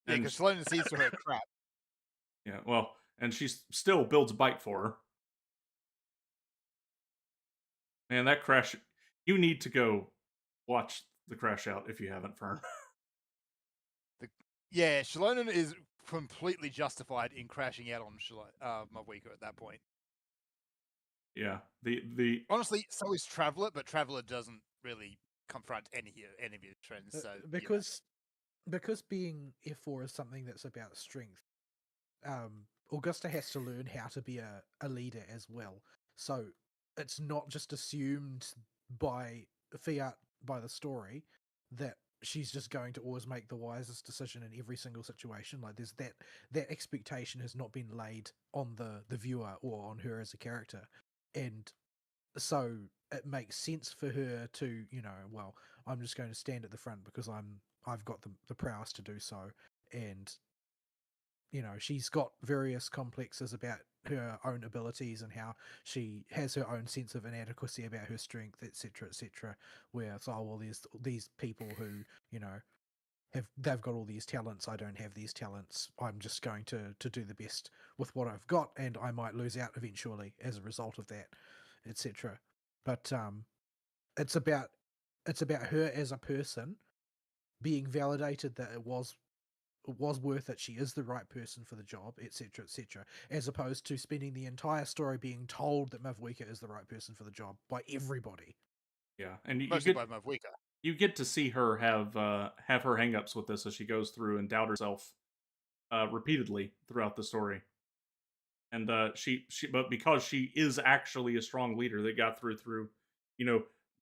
Yeah, And because Sloan sees to her crap. yeah, well, and she still builds a bike for her. Man, that crash. You need to go watch the crash out if you haven't, Fern. Yeah, Shalonen is completely justified in crashing out on Mavwika at that point. Yeah, the Honestly, so is Traveler, but Traveler doesn't really confront any of his trends. So Because being F4 is something that's about strength, Augusta has to learn how to be a leader as well. So it's not just assumed by fiat by the story that she's just going to always make the wisest decision in every single situation. Like there's that expectation has not been laid on the viewer or on her as a character. And so it makes sense for her to, well, I'm just going to stand at the front because I've got the prowess to do so. And she's got various complexes about her own abilities and how she has her own sense of inadequacy about her strength, etc., etc. Where it's, oh well, there's these people who they've got all these talents. I don't have these talents. I'm just going to do the best with what I've got, and I might lose out eventually as a result of that, etc. But it's about her as a person being validated that it was worth it. She is the right person for the job, etc., etc. As opposed to spending the entire story being told that Mavwika is the right person for the job by everybody. yeah, and mostly by Mavwika. You get to see her have her hangups with this as she goes through and doubt herself repeatedly throughout the story. And but because she is actually a strong leader that got through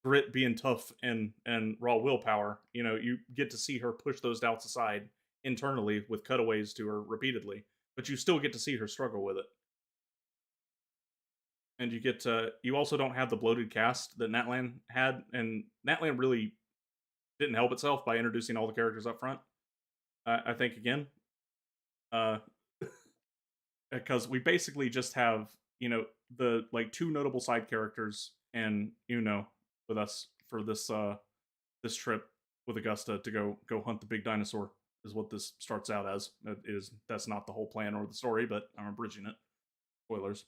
grit, being tough, and raw willpower, you get to see her push those doubts aside internally with cutaways to her repeatedly, but you still get to see her struggle with it. And you also don't have the bloated cast that Natlan had, and Natlan really didn't help itself by introducing all the characters up front. I think again, because we basically just have the like two notable side characters, and with us for this trip with Augusta to go hunt the big dinosaur is what this starts out as. That's not the whole plan or the story, but I'm abridging it. Spoilers.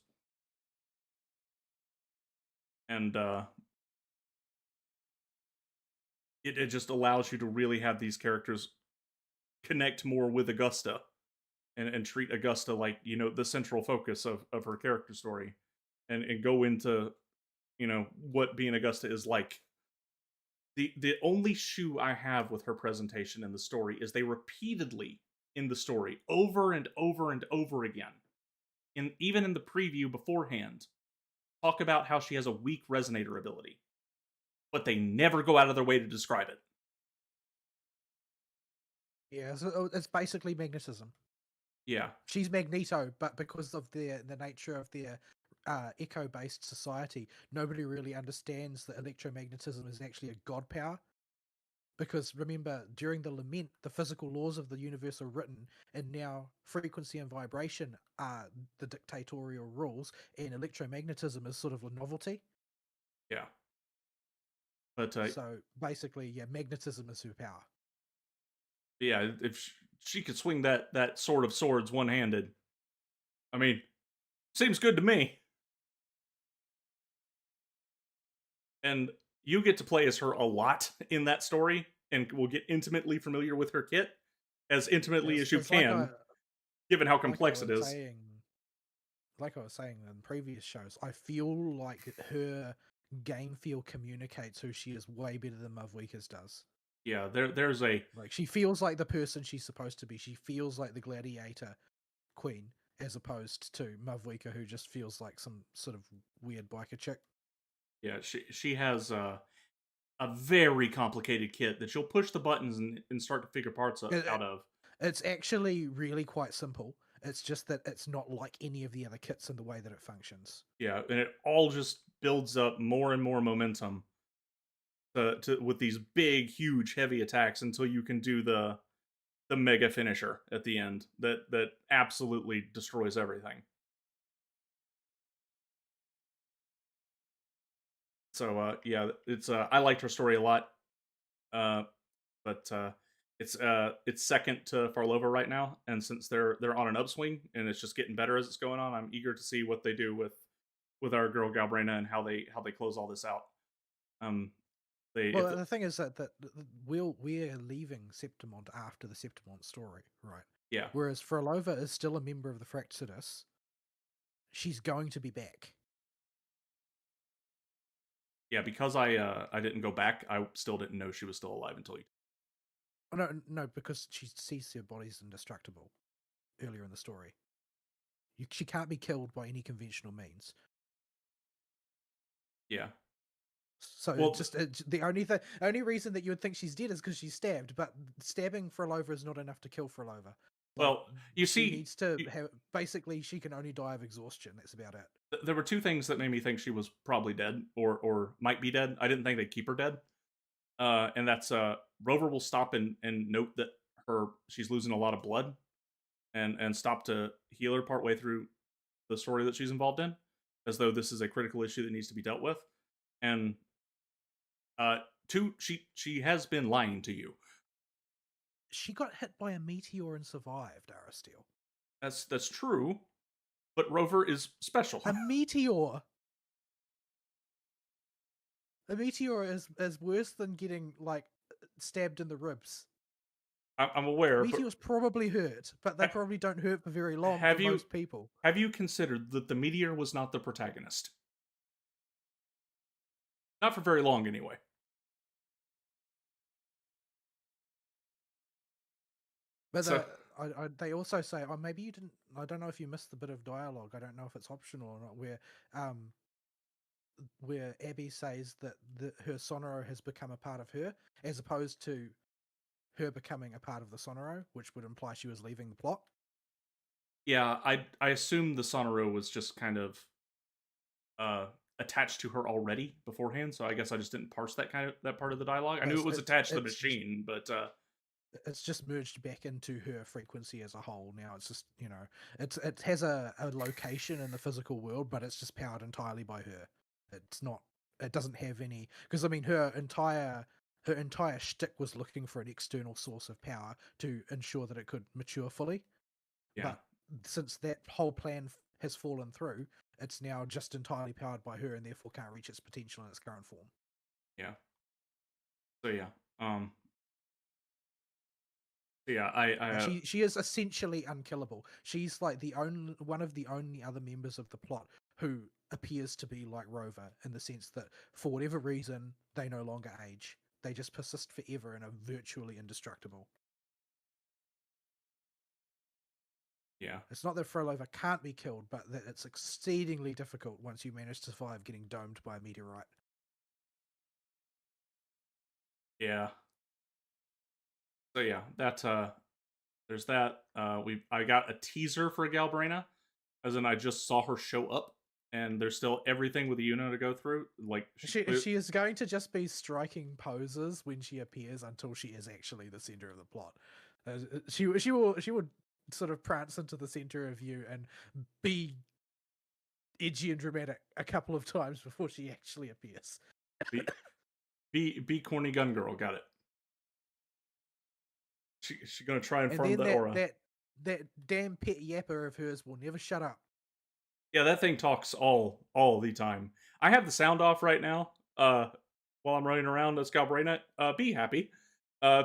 And it just allows you to really have these characters connect more with Augusta and treat Augusta like, the central focus of her character story, and go into, what being Augusta is like. The only shoe I have with her presentation in the story is they repeatedly in the story, over and over and over again, even in the preview beforehand, talk about how she has a weak resonator ability, but they never go out of their way to describe it. Yeah, so it's basically magnetism. Yeah. She's Magneto, but because of the nature of their echo-based society, nobody really understands that electromagnetism is actually a god power. Because remember, during the Lament, the physical laws of the universe are written, and now frequency and vibration are the dictatorial rules, and electromagnetism is sort of a novelty. Yeah. But So basically, yeah, magnetism is her power. yeah, if she could swing that sword of swords one-handed, I mean, seems good to me. And you get to play as her a lot in that story, and will get intimately familiar with her kit, as intimately as you It's can, given how complex it is. Like I was saying in previous shows, I feel like her game feel communicates who she is way better than Mavwika's does. Yeah, there's a Like, she feels like the person she's supposed to be. She feels like the gladiator queen, as opposed to Mavwika, who just feels like some sort of weird biker chick. yeah, she has a very complicated kit that you'll push the buttons and start to figure parts out of. It's actually really quite simple. It's just that it's not like any of the other kits in the way that it functions. Yeah, and it all just builds up more and more momentum with these big, huge, heavy attacks until you can do the mega finisher at the end that absolutely destroys everything. So yeah, it's I liked her story a lot, but it's second to Farlova right now, and since they're on an upswing and it's just getting better as it's going on, I'm eager to see what they do with our girl Galbrena and how they close all this out. Well, the thing is that we're leaving Septimont after the Septimont story, right? Yeah. Whereas Frolova is still a member of the Fractsidus. She's going to be back. Yeah, because I didn't go back, I still didn't know she was still alive until you. Oh, no, because she sees her body's indestructible earlier in the story. She can't be killed by any conventional means. Yeah. So Well, the only reason that you would think she's dead is because she's stabbed, but stabbing Frolova is not enough to kill Frolova. Well, you see, she needs to have, basically she can only die of exhaustion. That's about it. There were two things that made me think she was probably dead or might be dead. I didn't think they'd keep her dead. And that's Rover will stop and note that she's losing a lot of blood, and stop to heal her partway through the story that she's involved in, as though this is a critical issue that needs to be dealt with. And two, she has been lying to you. She got hit by a meteor and survived, Aristeel. That's true, but Rover is special. A meteor. A meteor is worse than getting stabbed in the ribs. I'm aware. Meteors probably hurt, but they probably don't hurt for very long for most people. Have you considered that the meteor was not the protagonist? Not for very long, anyway. But they also say, oh, maybe you didn't. I don't know if you missed the bit of dialogue. I don't know if it's optional or not. Where Abby says that her Sonoro has become a part of her, as opposed to her becoming a part of the Sonoro, which would imply she was leaving the plot. Yeah, I assume the Sonoro was just kind of attached to her already beforehand, so I guess I just didn't parse that part of the dialogue. I knew it was attached to the machine, but it's just merged back into her frequency as a whole. Now it's just, it has a location in the physical world, but it's just powered entirely by her. It doesn't have any, because I mean her entire shtick was looking for an external source of power to ensure that it could mature fully. Yeah. But since that whole plan has fallen through, it's now just entirely powered by her and therefore can't reach its potential in its current form. Yeah. So yeah, Um, yeah, Like she is essentially unkillable. She's like the only one of the only other members of the plot who appears to be like Rover in the sense that for whatever reason they no longer age. They just persist forever and are virtually indestructible. yeah, It's not that Frolova can't be killed, but that it's exceedingly difficult once you manage to survive getting domed by a meteorite. yeah. So yeah, that there's that. I got a teaser for Galbrina, as in I just saw her show up, and there's still everything with the Una to go through. Like She is going to just be striking poses when she appears until she is actually the center of the plot. She would sort of prance into the center of view and be edgy and dramatic a couple of times before she actually appears. be corny gun girl. Got it. She's gonna try and form then the aura. That damn pet yapper of hers will never shut up. Yeah, that thing talks all the time. I have the sound off right now. While I'm running around as Galbraina, be happy,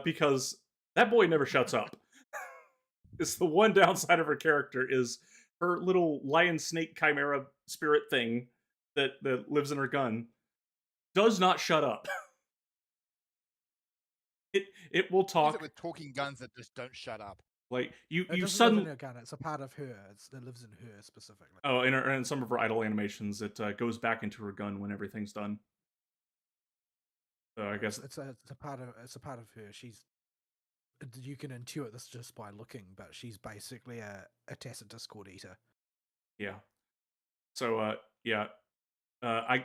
because that boy never shuts up. It's the one downside of her character is her little lion snake chimera spirit thing that lives in her gun does not shut up. it will Is talk it with talking guns that just don't shut up? like It you doesn't live in suddenly. her gun. It's a part of her. It lives in her specifically. Oh, in some of her idle animations, it goes back into her gun when everything's done. So I guess it's a part of her. You can intuit this just by looking, but she's basically a tacit discord eater. yeah. So yeah,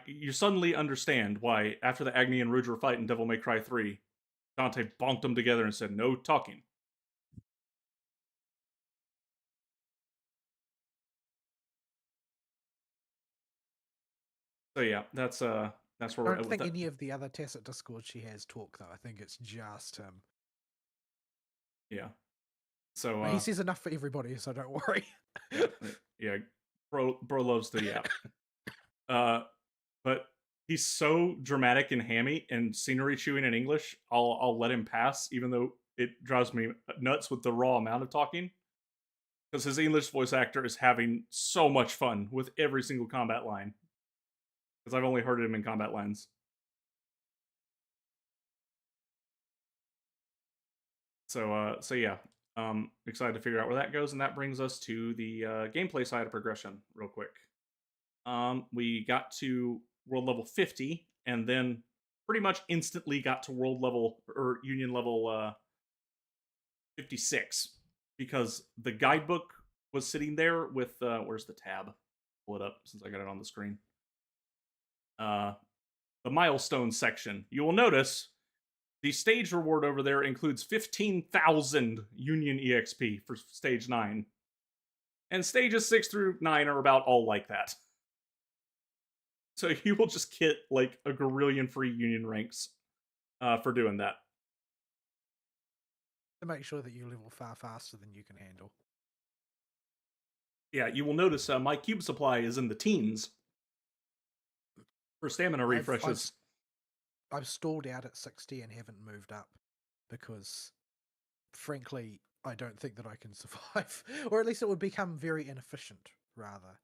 you suddenly understand why after the Agni and Rudra fight in Devil May Cry 3, Dante bonked them together and said no talking. So yeah, that's where we're I at don't with think that. any of the other tacit discord she has talk though. I think it's just him. Yeah. So he says enough for everybody, so don't worry. yeah, bro loves the yap. But he's so dramatic and hammy and scenery chewing in English. I'll let him pass, even though it drives me nuts with the raw amount of talking. Because his English voice actor is having so much fun with every single combat line. Because I've only heard him in combat lines. So yeah, excited to figure out where that goes, and that brings us to the gameplay side of progression, real quick. We got to world level 50, and then pretty much instantly got to world level or union level 56 because the guidebook was sitting there with where's the tab? Pull it up since I got it on the screen. The milestone section. You will notice the stage reward over there includes 15,000 Union EXP for stage 9. And stages 6 through 9 are about all like that. So you will just get like a gorillion free Union ranks for doing that. To make sure that you level far faster than you can handle. Yeah, you will notice my cube supply is in the teens for stamina refreshes. I've stalled out at 60 and haven't moved up because, frankly, I don't think that I can survive. Or at least it would become very inefficient, rather.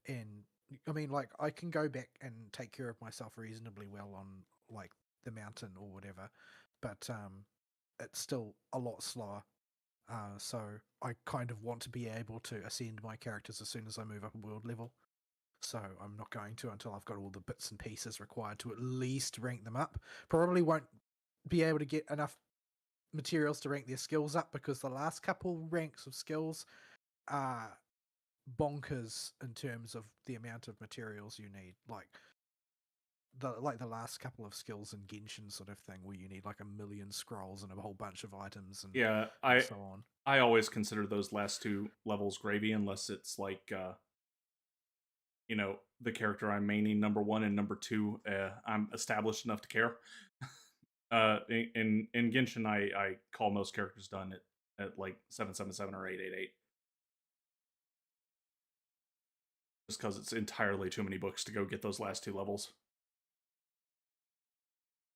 And, I mean, like, I can go back and take care of myself reasonably well on, like, the mountain or whatever, but it's still a lot slower. So I kind of want to be able to ascend my characters as soon as I move up a world level. So I'm not going to until I've got all the bits and pieces required to at least rank them up. Probably won't be able to get enough materials to rank their skills up because the last couple ranks of skills are bonkers in terms of the amount of materials you need. Like the last couple of skills in Genshin sort of thing where you need like 1,000,000 scrolls and a whole bunch of items and, and so on. I always consider those last two levels gravy unless it's like the character I'm maining number 1 and number 2 I'm established enough to care. In Genshin I call most characters done at like 777 or 888. Just because it's entirely too many books to go get those last two levels.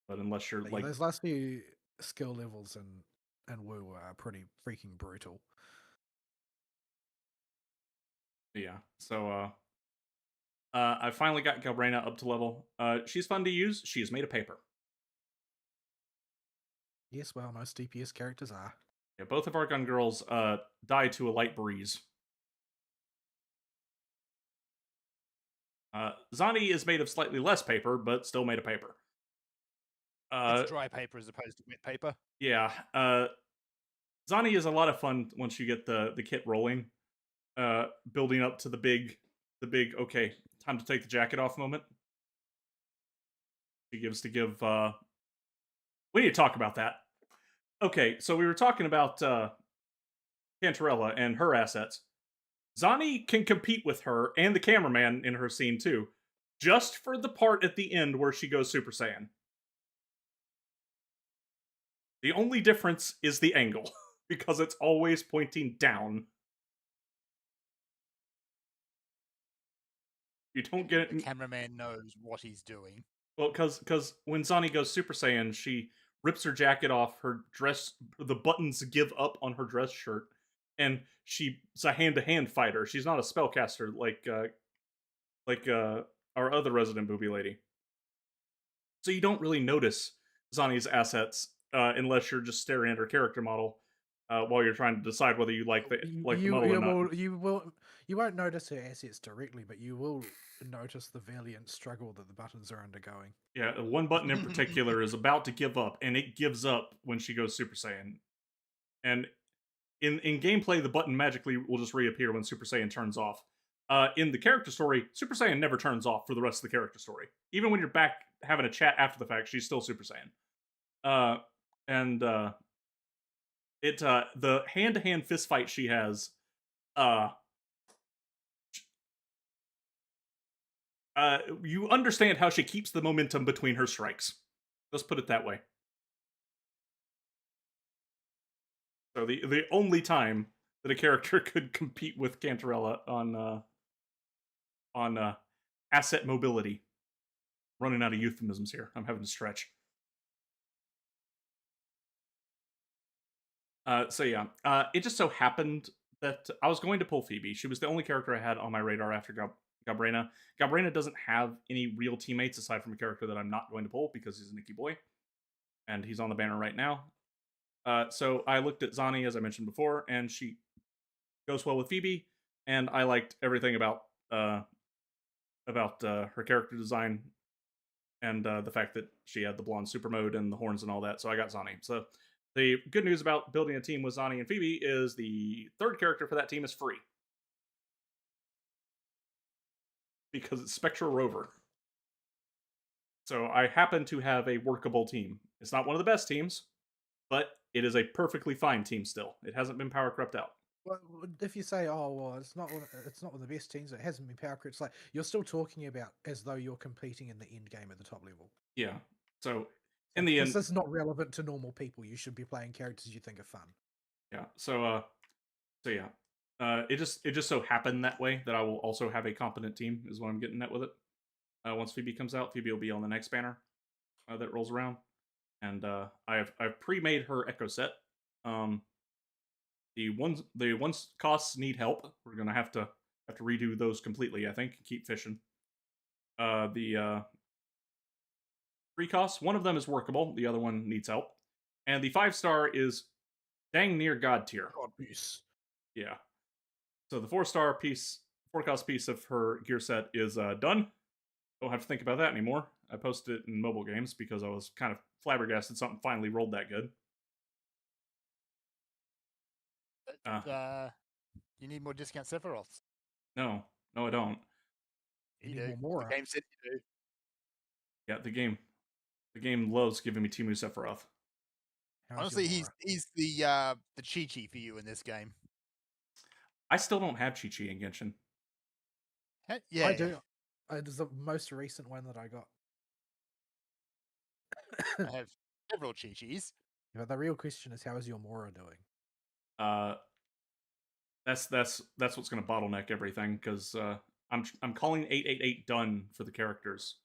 But unless you're But like those last few skill levels in Wuwa are pretty freaking brutal. Yeah. So I finally got Galbrena up to level. She's fun to use. She is made of paper. Yes, well, most DPS characters are. Yeah, both of our gun girls die to a light breeze. Zani is made of slightly less paper, but still made of paper. It's dry paper as opposed to wet paper. Yeah. Zani is a lot of fun once you get the kit rolling. Building up to the big okay, time to take the jacket off moment. She gives to give we need to talk about that. Okay, so we were talking about Cantarella and her assets. Zani can compete with her and the cameraman in her scene too, just for the part at the end where she goes Super Saiyan. The only difference is the angle, because it's always pointing down. You don't get it. The cameraman knows what he's doing. Well, because when Zani goes Super Saiyan, she rips her jacket off, her dress, the buttons give up on her dress shirt, and she's a hand-to-hand fighter. She's not a spellcaster like our other resident booby lady. So you don't really notice Zani's assets unless you're just staring at her character model while you're trying to decide whether you like the model or not. You won't notice her assets directly, but you will notice the valiant struggle that the buttons are undergoing. Yeah, one button in particular is about to give up, and it gives up when she goes Super Saiyan. And in gameplay, the button magically will just reappear when Super Saiyan turns off. In the character story, Super Saiyan never turns off for the rest of the character story. Even when you're back having a chat after the fact, she's still Super Saiyan. The hand-to-hand fist fight she has, you understand how she keeps the momentum between her strikes. Let's put it that way. So the only time that a character could compete with Cantarella on asset mobility. Running out of euphemisms here. I'm having to stretch. It just so happened that I was going to pull Phoebe. She was the only character I had on my radar after Galbrena. Galbrena doesn't have any real teammates aside from a character that I'm not going to pull because he's a Nikki boy. And he's on the banner right now. So I looked at Zani, as I mentioned before, and she goes well with Phoebe. And I liked everything about her character design and the fact that she had the blonde super mode and the horns and all that. So I got Zani. So the good news about building a team with Zani and Phoebe is the third character for that team is free. Because it's Spectral Rover. So I happen to have a workable team. It's not one of the best teams, but it is a perfectly fine team still. It hasn't been power crept out. Well, if you say, "Oh, well, it's not one of the best teams," it hasn't been power crept. It's like you're still talking about as though you're competing in the end game at the top level. Yeah. So in the end, this is not relevant to normal people. You should be playing characters you think are fun. Yeah. So yeah. It just so happened that way that I will also have a competent team is what I'm getting at with it. Once Phoebe comes out, Phoebe will be on the next banner that rolls around, and I've pre-made her Echo set. The ones costs need help. We're gonna have to redo those completely. I think keep fishing. The 3 costs. One of them is workable. The other one needs help, and the 5-star is dang near god tier. God piece. Yeah. So the 4-star piece, 4-cost piece of her gear set is done. Don't have to think about that anymore. I posted it in mobile games because I was kind of flabbergasted something finally rolled that good. You need more discount Sephiroths. No, I don't. You do. The game said you do. Yeah, the game loves giving me Timu Sephiroth. Honestly, he's the Chi-Chi for you in this game. I still don't have Chi-Chi in Genshin. Yeah, I do. It's the most recent one that I got. I have several Chi-Chis. But the real question is, how is your Mora doing? That's what's going to bottleneck everything because I'm calling 888 done for the characters.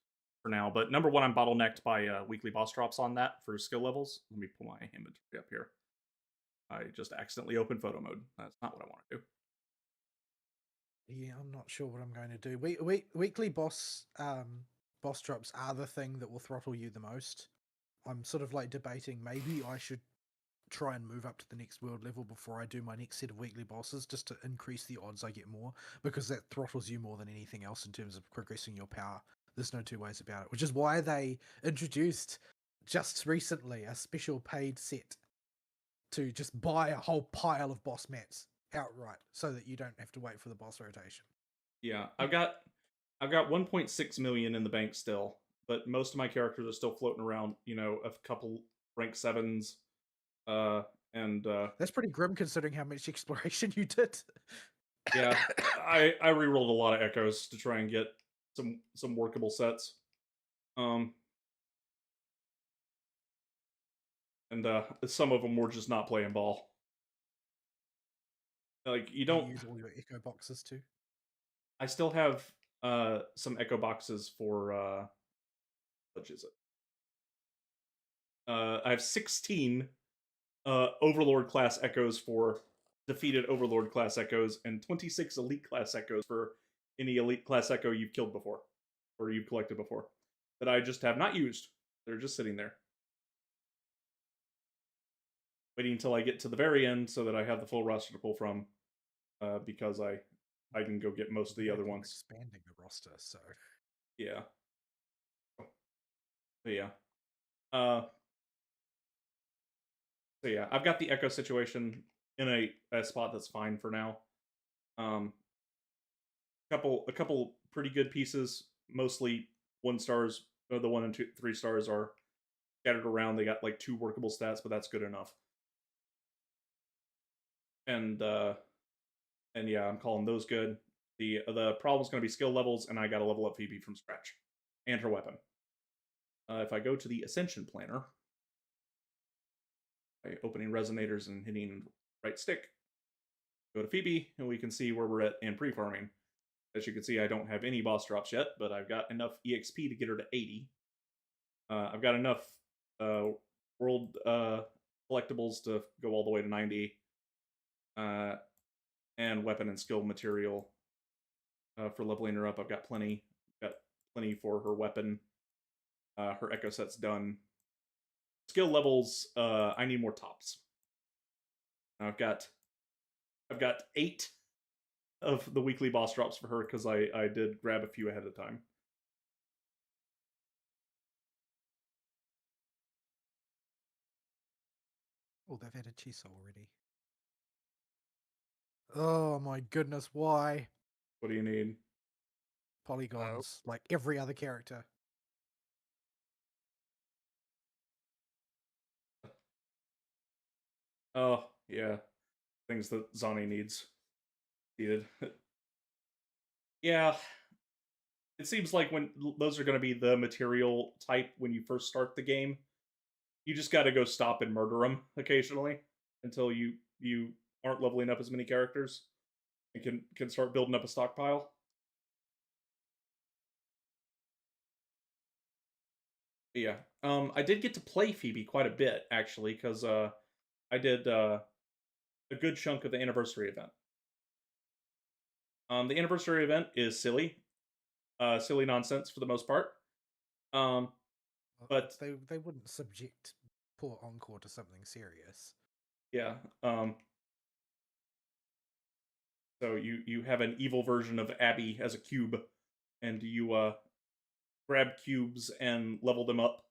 for now. But number one, I'm bottlenecked by weekly boss drops on that for skill levels. Let me pull my inventory up here. I just accidentally opened photo mode. That's not what I want to do. Yeah, I'm not sure what I'm going to do. Weekly boss drops are the thing that will throttle you the most. I'm sort of like debating maybe I should try and move up to the next world level before I do my next set of weekly bosses, just to increase the odds I get more, because that throttles you more than anything else in terms of progressing your power. There's no two ways about it, which is why they introduced just recently a special paid set to just buy a whole pile of boss mats outright so that you don't have to wait for the boss rotation. Yeah, I've got 1.6 million in the bank still, but most of my characters are still floating around. You know, a couple rank 7s, and That's pretty grim considering how much exploration you did. yeah, I rerolled a lot of echoes to try and get some workable sets. And some of them were just not playing ball. Like you don't use all your echo boxes too. I still have some echo boxes for which is it? I have 16 Overlord class echoes for defeated Overlord class echoes, and 26 Elite class echoes for any Elite class echo you've killed before or you've collected before that I just have not used. They're just sitting there, waiting until I get to the very end so that I have the full roster to pull from. Because I can go get most of the other ones. Expanding the roster, so yeah. But yeah. So yeah, I've got the echo situation in a spot that's fine for now. A couple pretty good pieces, mostly 1 stars. The 1 and 2, 3 stars are scattered around. They got like 2 workable stats, but that's good enough. And yeah, I'm calling those good. The problem's going to be skill levels, and I got to level up Phoebe from scratch and her weapon. If I go to the Ascension Planner, by opening resonators and hitting right stick, go to Phoebe, and we can see where we're at in pre-farming. As you can see, I don't have any boss drops yet, but I've got enough EXP to get her to 80. I've got enough world collectibles to go all the way to 90. And weapon and skill material for leveling her up. I've got plenty. Got plenty for her weapon. Her echo set's done. Skill levels, I need more tops. I've got 8 of the weekly boss drops for her because I did grab a few ahead of time. Oh, they've added Chiso already. Oh my goodness, why? What do you need? Polygons, like every other character. Oh, yeah. Things that Zani needs. Needed. Yeah. It seems like when those are going to be the material type when you first start the game, you just got to go stop and murder them occasionally until you aren't leveling up as many characters and can start building up a stockpile. But yeah, I did get to play Phoebe quite a bit actually because I did a good chunk of the anniversary event. The anniversary event is silly nonsense for the most part. But they wouldn't subject poor Encore to something serious. Yeah. So you have an evil version of Abby as a cube, and you grab cubes and level them up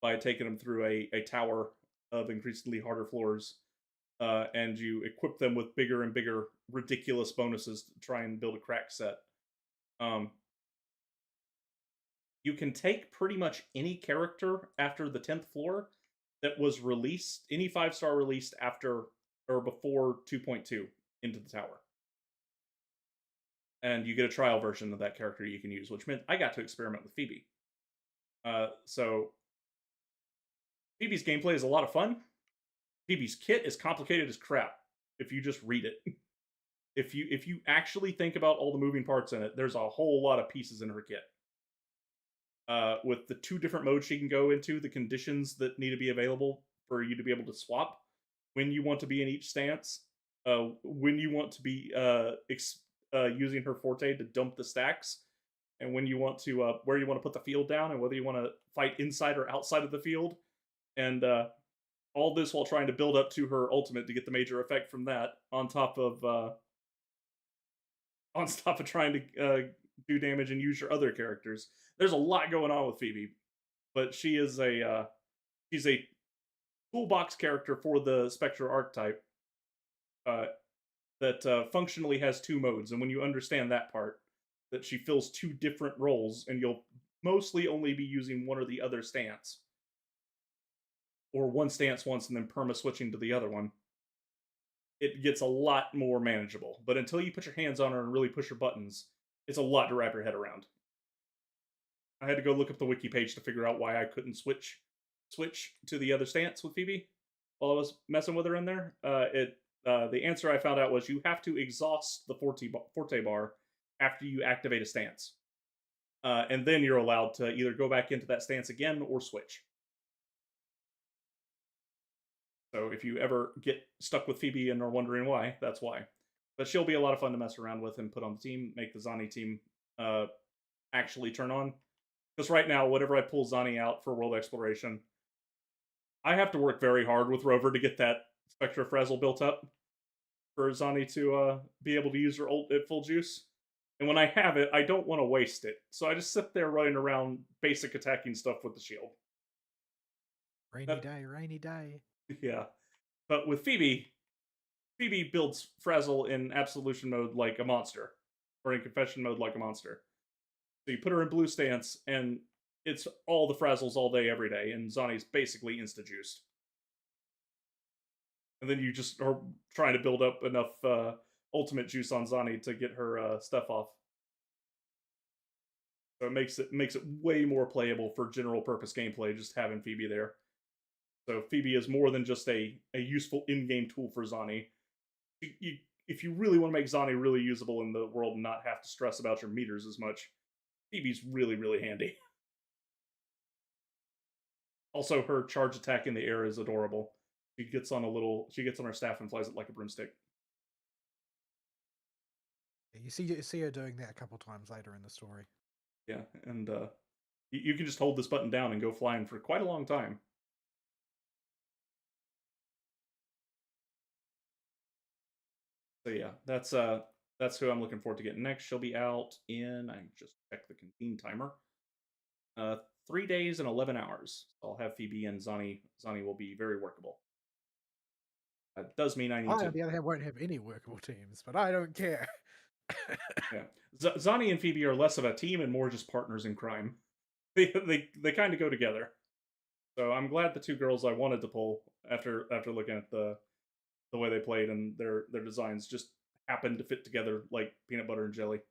by taking them through a tower of increasingly harder floors, and you equip them with bigger and bigger ridiculous bonuses to try and build a crack set. You can take pretty much any character after the 10th floor that was released, any 5-star released after or before 2.2 into the tower. And you get a trial version of that character you can use, which meant I got to experiment with Phoebe. So Phoebe's gameplay is a lot of fun. Phoebe's kit is complicated as crap if you just read it. If you actually think about all the moving parts in it, there's a whole lot of pieces in her kit. with the 2 different modes she can go into, the conditions that need to be available for you to be able to swap when you want to be in each stance, when you want to be using her forte to dump the stacks, and when you want to where you want to put the field down, and whether you want to fight inside or outside of the field, and all this while trying to build up to her ultimate to get the major effect from that, on top of trying to do damage and use your other characters. There's a lot going on with Phoebe, but she's a toolbox character for the Spectre archetype uh, that functionally has 2 modes, and when you understand that part, that she fills 2 different roles, and you'll mostly only be using one or the other stance, or one stance once and then perma switching to the other one. It gets a lot more manageable. But until you put your hands on her and really push her buttons, it's a lot to wrap your head around. I had to go look up the wiki page to figure out why I couldn't switch to the other stance with Phoebe while I was messing with her in there. The answer I found out was you have to exhaust the forte bar after you activate a stance, and then you're allowed to either go back into that stance again or switch. So if you ever get stuck with Phoebe and are wondering why, that's why. But she'll be a lot of fun to mess around with and put on the team, make the Zani team actually turn on. Because right now, whenever I pull Zani out for world exploration, I have to work very hard with Rover to get that Spectre Frazzle built up for Zani to be able to use her ult at full juice. And when I have it, I don't want to waste it. So I just sit there running around basic attacking stuff with the shield. Rainy day. Yeah. But with Phoebe builds Frazzle in Absolution mode like a monster, or in Confession mode like a monster. So you put her in blue stance, and it's all the Frazzles all day, every day, and Zani's basically insta-juiced. And then you just are trying to build up enough ultimate juice on Zani to get her stuff off. So it makes it way more playable for general purpose gameplay, just having Phoebe there. So Phoebe is more than just a useful in-game tool for Zani. If you really want to make Zani really usable in the world and not have to stress about your meters as much, Phoebe's really, really handy. Also, her charge attack in the air is adorable. She gets on her staff and flies it like a broomstick. You see her doing that a couple times later in the story. Yeah, and you can just hold this button down and go flying for quite a long time. So yeah, that's who I'm looking forward to getting next. She'll be out in, I just checked the convene timer. 3 days and 11 hours. I'll have Phoebe and Zani. Zani will be very workable. That does mean I need to. On the other hand, won't have any workable teams, but I don't care. Yeah, Zani and Phoebe are less of a team and more just partners in crime. They kind of go together. So I'm glad the 2 girls I wanted to pull after looking at the way they played and their designs just happened to fit together like peanut butter and jelly. Is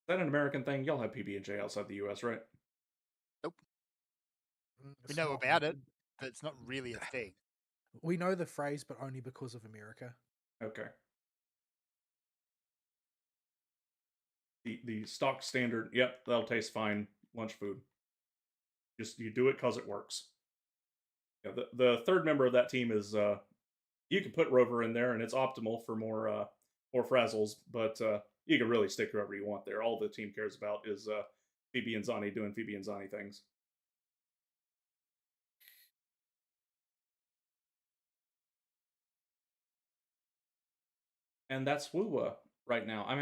that an American thing? Y'all have PB&J outside the U.S., right? Nope. We It's know not about it, really- but it's not really a thing. We know the phrase, but only because of America. Okay. The stock standard, yep, that'll taste fine. Lunch food. Just you do it because it works. Yeah, the 3rd member of that team is you can put Rover in there and it's optimal for more frazzles, but you can really stick whoever you want there. All the team cares about is Phoebe and Zani doing Phoebe and Zani things. And that's Wuwa right now. I'm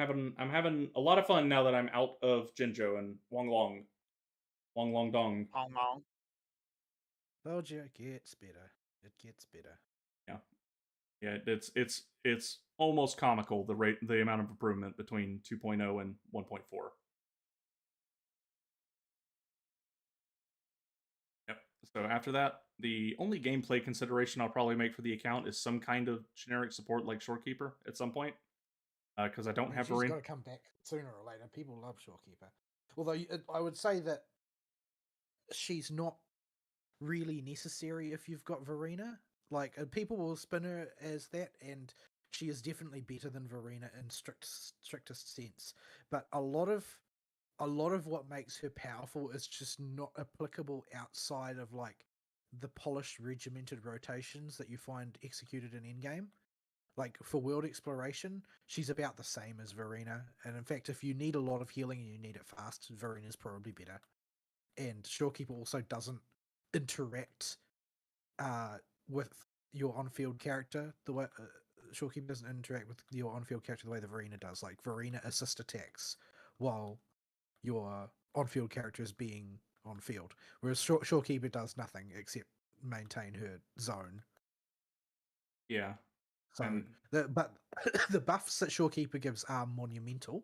having a lot of fun now that I'm out of Jinzhou and Wong Long Dong. Hong Kong. Told you it gets better. It gets better. Yeah, it's almost comical the amount of improvement between 2.0 and 1.4. Yep. So after that, the only gameplay consideration I'll probably make for the account is some kind of generic support like Shorekeeper at some point, because I don't have She's Marine. got to come back sooner or later. People love Shorekeeper. Although I would say that she's not really necessary if you've got Verena. Like, people will spin her as that, and she is definitely better than Verena in strictest sense. But a lot of what makes her powerful is just not applicable outside of like the polished regimented rotations that you find executed in endgame. Like for world exploration, she's about the same as Verena. And in fact, if you need a lot of healing and you need it fast, Verena's probably better. And Shorekeeper also doesn't interact with your on-field character the way Shorekeeper doesn't interact with your on-field character the way the Verena does. Like Verena assist attacks while your on-field character is being on-field, whereas Shorekeeper does nothing except maintain her zone. Yeah. So, And but the buffs that Shorekeeper gives are monumental.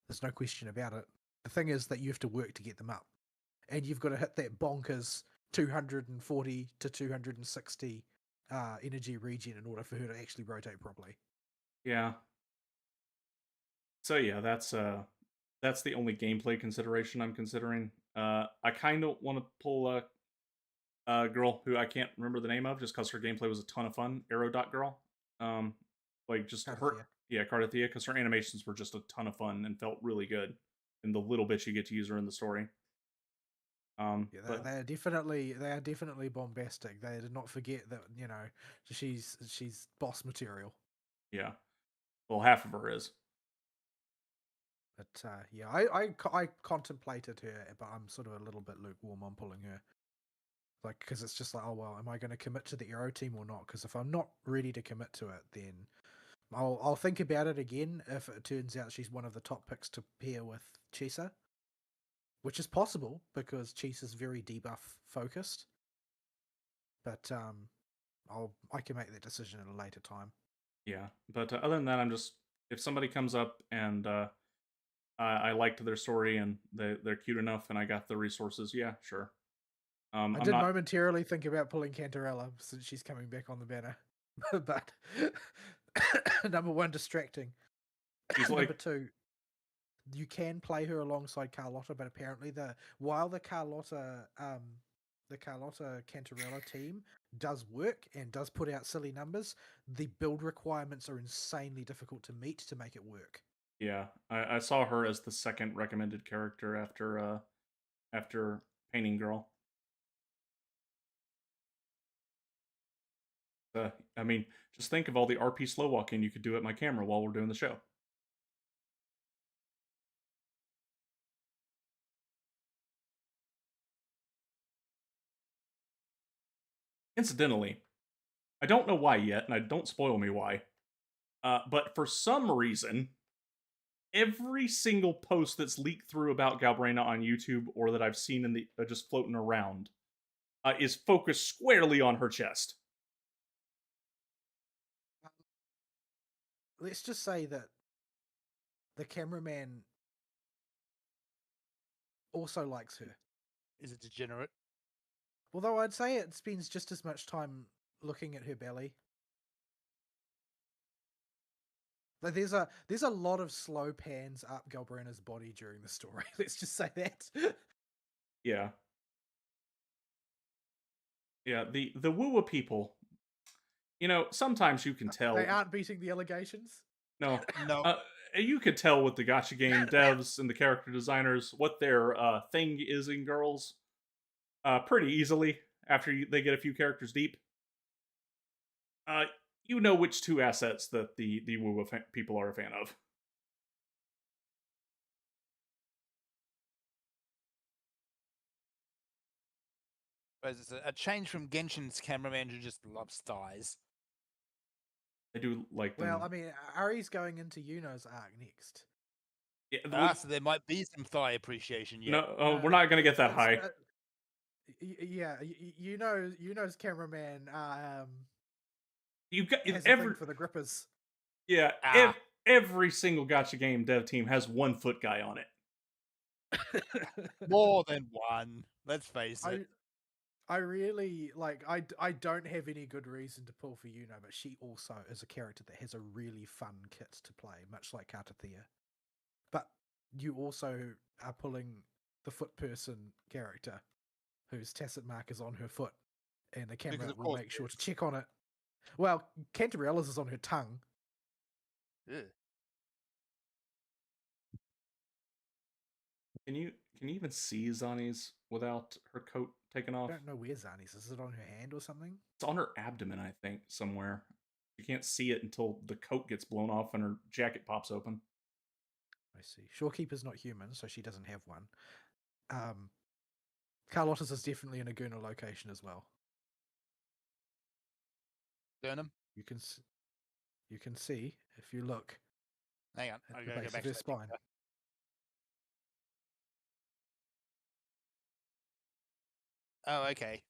There's no question about it. The thing is that you have to work to get them up, and you've got to hit that bonkers 240 to 260 energy regen in order for her to actually rotate properly. yeah. So yeah, that's the only gameplay consideration I'm considering. I kind of want to pull a girl who I can't remember the name of just because her gameplay was a ton of fun. Arrow Dot Girl. Like just her, Cardathea. yeah, Cardathea, because her animations were just a ton of fun and felt really good. And the little bit you get to use her in the story. Yeah, But they are definitely bombastic. They did not forget that she's boss material. yeah, well, half of her is. But yeah, I contemplated her, but I'm sort of a little bit lukewarm on pulling her. Like, because it's just like, oh well, am I going to commit to the Arrow team or not? Because if I'm not ready to commit to it, then I'll think about it again if it turns out she's one of the top picks to pair with Chisa, which is possible because Chisa's very debuff focused. But I can make that decision at a later time. Yeah, but other than that, I'm just if somebody comes up and I liked their story and they're cute enough and I got the resources, yeah, sure. I I'm did not. momentarily think about pulling Cantarella since she's coming back on the banner, but number one, distracting. He's Number like, two, you can play her alongside Carlotta, but apparently the Carlotta Cantarella team does work and does put out silly numbers, the build requirements are insanely difficult to meet to make it work. yeah, I saw her as the second recommended character after Painting Girl. I mean, just think of all the RP slow walking you could do at my camera while we're doing the show. Incidentally, I don't know why yet, and don't spoil me why, but for some reason, every single post that's leaked through about Galbrena on YouTube or that I've seen in the just floating around is focused squarely on her chest. Let's just say that the cameraman also likes her. Is it degenerate? Although I'd say it spends just as much time looking at her belly. Like there's a lot of slow pans up Galbrena's body during the story. Let's just say that. Yeah. Yeah, the Wuwa people, sometimes you can tell. They aren't beating the allegations. No. No. You could tell with the gacha game devs and the character designers what their thing is in girls pretty easily after they get a few characters deep. You know which two assets that the Wuwa people are a fan of. It's a change from Genshin's cameraman who just loves thighs. I do like them. Well, I mean, Ari's going into Yuno's arc next. Yeah, so there might be some thigh appreciation yet. No, we're not going to get that high. Yeah, Yuno's cameraman You got has a thing for the grippers. Yeah, every single gacha game dev team has 1 foot guy on it. More than one. Let's face it. I really I don't have any good reason to pull for Yuno, but she also is a character that has a really fun kit to play, much like Cardathea. But you also are pulling the foot person character whose tacit mark is on her foot, and the camera will make sure to check on it. Well, Cantarella's is on her tongue, Ugh. Can you even see Zani's without her coat taken I off? don't know where Zani's. Is it on her hand or something? It's on her abdomen, I think, somewhere. You can't see it until the coat gets blown off and her jacket pops open. I see. Shorekeeper's not human, so she doesn't have one. Carlotta's is definitely in a Guna location as well. Burnham? You can see if you look Hang on. at I the gotta go base back of to her that spine. picture. Oh, okay.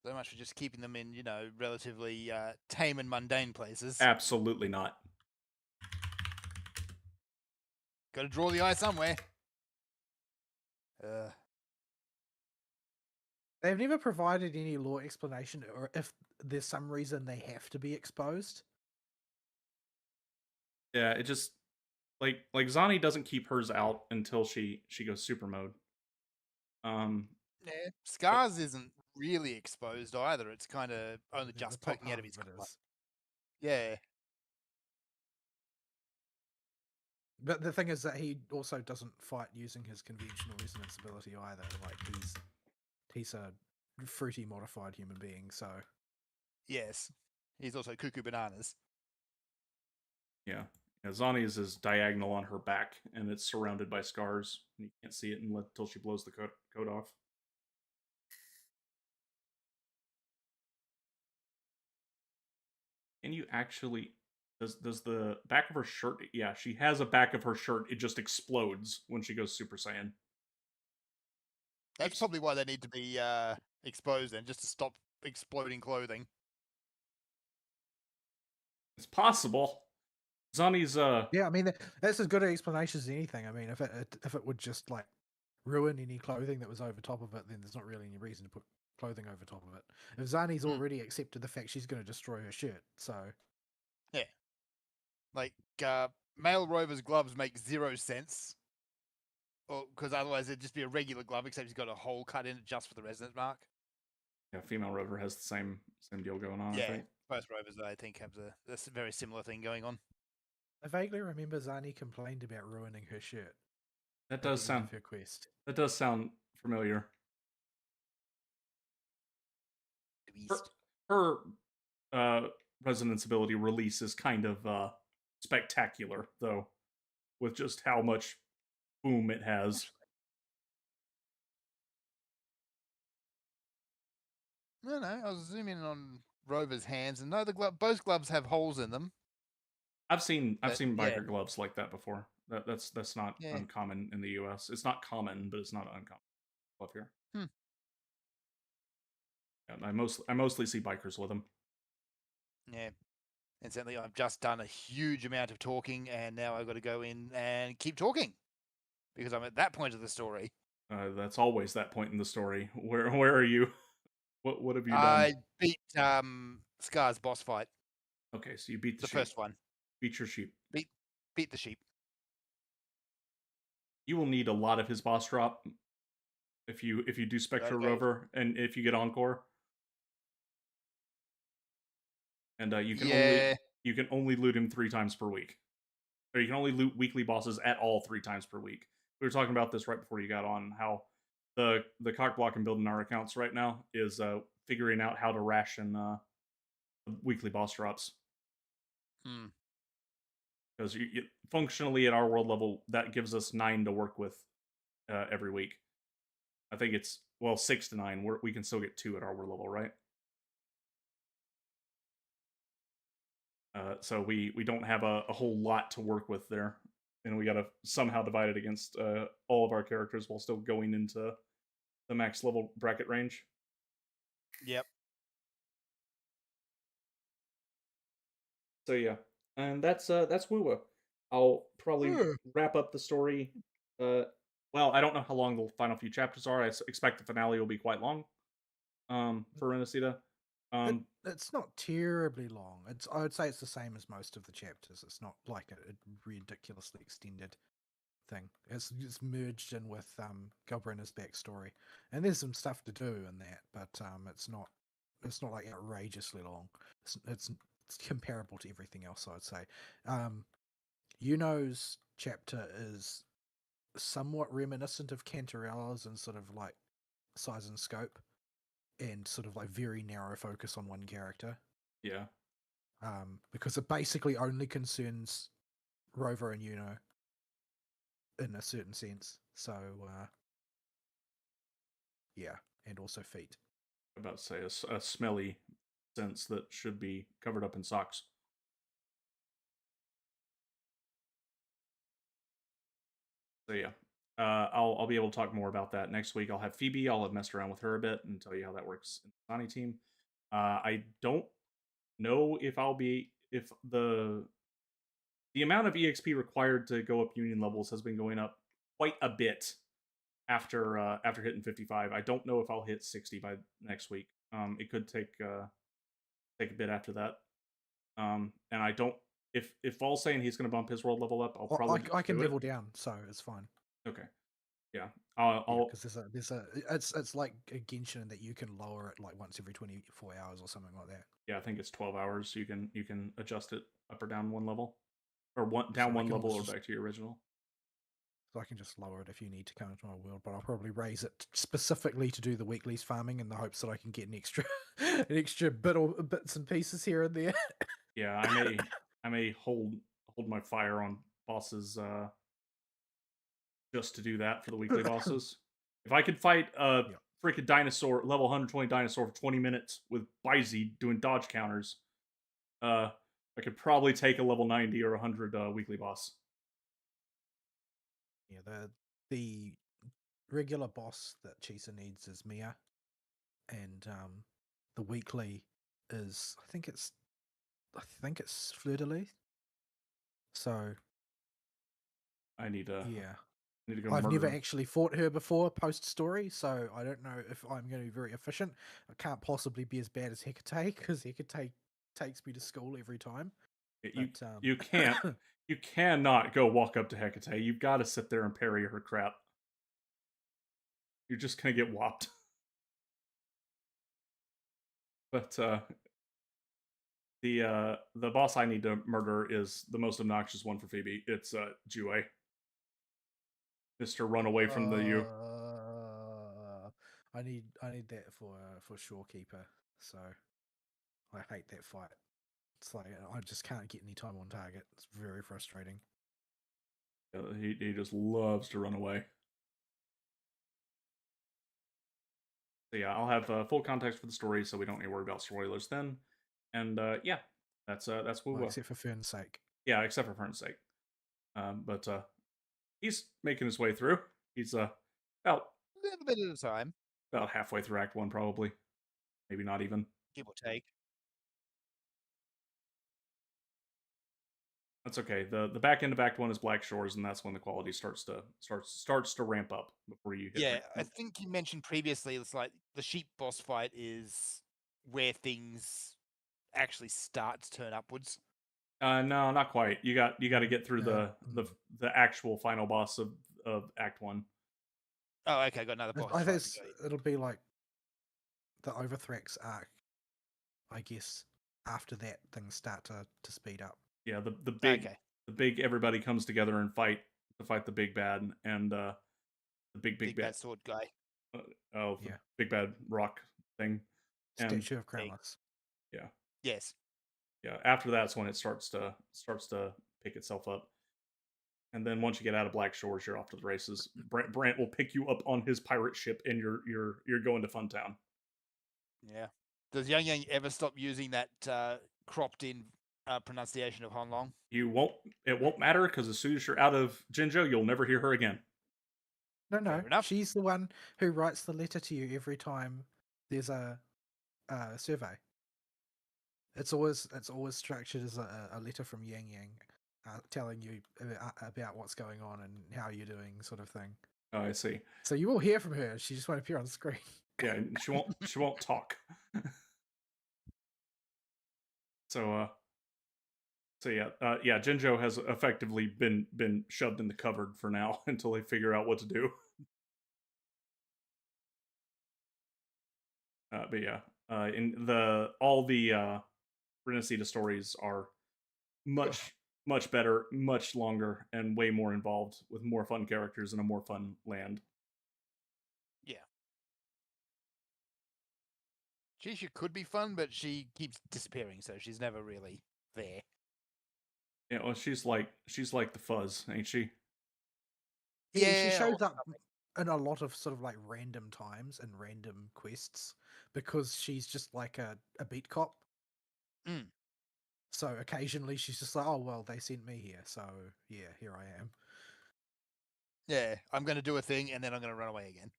So much for just keeping them in, relatively tame and mundane places. Absolutely not. Got to draw the eye somewhere. They've never provided any lore explanation, or if there's some reason they have to be exposed. Yeah, it just like Zani doesn't keep hers out until she goes super mode. Yeah, Scars isn't really exposed either. It's kind of only The just top poking out half of his of it collar. is. Yeah. But the thing is that he also doesn't fight using his conventional resonance ability either. Like he's a fruity modified human being, so Yes. He's also cuckoo bananas. Yeah. Zani's is diagonal on her back, and it's surrounded by scars. You can't see it until she blows the coat off. Can you actually... Does the back of her shirt... Yeah, she has a back of her shirt. It just explodes when she goes Super Saiyan. That's probably why they need to be exposed then, just to stop exploding clothing. It's possible. Zani's... yeah. I mean, that's as good an explanation as anything. I mean, if it would just like ruin any clothing that was over top of it, then there's not really any reason to put clothing over top of it. If Zani's already accepted the fact she's going to destroy her shirt, so yeah, like male Rover's gloves make 0 sense, because otherwise it'd just be a regular glove, except he's got a hole cut in it just for the resonance mark. Yeah, female Rover has the same deal going on. Yeah, I think both Rovers I think have a very similar thing going on. I vaguely remember Zani complained about ruining her shirt. That does at the end sound of her quest. That does sound familiar. Her resonance ability release is kind of spectacular, though, with just how much boom it has. No, I was zooming in on Rover's hands, and no, both gloves have holes in them. I've seen biker yeah. gloves like that before. That's not uncommon in the U.S. It's not common, but it's not uncommon glove here. Yeah, I mostly see bikers with them. Yeah, and certainly I've just done a huge amount of talking, and now I've got to go in and keep talking because I'm at that point of the story. That's always that point in the story. Where are you? What have you done? I beat Scar's boss fight. Okay, so you beat the first one. Beat your sheep. Beat the sheep. You will need a lot of his boss drop if you do Spectre Rover and if you get Encore. And you can only loot him 3 times per week. Or you can only loot weekly bosses at all 3 times per week. We were talking about this right before you got on, how the cock block and building our accounts right now is figuring out how to ration weekly boss drops. Because functionally at our world level, that gives us 9 to work with every week. I think it's 6 to 9. We can still get 2 at our world level, right? So we don't have a whole lot to work with there, and we got to somehow divide it against all of our characters while still going into the max level bracket range. Yep. So yeah, and that's Wuwa. I'll probably wrap up the story. Well, I don't know how long the final few chapters are. I expect the finale will be quite long. For Renacida. It's not terribly long. I would say it's the same as most of the chapters. It's not like a ridiculously extended thing. It's merged in with Galbrenna's backstory, and there's some stuff to do in that, but it's it's not like outrageously long. It's comparable to everything else, I'd say. Yuno's chapter is somewhat reminiscent of Cantarella's in sort of like size and scope, and sort of like very narrow focus on one character. Yeah. Because it basically only concerns Rover and Yuno in a certain sense. So, yeah, and also feet. About to say a smelly sense that should be covered up in socks. So yeah, I'll be able to talk more about that next week. I'll have Phoebe. I'll have messed around with her a bit and tell you how that works in the Sonny team. I don't know if the amount of EXP required to go up union levels has been going up quite a bit after hitting 55. I don't know if I'll hit 60 by next week. It could take a bit after that. And I don't. If Vol's saying he's going to bump his world level up, I'll probably I can do level it. down, so it's fine. Okay. Yeah. I'll because it's like a Genshin that you can lower it like once every 24 hours or something like that. Yeah, I think it's 12 hours. You can adjust it up or down one level, or So one level or back to your original. So I can just lower it if you need to come into my world, but I'll probably raise it specifically to do the weeklies farming in the hopes that I can get an extra bits and pieces here and there. Yeah, I may hold my fire on bosses just to do that for the weekly bosses. If I could fight a freaking dinosaur, level 120 dinosaur for 20 minutes with Baizi doing dodge counters, I could probably take a level 90 or 100 weekly boss. Yeah, the regular boss that Chisa needs is Mia, and the weekly is I think it's Fleur de Lis. So I need to go. I've never actually fought her before post story, so I don't know if I'm going to be very efficient. I can't possibly be as bad as Hecate because Hecate takes me to school every time. You can't. You cannot go walk up to Hecate. You've got to sit there and parry her crap. You're just gonna get whopped. But the boss I need to murder is the most obnoxious one for Phoebe. It's Jue. Mr. Run away from the you. I need that for Shorekeeper. So I hate that fight. It's like I just can't get any time on target. It's very frustrating. He just loves to run away. So yeah, I'll have full context for the story, so we don't need to worry about spoilers then. And yeah, that's Wuwa. Well, except for Fern's sake. Yeah, except for Fern's sake. But he's making his way through. He's about a little bit at a time. About halfway through Act 1, probably. Maybe not even. Give or take. That's okay. The back end of Act 1 is Black Shores, and that's when the quality starts to ramp up before you hit. Yeah, I think you mentioned previously it's like the sheep boss fight is where things actually start to turn upwards. No, not quite. You got to get through the actual final boss of Act 1. Oh, okay, got another boss. I think it'll be like the Overthrax arc, I guess. After that, things start to speed up. Yeah, the big everybody comes together and fight the big bad, and the big bad sword guy. Big bad rock thing. Statue of Crownless. Yeah. Yes. Yeah. After that's when it starts to pick itself up. And then once you get out of Black Shores, you're off to the races. Brant will pick you up on his pirate ship, and you're going to Funtown. Yeah. Does Yang Yang ever stop using that cropped in pronunciation of Honlong? You won't. It won't matter because as soon as you're out of Jinzhou, you'll never hear her again. No. She's the one who writes the letter to you every time there's a survey. It's always structured as a letter from Yang Yang. Telling you about what's going on and how you're doing, sort of thing. Oh, I see. So you will hear from her. She just won't appear on screen. Yeah, she won't talk. So yeah, Jinzhou has effectively been shoved in the cupboard for now until they figure out what to do. But yeah, In all the Renaissance stories are much better, much longer, and way more involved with more fun characters and a more fun land. Yeah. Chisha could be fun, but she keeps disappearing, so she's never really there. Yeah, well, she's like the fuzz, ain't she? Yeah, Yeah, she or shows up something. in a lot of sort of like random times and random quests because she's just like a beat cop. Mm. So occasionally she's just like, oh, well, they sent me here. So yeah, here I am. Yeah, I'm going to do a thing and then I'm going to run away again.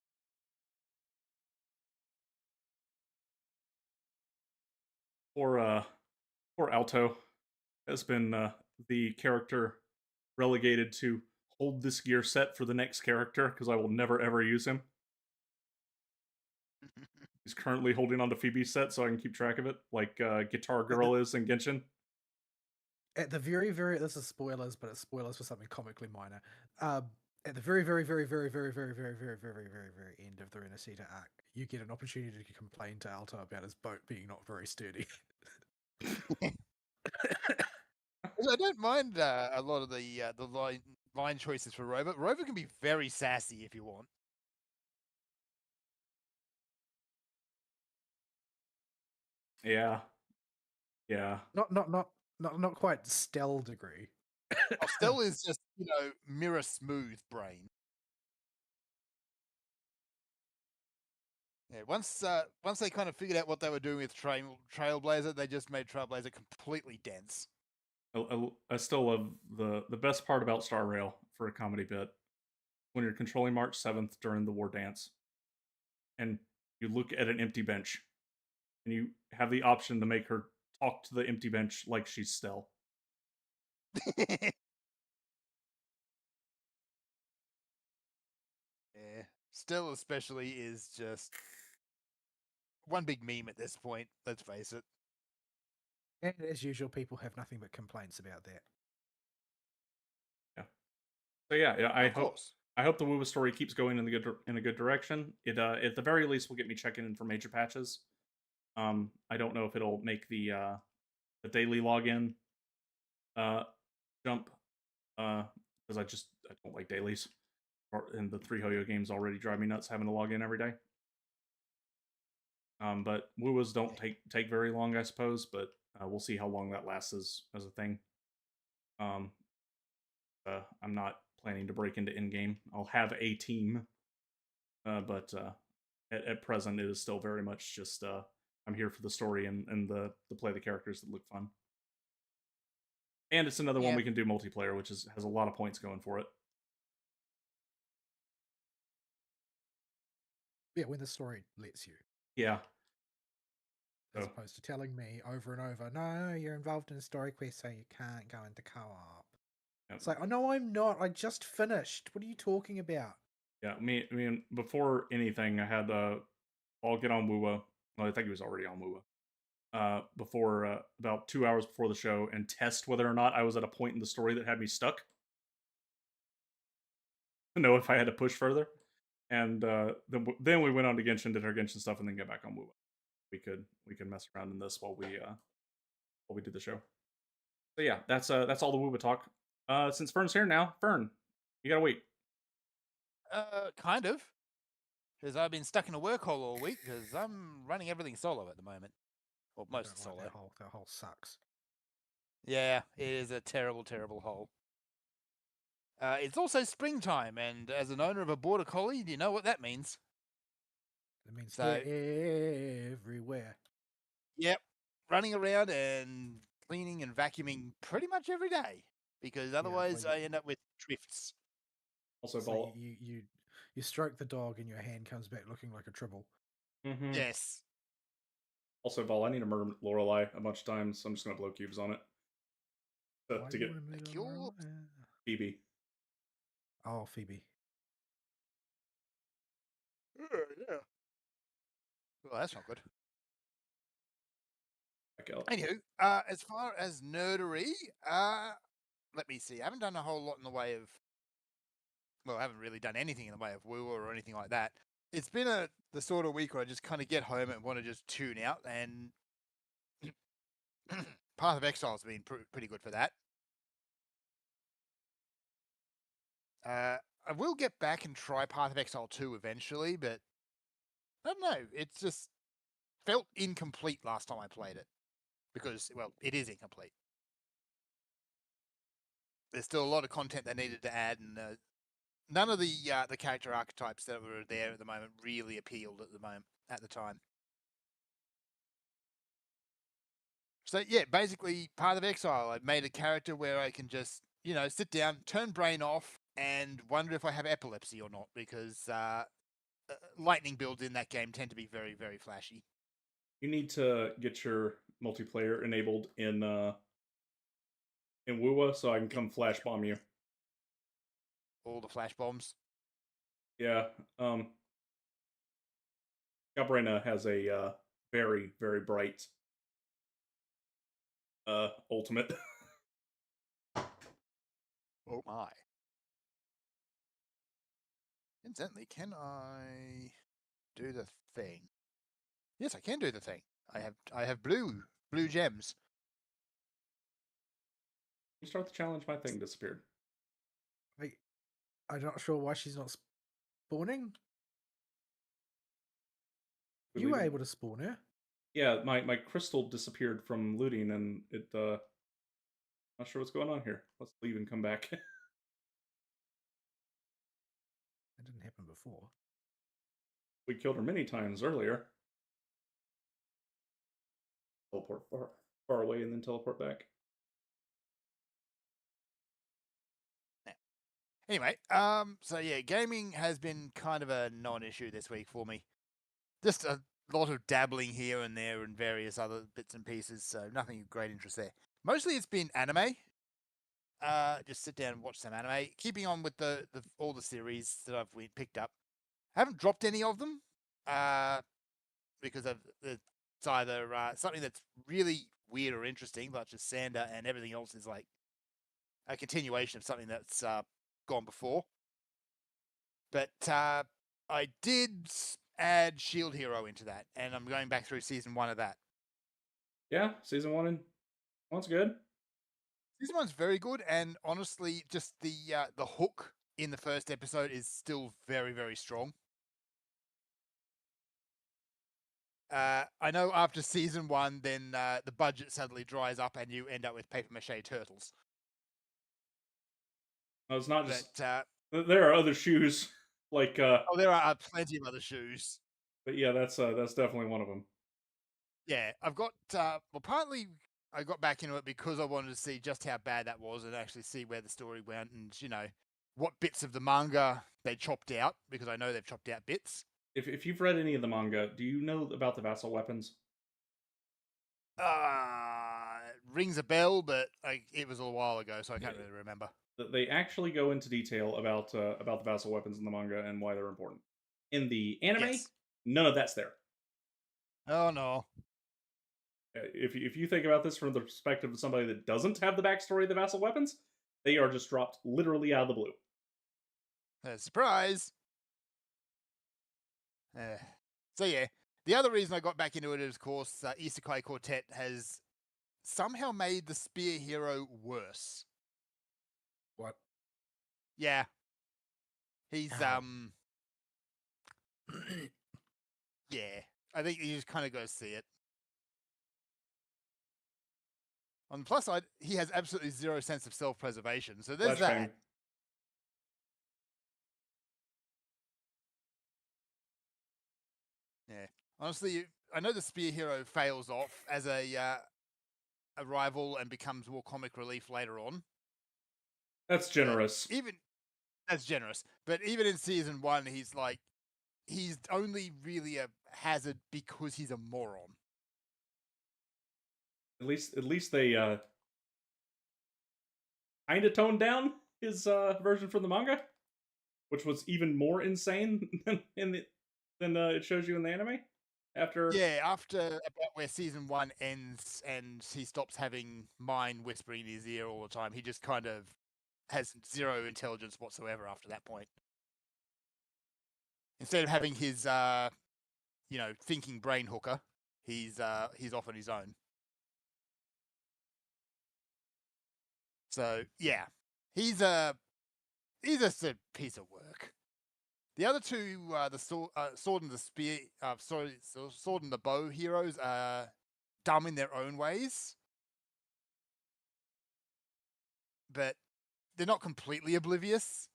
Poor Alto has been the character relegated to hold this gear set for the next character because I will never ever use him. He's currently holding on to Phoebe's set so I can keep track of it, like Guitar Girl is in Genshin. At the this is spoilers, but it's spoilers for something comically minor. At the very end of the Renaissance arc, you get an opportunity to complain to Alto about his boat being not very sturdy. I don't mind a lot of the line choices for Rover. Rover can be very sassy if you want. Yeah. Not quite Stell degree. Stell is just, mirror smooth brain. Yeah, once they kind of figured out what they were doing with Trailblazer, they just made Trailblazer completely dense. I still love the best part about Star Rail for a comedy bit when you're controlling March 7th during the war dance and you look at an empty bench and you have the option to make her talk to the empty bench like she's Stell. Yeah, Stell especially is just one big meme at this point, let's face it. And as usual, people have nothing but complaints about that. Yeah. So yeah, Of course. I hope the Wuwa story keeps going in a good direction. It at the very least will get me checking in for major patches. I don't know if it'll make the daily login jump because I don't like dailies. And the 3Hoyo games already drive me nuts having to log in every day. But Wuwas don't take very long, I suppose. But we'll see how long that lasts as a thing. I'm not planning to break into in game. I'll have a team, but at present it is still very much just I'm here for the story and the play the characters that look fun. And it's another one we can do multiplayer, which has a lot of points going for it. Yeah, when the story lets you. Yeah. As opposed to telling me over and over, no, you're involved in a story quest, so you can't go into co-op. Yep. It's like, oh no, I'm not. I just finished. What are you talking about? Yeah, I mean, before anything, I had I'll get on Wuwa. Well, I think he was already on Wuwa. Before about 2 hours before the show, and test whether or not I was at a point in the story that had me stuck. To know if I had to push further. And then we went on to Genshin, did our Genshin stuff, and then get back on Wuwa. We could mess around in this while we did the show. So yeah, that's all the Wuwa talk. Since Fern's here now, Fern, you gotta wait. Kind of. Because I've been stuck in a work hole all week because I'm running everything solo at the moment. Well, most solo. That hole sucks. Yeah, it is a terrible, terrible hole. It's also springtime, and as an owner of a border collie, do you know what that means? It means they're everywhere. Yep. Running around and cleaning and vacuuming pretty much every day. Because otherwise I end up with drifts. Also, so you stroke the dog and your hand comes back looking like a tribble. Mm-hmm. Yes. Also, Vol, I need to murder Lorelei a bunch of times, so I'm just gonna blow cubes on it. To get Phoebe. Oh, Phoebe. Yeah. Well, that's not good. Anywho, as far as nerdery, let me see. I haven't done a whole lot in the way of. Well, I haven't really done anything in the way of Wuwa or anything like that. it's been the sort of week where I just kind of get home and want to just tune out, and Path of Exile's been pretty good for that. I will get back and try Path of Exile 2 eventually, but I don't know. It's just felt incomplete last time I played it because, well, it is incomplete. There's still a lot of content they needed to add, and none of the character archetypes that were there at the moment really appealed at the time. So yeah, basically, Path of Exile, I made a character where I can just, sit down, turn brain off, and wonder if I have epilepsy or not, because lightning builds in that game tend to be very, very flashy. You need to get your multiplayer enabled in Wuwa so I can come flash bomb you. All the flash bombs. Yeah. Cabrena has a very, very bright ultimate. Oh my. Incidentally, can I do the thing? Yes, I can do the thing. I have blue gems. You start the challenge, my thing disappeared. I'm not sure why she's not spawning. You were able to spawn her. Yeah, my crystal disappeared from looting, and it not sure what's going on here. Let's leave and come back. That didn't happen before. We killed her many times earlier. Teleport far away and then teleport back. Anyway, so yeah, gaming has been kind of a non-issue this week for me. Just a lot of dabbling here and there and various other bits and pieces, so nothing of great interest there. Mostly it's been anime. Just sit down and watch some anime. Keeping on with all the series that I've picked up. I haven't dropped any of them, because it's either something that's really weird or interesting, such as Sander, and everything else is like a continuation of something that's gone before. But I did add Shield Hero into that, and I'm going back through season 1 of that. Yeah, season 1's good. Season 1's very good, and honestly, just the hook in the first episode is still very, very strong. I know after season 1, then the budget suddenly dries up, and you end up with paper mache turtles. No, it's not just. But, there are other shoes like. Oh, there are plenty of other shoes. But yeah, that's definitely one of them. Yeah, I've got. Well, partly I got back into it because I wanted to see just how bad that was and actually see where the story went, and what bits of the manga they chopped out, because I know they've chopped out bits. If you've read any of the manga, do you know about the vassal weapons? Rings a bell, but it was a while ago, so I can't really remember. They actually go into detail about the vassal weapons in the manga and why they're important. In the anime, yes. None of that's there. Oh no. If you think about this from the perspective of somebody that doesn't have the backstory of the vassal weapons, they are just dropped literally out of the blue. Surprise! So yeah, the other reason I got back into it is, of course, Isekai Quartet has somehow made the spear hero worse. What? Yeah. He's yeah. I think you just kind of go see it. On the plus side, he has absolutely zero sense of self-preservation, so there's that. Fine. Yeah. Honestly, I know the spear hero fails off as a rival and becomes more comic relief later on. That's generous. That's generous. But even in season 1, he's only really a hazard because he's a moron. At least they kind of toned down his version from the manga, which was even more insane than it shows you in the anime. After about where season 1 ends and he stops having mind whispering in his ear all the time, he just kind of has zero intelligence whatsoever after that point. Instead of having his thinking brain hooker, he's off on his own. So yeah, he's just a piece of work. The other two, the sword and the spear, sword and the bow heroes, are dumb in their own ways, but they're not completely oblivious.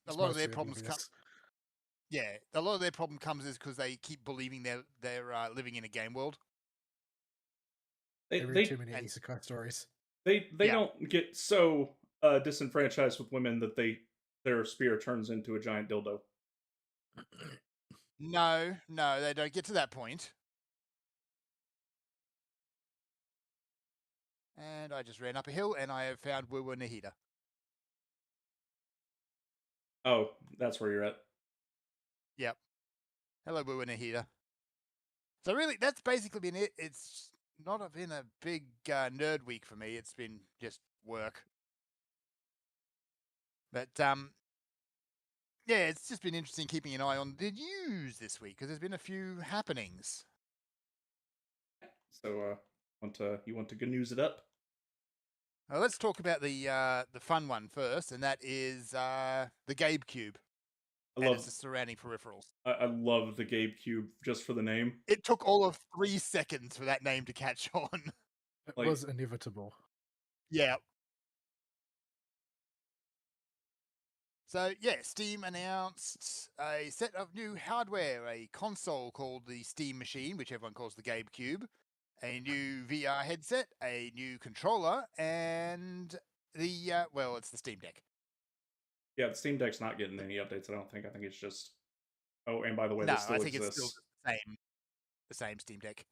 A lot of their problems come. Yeah, a lot of their problem comes is because they keep believing they're living in a game world. They read too many isekai stories. They don't get so disenfranchised with women that their spear turns into a giant dildo. No, they don't get to that point. And I just ran up a hill and I have found Wuwa Nahida. Oh, that's where you're at. Yep. Hello, Wuwa Nahida. So really, that's basically been it. It's not been a big nerd week for me. It's been just work. But yeah, it's just been interesting keeping an eye on the news this week because there's been a few happenings. So, you want to gnus it up? Let's talk about the fun one first, and that is the Gabe Cube. And it's the surrounding peripherals. I love the Gabe Cube just for the name. It took all of 3 seconds for that name to catch on. It was inevitable. Yeah. So, yeah, Steam announced a set of new hardware, a console called the Steam Machine, which everyone calls the Gabe Cube, a new VR headset, a new controller, and it's the Steam Deck. Yeah, the Steam Deck's not getting any updates, I don't think. I think it's just... Oh, and by the way, no, this still I think exists. It's still the same Steam Deck.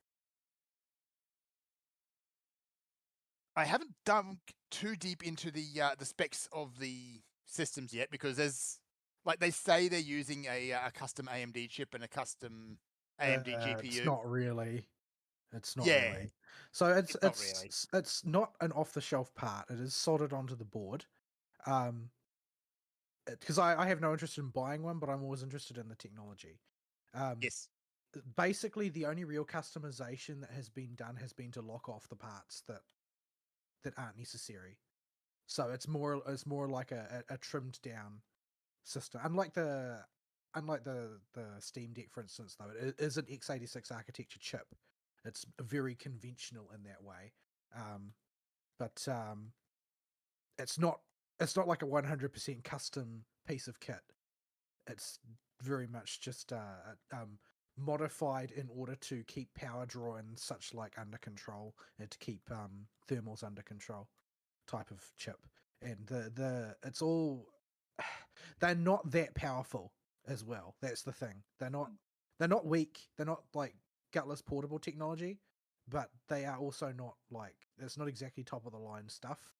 I haven't dug too deep into the specs of the systems yet because they say they're using a custom AMD chip and a custom AMD GPU. It's not really. Really. So it's not an off-the-shelf part. It is soldered onto the board. Because I have no interest in buying one, but I'm always interested in the technology. Yes. Basically, the only real customization that has been done has been to lock off the parts that aren't necessary. So it's more like a trimmed down system. Unlike the Steam Deck, for instance, though, it is an x86 architecture chip. It's very conventional in that way. But it's not like a 100% custom piece of kit. It's very much just modified in order to keep power draw and such like under control, and to keep thermals under control type of chip. And it's all they're not that powerful as well. That's the thing. They're not weak. They're not like gutless portable technology, but they are also not like, it's not exactly top of the line stuff.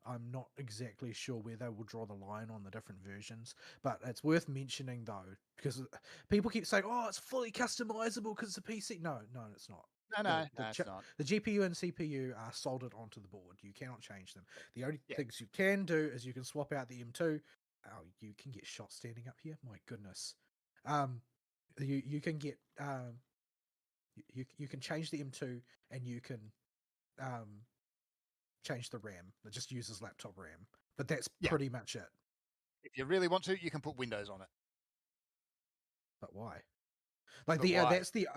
I'm not exactly sure where they will draw the line on the different versions, but it's worth mentioning though, because people keep saying, "Oh, it's fully customizable because it's a PC." No, it's not. No, it's not. The GPU and CPU are soldered onto the board. You cannot change them. The only things you can do is you can swap out the M2. Oh, you can get shot standing up here. My goodness. You can get you can change the M2 and you can change the RAM. It just uses laptop RAM, but that's pretty much it. If you really want to, you can put Windows on it. But why? Like that's the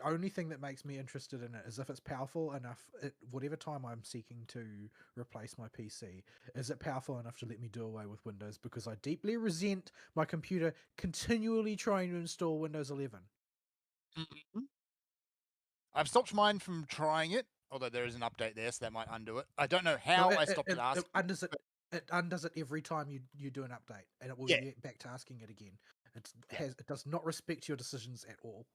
only thing that makes me interested in it is if it's powerful enough. Whatever time I'm seeking to replace my PC, is it powerful enough to let me do away with Windows? Because I deeply resent my computer continually trying to install Windows 11. Mm-hmm. I've stopped mine from trying it, although there is an update there, so that might undo it. I don't know how I stopped it asking. It undoes it every time you do an update, and it will get back to asking it again. It does not respect your decisions at all.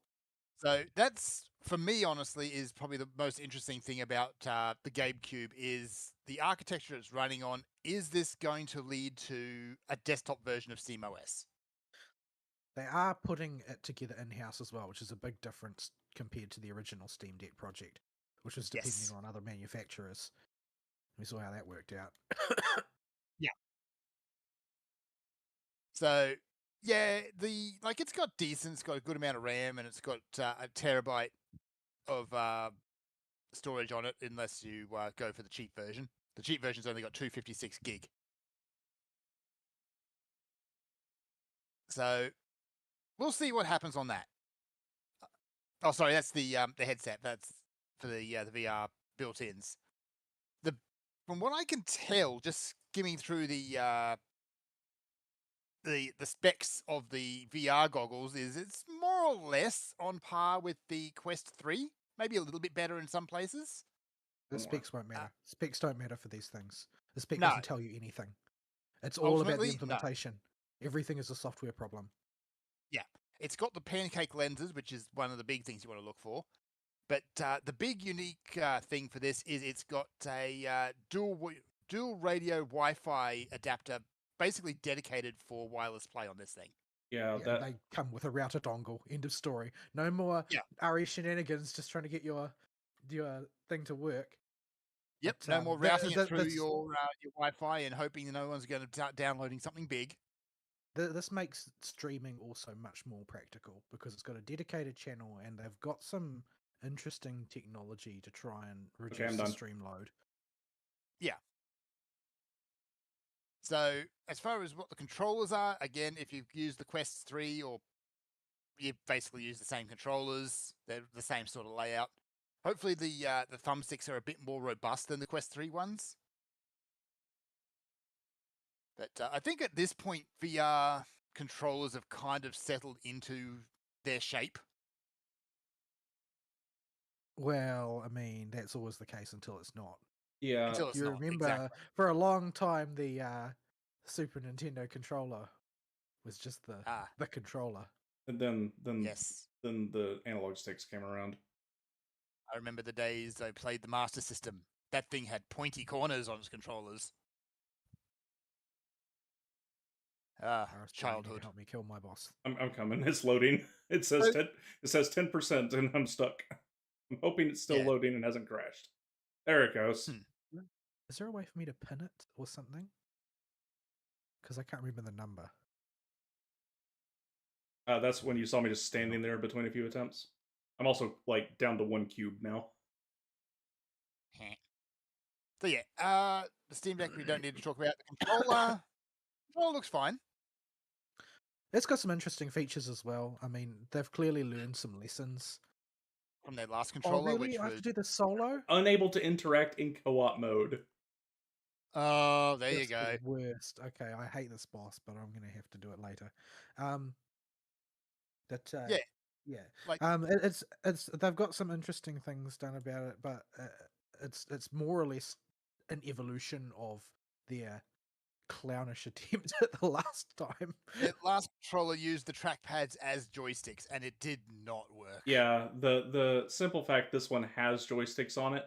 So that's, for me, honestly, is probably the most interesting thing about the Gabe Cube is the architecture it's running on. Is this going to lead to a desktop version of SteamOS? They are putting it together in-house as well, which is a big difference compared to the original Steam Deck project, which was depending on other manufacturers. We saw how that worked out. Yeah. So yeah, it's got decent. It's got a good amount of RAM, and it's got a terabyte of storage on it, unless you go for the cheap version. The cheap version's only got 256 gig. So we'll see what happens on that. Oh, sorry, that's the headset. That's for the VR built-ins. From what I can tell, just skimming through the specs of the VR goggles, is it's more or less on par with the Quest 3, maybe a little bit better in some places. The More. specs won't matter. Specs don't matter for these things. The spec No. doesn't tell you anything. It's all about the Ultimately, no. implementation. Everything is a software problem. Yeah, it's got the pancake lenses, which is one of the big things you want to look for. But the big unique thing for this is it's got a dual radio Wi-Fi adapter, basically dedicated for wireless play on this thing. Yeah, Yeah, they come with a router dongle. End of story. No more RE shenanigans just trying to get your thing to work. Yep, But, no more routing it through your Wi-Fi and hoping no one's going to start downloading something big. This makes streaming also much more practical because it's got a dedicated channel and they've got some interesting technology to try and reduce the stream load. Yeah. So as far as what the controllers are, again, if you've used the Quest 3, or you basically use the same controllers, they're the same sort of layout. Hopefully the thumbsticks are a bit more robust than the Quest 3 ones. But I think at this point, VR controllers have kind of settled into their shape. Well, I mean, that's always the case until it's not. Yeah. Until it's You not, remember exactly. for a long time the Super Nintendo controller was just the controller. And then yes, then the analog sticks came around. I remember the days I played the Master System. That thing had pointy corners on its controllers. Childhood. Help me kill my boss. I'm coming. It's loading. It says 10%, and I'm stuck. I'm hoping it's still loading and hasn't crashed. There it goes. Is there a way for me to pin it or something? Because I can't remember the number. That's when you saw me just standing there between a few attempts. I'm also like down to 1 cube now. So yeah, the Steam Deck we don't need to talk about. The controller, looks fine. It's got some interesting features as well. I mean, they've clearly learned some lessons from their last controller. Oh, really? Which I have to do the solo? Unable to interact in co-op mode. Oh, there That's you go. The worst. Okay, I hate this boss, but I'm gonna have to do it later. Yeah. Like, it's they've got some interesting things done about it, but it's more or less an evolution of their clownish attempt at the last time. The last controller used the trackpads as joysticks, and it did not work. Yeah, the simple fact this one has joysticks on it,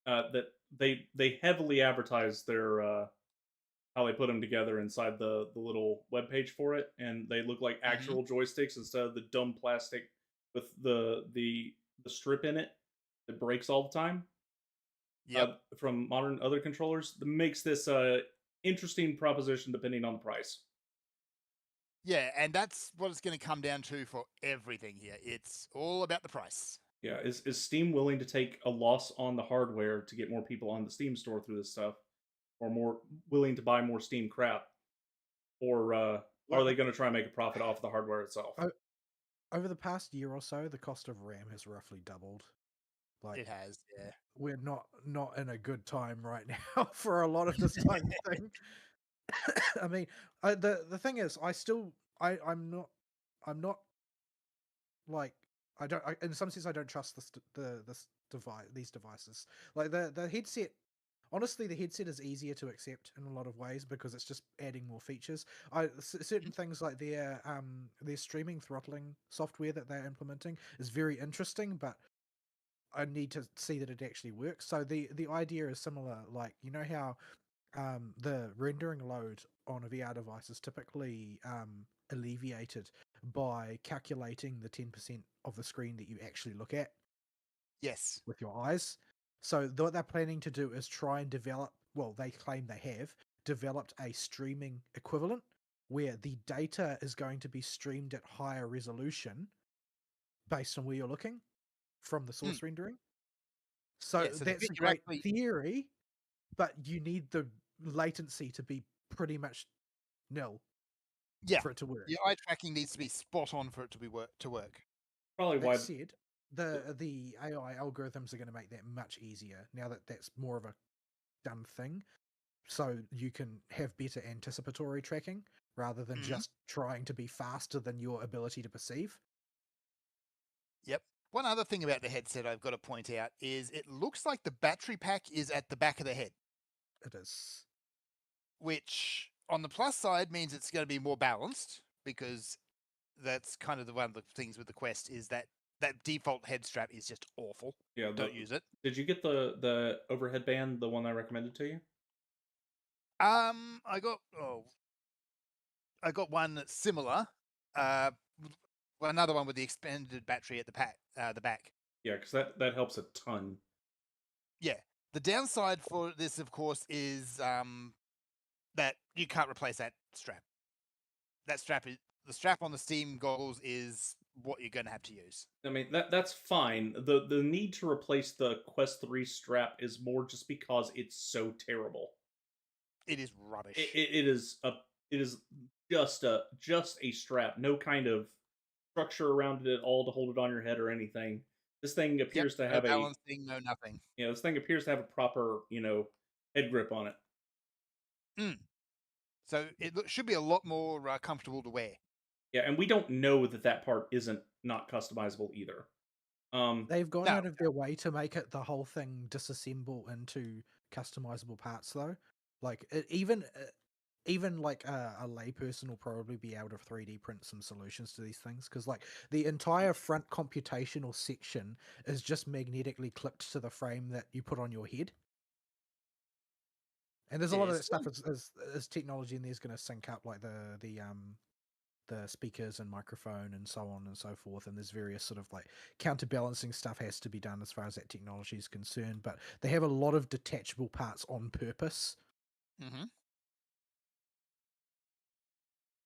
that they heavily advertise their how they put them together inside the little webpage for it, and they look like actual joysticks instead of the dumb plastic with the strip in it that breaks all the time. Yep. From modern other controllers, that makes this a interesting proposition depending on the price. Yeah, and that's what it's going to come down to for everything here. It's all about the price. Yeah, is Steam willing to take a loss on the hardware to get more people on the Steam store through this stuff? Or more willing to buy more Steam crap? Or are they going to try and make a profit off the hardware itself? Over the past year or so, the cost of RAM has roughly doubled. Like, it has, yeah. We're not in a good time right now for a lot of this type of thing. I mean, the thing is, I'm not like in some sense I don't trust these devices. Like the headset. Honestly, the headset is easier to accept in a lot of ways because it's just adding more features. Certain things like their streaming throttling software that they're implementing is very interesting, but I need to see that it actually works. So the idea is similar. Like, you know how the rendering load on a VR device is typically alleviated by calculating the 10% of the screen that you actually look at. Yes. With your eyes. So what they're planning to do is try and develop, well, they claim they have developed a streaming equivalent where the data is going to be streamed at higher resolution based on where you're looking from the source rendering. So Yeah, so the that's bit a you're great actually theory, but you need the latency to be pretty much nil yeah, for it to work. your eye tracking needs to be spot on for it to work. Probably why That said, the AI algorithms are going to make that much easier now that that's more of a done thing. So you can have better anticipatory tracking rather than just trying to be faster than your ability to perceive. Yep. One other thing about the headset I've got to point out is it looks like the battery pack is at the back of the head, It is. which on the plus side means it's going to be more balanced, because that's kind of one of the things with the Quest is that default head strap is just awful. yeah. Don't use it. Did you get the overhead band, the one I recommended to you? I got one that's similar. Another one with the expanded battery at the back. Yeah, because that helps a ton. Yeah. The downside for this, of course, is that you can't replace that strap. That strap is the strap on the Steam goggles is what you're going to have to use. I mean that's fine. The need to replace the Quest 3 strap is more just because it's so terrible. It is rubbish. It is just a strap, no kind of structure around it at all to hold it on your head or anything. This thing appears to no have balancing, no nothing. this thing appears to have a proper, head grip on it. So it should be a lot more comfortable to wear. Yeah, and we don't know that part isn't not customizable either. They've gone No. out of their way to make it the whole thing disassemble into customizable parts, though. Like even like a layperson will probably be able to 3D print some solutions to these things, because like the entire front computational section is just magnetically clipped to the frame that you put on your head. And there's a lot of that stuff as technology in there's going to sync up, like the speakers and microphone and so on and so forth, and there's various sort of like counterbalancing stuff has to be done as far as that technology is concerned, but they have a lot of detachable parts on purpose.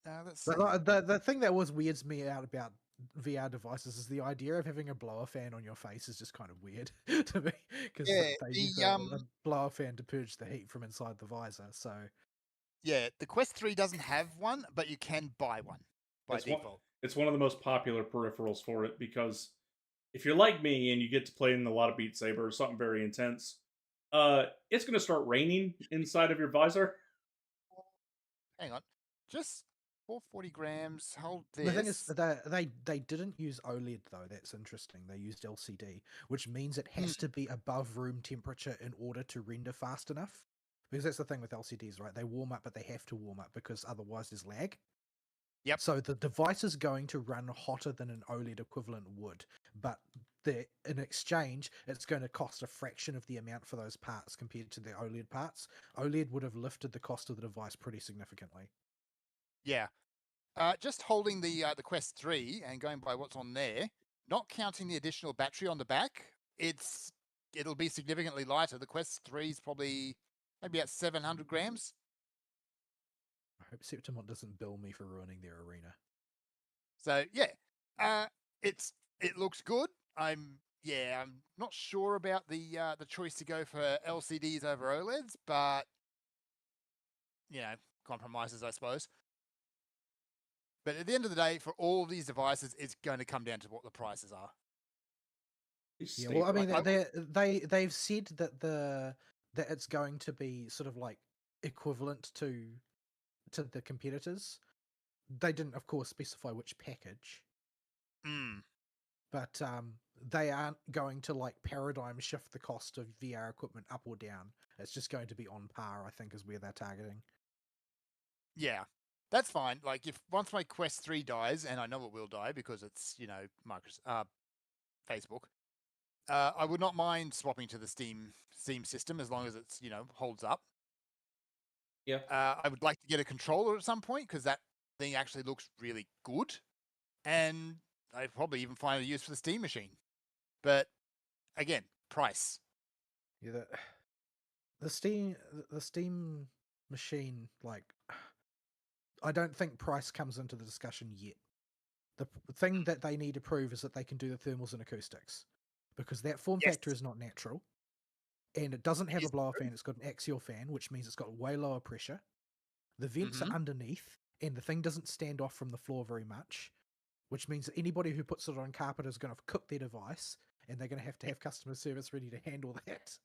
Let's But see. like, the thing that always weirds me out about VR devices is the idea of having a blower fan on your face is just kind of weird to me, because they use a blower fan to purge the heat from inside the visor. So yeah, the Quest 3 doesn't have one, but you can buy one by default. It's one of the most popular peripherals for it, because if you're like me and you get to play in a lot of Beat Saber or something very intense, it's going to start raining inside of your visor. Hang on. Just 440 grams. Hold this. the thing is, they didn't use OLED though. That's interesting. They used LCD, which means it has to be above room temperature in order to render fast enough. Because that's the thing with LCDs, right? They warm up, but they have to warm up because otherwise there's lag. Yep. So the device is going to run hotter than an OLED equivalent would, but in exchange, it's going to cost a fraction of the amount for those parts compared to the OLED parts. OLED would have lifted the cost of the device pretty significantly. Yeah. Just holding the Quest 3 and going by what's on there, not counting the additional battery on the back, it'll be significantly lighter. The Quest 3 is probably maybe at 700 grams. I hope Septimont doesn't bill me for ruining their arena. So yeah, it looks good. I'm not sure about the choice to go for LCDs over OLEDs, but compromises, I suppose. But at the end of the day, for all of these devices, it's going to come down to what the prices are. Yeah, well, I mean, they've said that it's going to be sort of like equivalent to the competitors. They didn't, of course, specify which package. But they aren't going to like paradigm shift the cost of VR equipment up or down. It's just going to be on par, I think, is where they're targeting. Yeah, that's fine. Like once my Quest 3 dies, and I know it will die because it's Facebook, I would not mind swapping to the Steam system as long as it's holds up. Yeah. I would like to get a controller at some point because that thing actually looks really good, and I'd probably even find a use for the Steam machine. But again, price. Yeah, the Steam machine, like, I don't think price comes into the discussion yet. The thing that they need to prove is that they can do the thermals and acoustics, because that form Yes. factor is not natural, and it doesn't have a Is blower true. fan. It's got an axial fan, which means it's got way lower pressure. The vents Mhm. are underneath, and the thing doesn't stand off from the floor very much, which means that anybody who puts it on carpet is going to cook their device, and they're going to have customer service ready to handle that.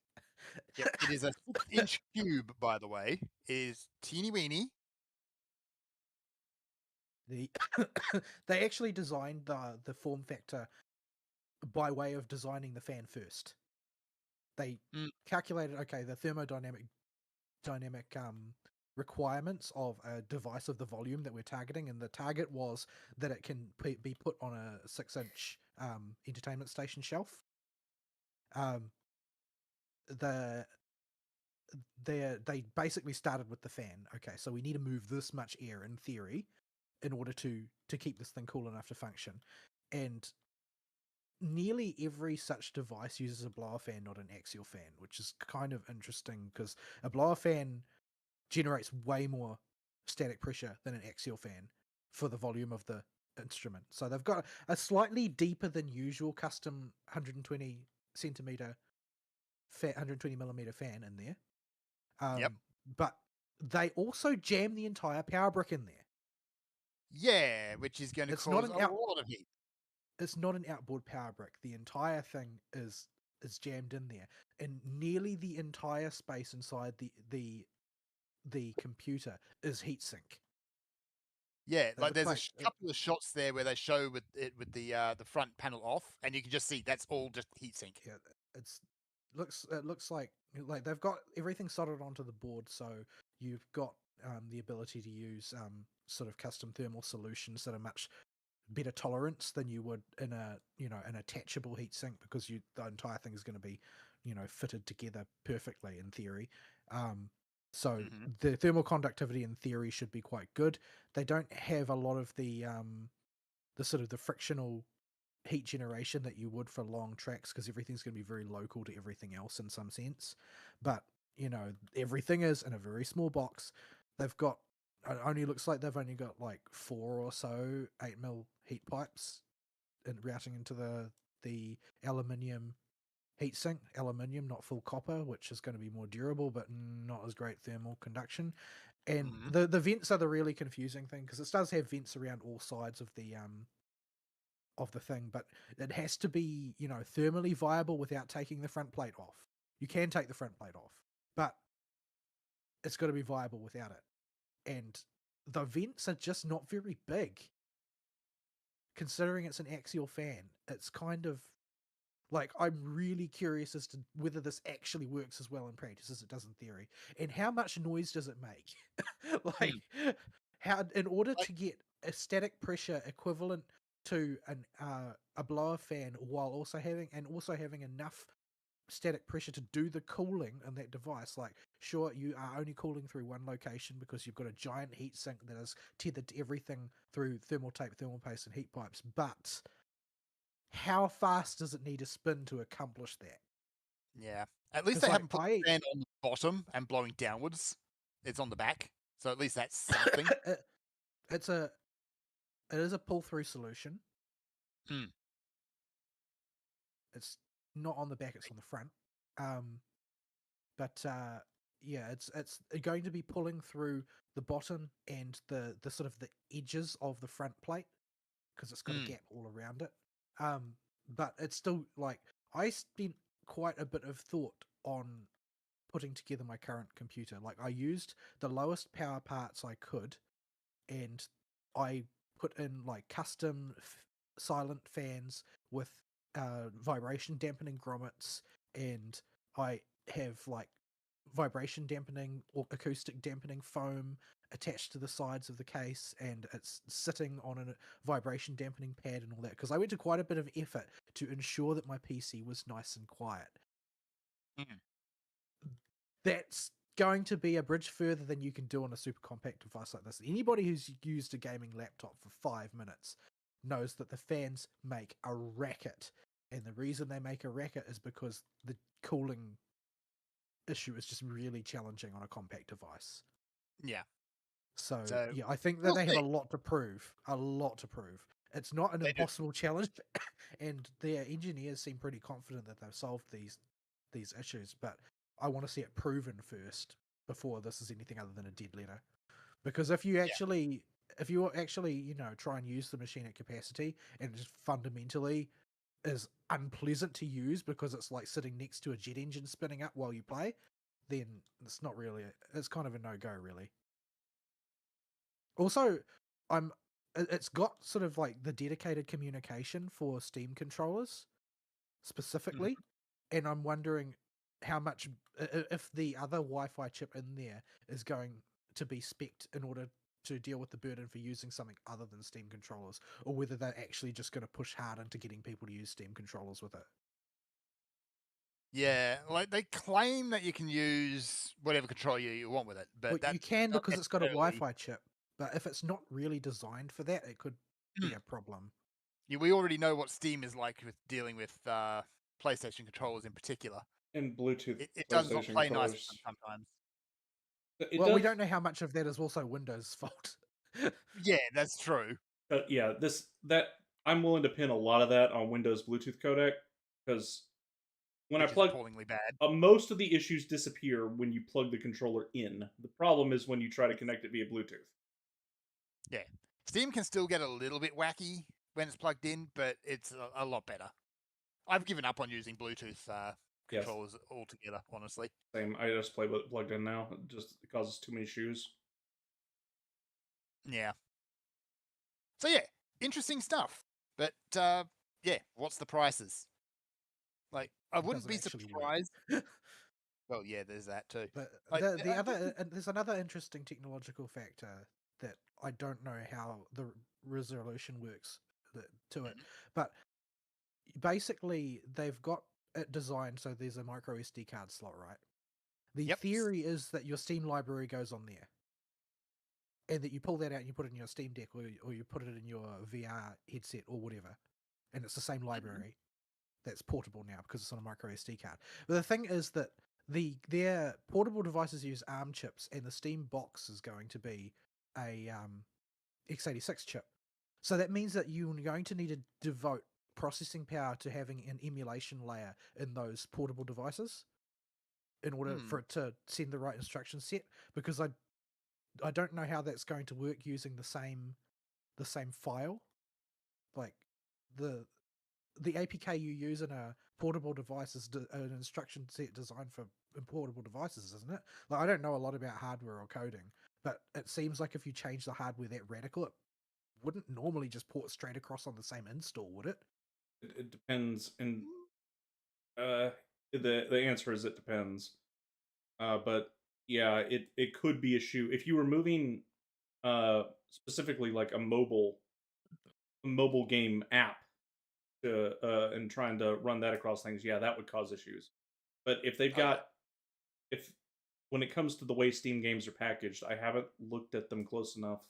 Yep. It is a 6-inch cube, by the way. It is teeny weeny. They actually designed the form factor by way of designing the fan first. They Mm. calculated, okay, the thermodynamic requirements of a device of the volume that we're targeting, and the target was that it can be put on a 6-inch entertainment station shelf. They basically started with the fan. Okay, so we need to move this much air in theory in order to keep this thing cool enough to function, and nearly every such device uses a blower fan, not an axial fan, which is kind of interesting because a blower fan generates way more static pressure than an axial fan for the volume of the instrument. So they've got a slightly deeper than usual custom 120 centimeter 120 millimeter fan in there. Yep. But they also jam the entire power brick in there. Yeah, which is going to It's not cause an a lot of heat. It's not an outboard power brick. The entire thing is jammed in there, and nearly the entire space inside the computer is heatsink. Yeah, It like looks there's a like couple of shots there where they show with the front panel off, and you can just see that's all just heatsink. yeah, it looks like they've got everything soldered onto the board, so you've got the ability to use sort of custom thermal solutions that are much better tolerance than you would in an attachable heatsink, because the entire thing is going to be fitted together perfectly in theory. So Mhm. the thermal conductivity in theory should be quite good. They don't have a lot of the sort of the frictional heat generation that you would for long tracks, because everything's going to be very local to everything else in some sense. But everything is in a very small box. It only looks like they've only got like 4 or so 8mm heat pipes and routing into the aluminium heatsink. Aluminium, not full copper, which is going to be more durable but not as great thermal conduction. And Mhm. the vents are the really confusing thing, because it does have vents around all sides of the thing, but it has to be thermally viable without taking the front plate off. You can take the front plate off, but it's got to be viable without it. And the vents are just not very big, considering it's an axial fan. It's kind of like, I'm really curious as to whether this actually works as well in practice as it does in theory, and how much noise does it make. Like, how, in order Like, to get a static pressure equivalent to a blower fan, while also having enough static pressure to do the cooling in that device. Like, sure, you are only cooling through one location because you've got a giant heat sink that is tethered to everything through thermal tape, thermal paste, and heat pipes, but how fast does it need to spin to accomplish that? yeah. At least 'Cause, they like, haven't put the fan on the bottom and blowing downwards. It's on the back, so at least that's something. it is a pull-through solution. Mm. It's not on the back, it's on the front. But yeah, it's going to be pulling through the bottom and the sort of the edges of the front plate, because it's got a gap all around it. But it's still, like, I spent quite a bit of thought on putting together my current computer. Like, I used the lowest power parts I could, and I put in like custom silent fans with vibration dampening grommets, and I have like vibration dampening or acoustic dampening foam attached to the sides of the case, and it's sitting on a vibration dampening pad and all that, because I went to quite a bit of effort to ensure that my PC was nice and quiet. Mm. That's going to be a bridge further than you can do on a super compact device like this. Anybody who's used a gaming laptop for 5 minutes knows that the fans make a racket, and the reason they make a racket is because the cooling issue is just really challenging on a compact device. Yeah. So So, yeah, I think that we'll they have see. a lot to prove. A lot to prove. It's not an They do. impossible challenge, and their engineers seem pretty confident that they've solved these issues. But I want to see it proven first before this is anything other than a dead letter. Because if you actually try and use the machine at capacity and it just fundamentally is unpleasant to use because it's like sitting next to a jet engine spinning up while you play, then it's kind of a no-go, really. Also, it's got sort of like the dedicated communication for Steam controllers specifically, and I'm wondering how much if the other Wi-Fi chip in there is going to be spec'd in order to deal with the burden for using something other than Steam controllers, or whether they're actually just going to push hard into getting people to use Steam controllers with it. Yeah, like they claim that you can use whatever controller you want with it, but Well, that's you can not because it's got a necessarily. Wi-Fi chip, but if it's not really designed for that, it could be a problem. Yeah, we already know what Steam is like with dealing with PlayStation controllers in particular. And Bluetooth It does not PlayStation play nice with controllers. them sometimes. It Well, we does. don't know how much of that is also Windows' fault. Yeah, that's true. Yeah, I'm willing to pin a lot of that on Windows Bluetooth codec because when I Which is plug, appallingly bad. most of the issues disappear when you plug the controller in. The problem is when you try to connect it via Bluetooth. Yeah, Steam can still get a little bit wacky when it's plugged in, but it's a lot better. I've given up on using Bluetooth Yes, controllers altogether, honestly. same. I just play with it plugged in now. It causes too many issues. Yeah. So yeah, interesting stuff. But yeah, what's the prices? Like, I It wouldn't doesn't be actually surprised. work. Well, yeah, there's that too. But Like, the I other wouldn't- there's another interesting technological factor that I don't know how the resolution works to it, but basically they've got it designed so there's a micro SD card slot, right? The Yep. theory is that your Steam library goes on there, and that you pull that out and you put it in your Steam Deck, or you put it in your VR headset or whatever, and it's the same library that's portable now because it's on a micro SD card. But the thing is that their portable devices use ARM chips, and the Steam box is going to be a x86 chip. So that means that you're going to need to devote processing power to having an emulation layer in those portable devices in order for it to send the right instruction set. Because I don't know how that's going to work using the same file. Like the APK you use in a portable device is an instruction set designed for portable devices, isn't it? Like, I don't know a lot about hardware or coding, but it seems like if you change the hardware that radical, it wouldn't normally just port straight across on the same install, would it? It depends, and the answer is it depends. But yeah, it could be a shoe if you were moving specifically like a mobile game app to and trying to run that across things. Yeah, that would cause issues. But if they've Oh, yeah. got if when it comes to the way Steam games are packaged, I haven't looked at them close enough.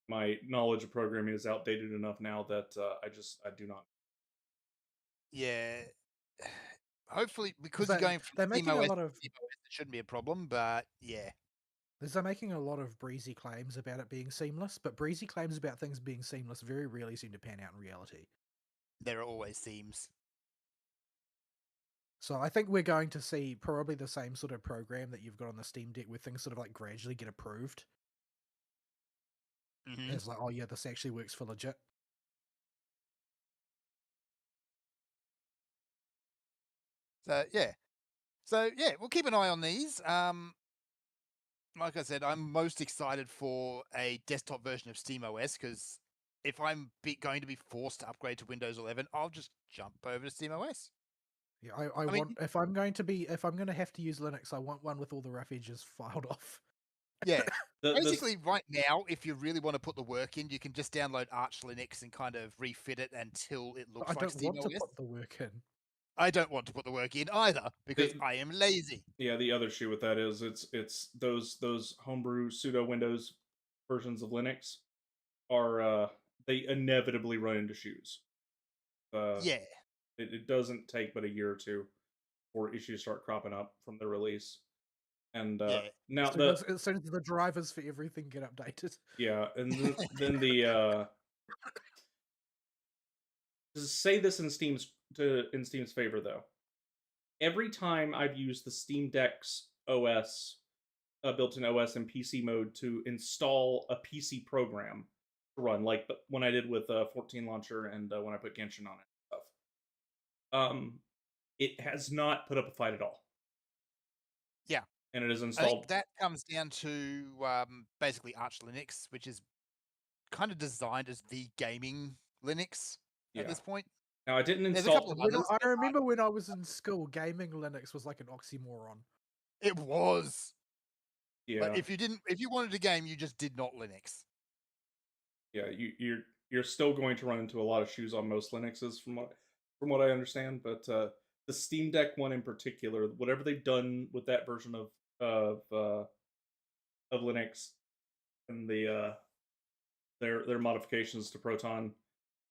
My knowledge of programming is outdated enough now that I do not. Yeah. Hopefully, because you're But going from they're making a SteamOS lot to of SteamOS, it shouldn't be a problem. But yeah, they're making a lot of breezy claims about it being seamless, but breezy claims about things being seamless very rarely seem to pan out in reality. there are always themes. So I think we're going to see probably the same sort of program that you've got on the Steam Deck, where things sort of like gradually get approved. It's like, oh yeah, this actually works for legit. So yeah, we'll keep an eye on these. Like I said, I'm most excited for a desktop version of SteamOS because if I'm going to be forced to upgrade to Windows 11, I'll just jump over to SteamOS. Yeah, I mean, want if I'm going to have to use Linux, I want one with all the rough edges filed off. Yeah. The Basically, right now, if you really want to put the work in, you can just download Arch Linux and kind of refit it until it But looks I like don't want to SteamOS. put the work in. I don't want to put the work in either because the, I am lazy. yeah, the other shoe with that is it's those homebrew pseudo Windows versions of Linux are they inevitably run into shoes. Yeah. It doesn't take but a year or two for issues start cropping up from the release. And Yeah. now As soon as the drivers for everything get updated. and then the to say this in Steam's favor though. Every time I've used the Steam Deck's OS, built-in OS and PC mode to install a PC program to run, like when I did with 14 launcher and when I put Genshin on it and stuff, it has not put up a fight at all. Yeah. And it is I installed. think that comes down to basically Arch Linux, which is kind of designed as the gaming Linux at this point. Now I didn't There's a install. couple of others. I remember when I was in school, gaming Linux was like an oxymoron. It was. Yeah. But if you wanted to game, you just did not Linux. Yeah, you're still going to run into a lot of shoes on most Linuxes from what I understand, but the Steam Deck one in particular, whatever they've done with that version of Linux and their modifications to Proton,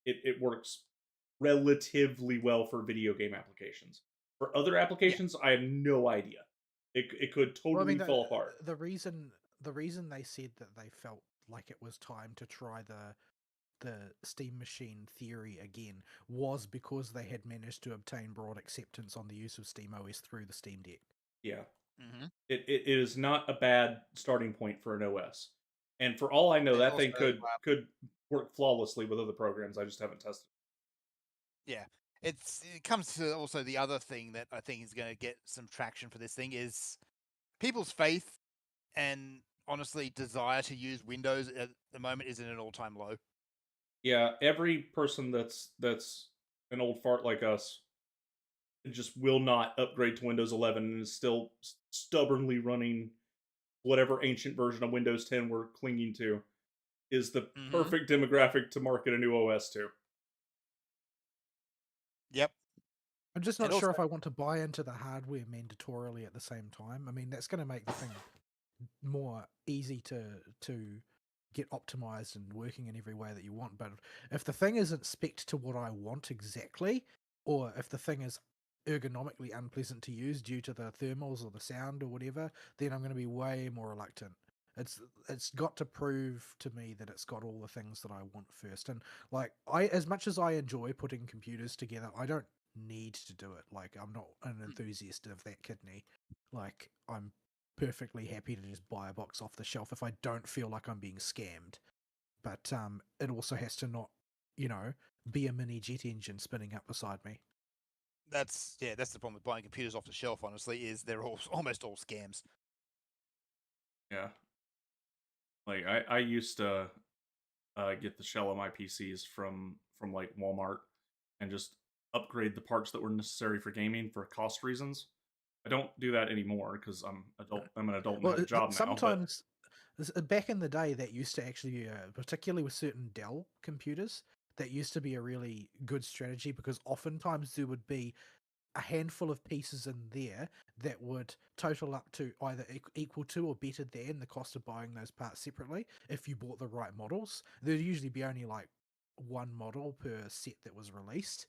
it works relatively well for video game applications. For other applications, I have no idea. It could totally fall apart. The reason they said that they felt like it was time to try the Steam Machine theory again was because they had managed to obtain broad acceptance on the use of SteamOS through the Steam Deck. Yeah. Mm-hmm. It is not a bad starting point for an OS. And for all I know, that thing could work flawlessly with other programs. I just haven't tested. Yeah. It comes to also the other thing that I think is going to get some traction for this thing is people's faith and honestly desire to use Windows at the moment is at an all-time low. Yeah, every person that's an old fart like us just will not upgrade to Windows 11 and is still stubbornly running whatever ancient version of Windows 10 we're clinging to is the perfect demographic to market a new OS to. Yep. I'm just not sure if I want to buy into the hardware mandatorily at the same time. I mean, that's going to make the thing more easy to get optimized and working in every way that you want. But if the thing isn't spec'd to what I want exactly, or if the thing is ergonomically unpleasant to use due to the thermals or the sound or whatever, then I'm going to be way more reluctant. It's got to prove to me that it's got all the things that I want first. And like as much as I enjoy putting computers together, I don't need to do it. Like I'm not an enthusiast of that kidney. Like I'm perfectly happy to just buy a box off the shelf if I don't feel like I'm being scammed. But it also has to not, be a mini jet engine spinning up beside me. That's the problem with buying computers off the shelf, honestly, is they're almost all scams. Yeah. Like I used to get the shell of my PCs from like Walmart and just upgrade the parts that were necessary for gaming for cost reasons. I don't do that anymore because I'm an adult and have a job now. Sometimes, back in the day, that used to actually be, particularly with certain Dell computers, that used to be a really good strategy because oftentimes there would be a handful of pieces in there that would total up to either equal to or better than the cost of buying those parts separately if you bought the right models. There'd usually be only like one model per set that was released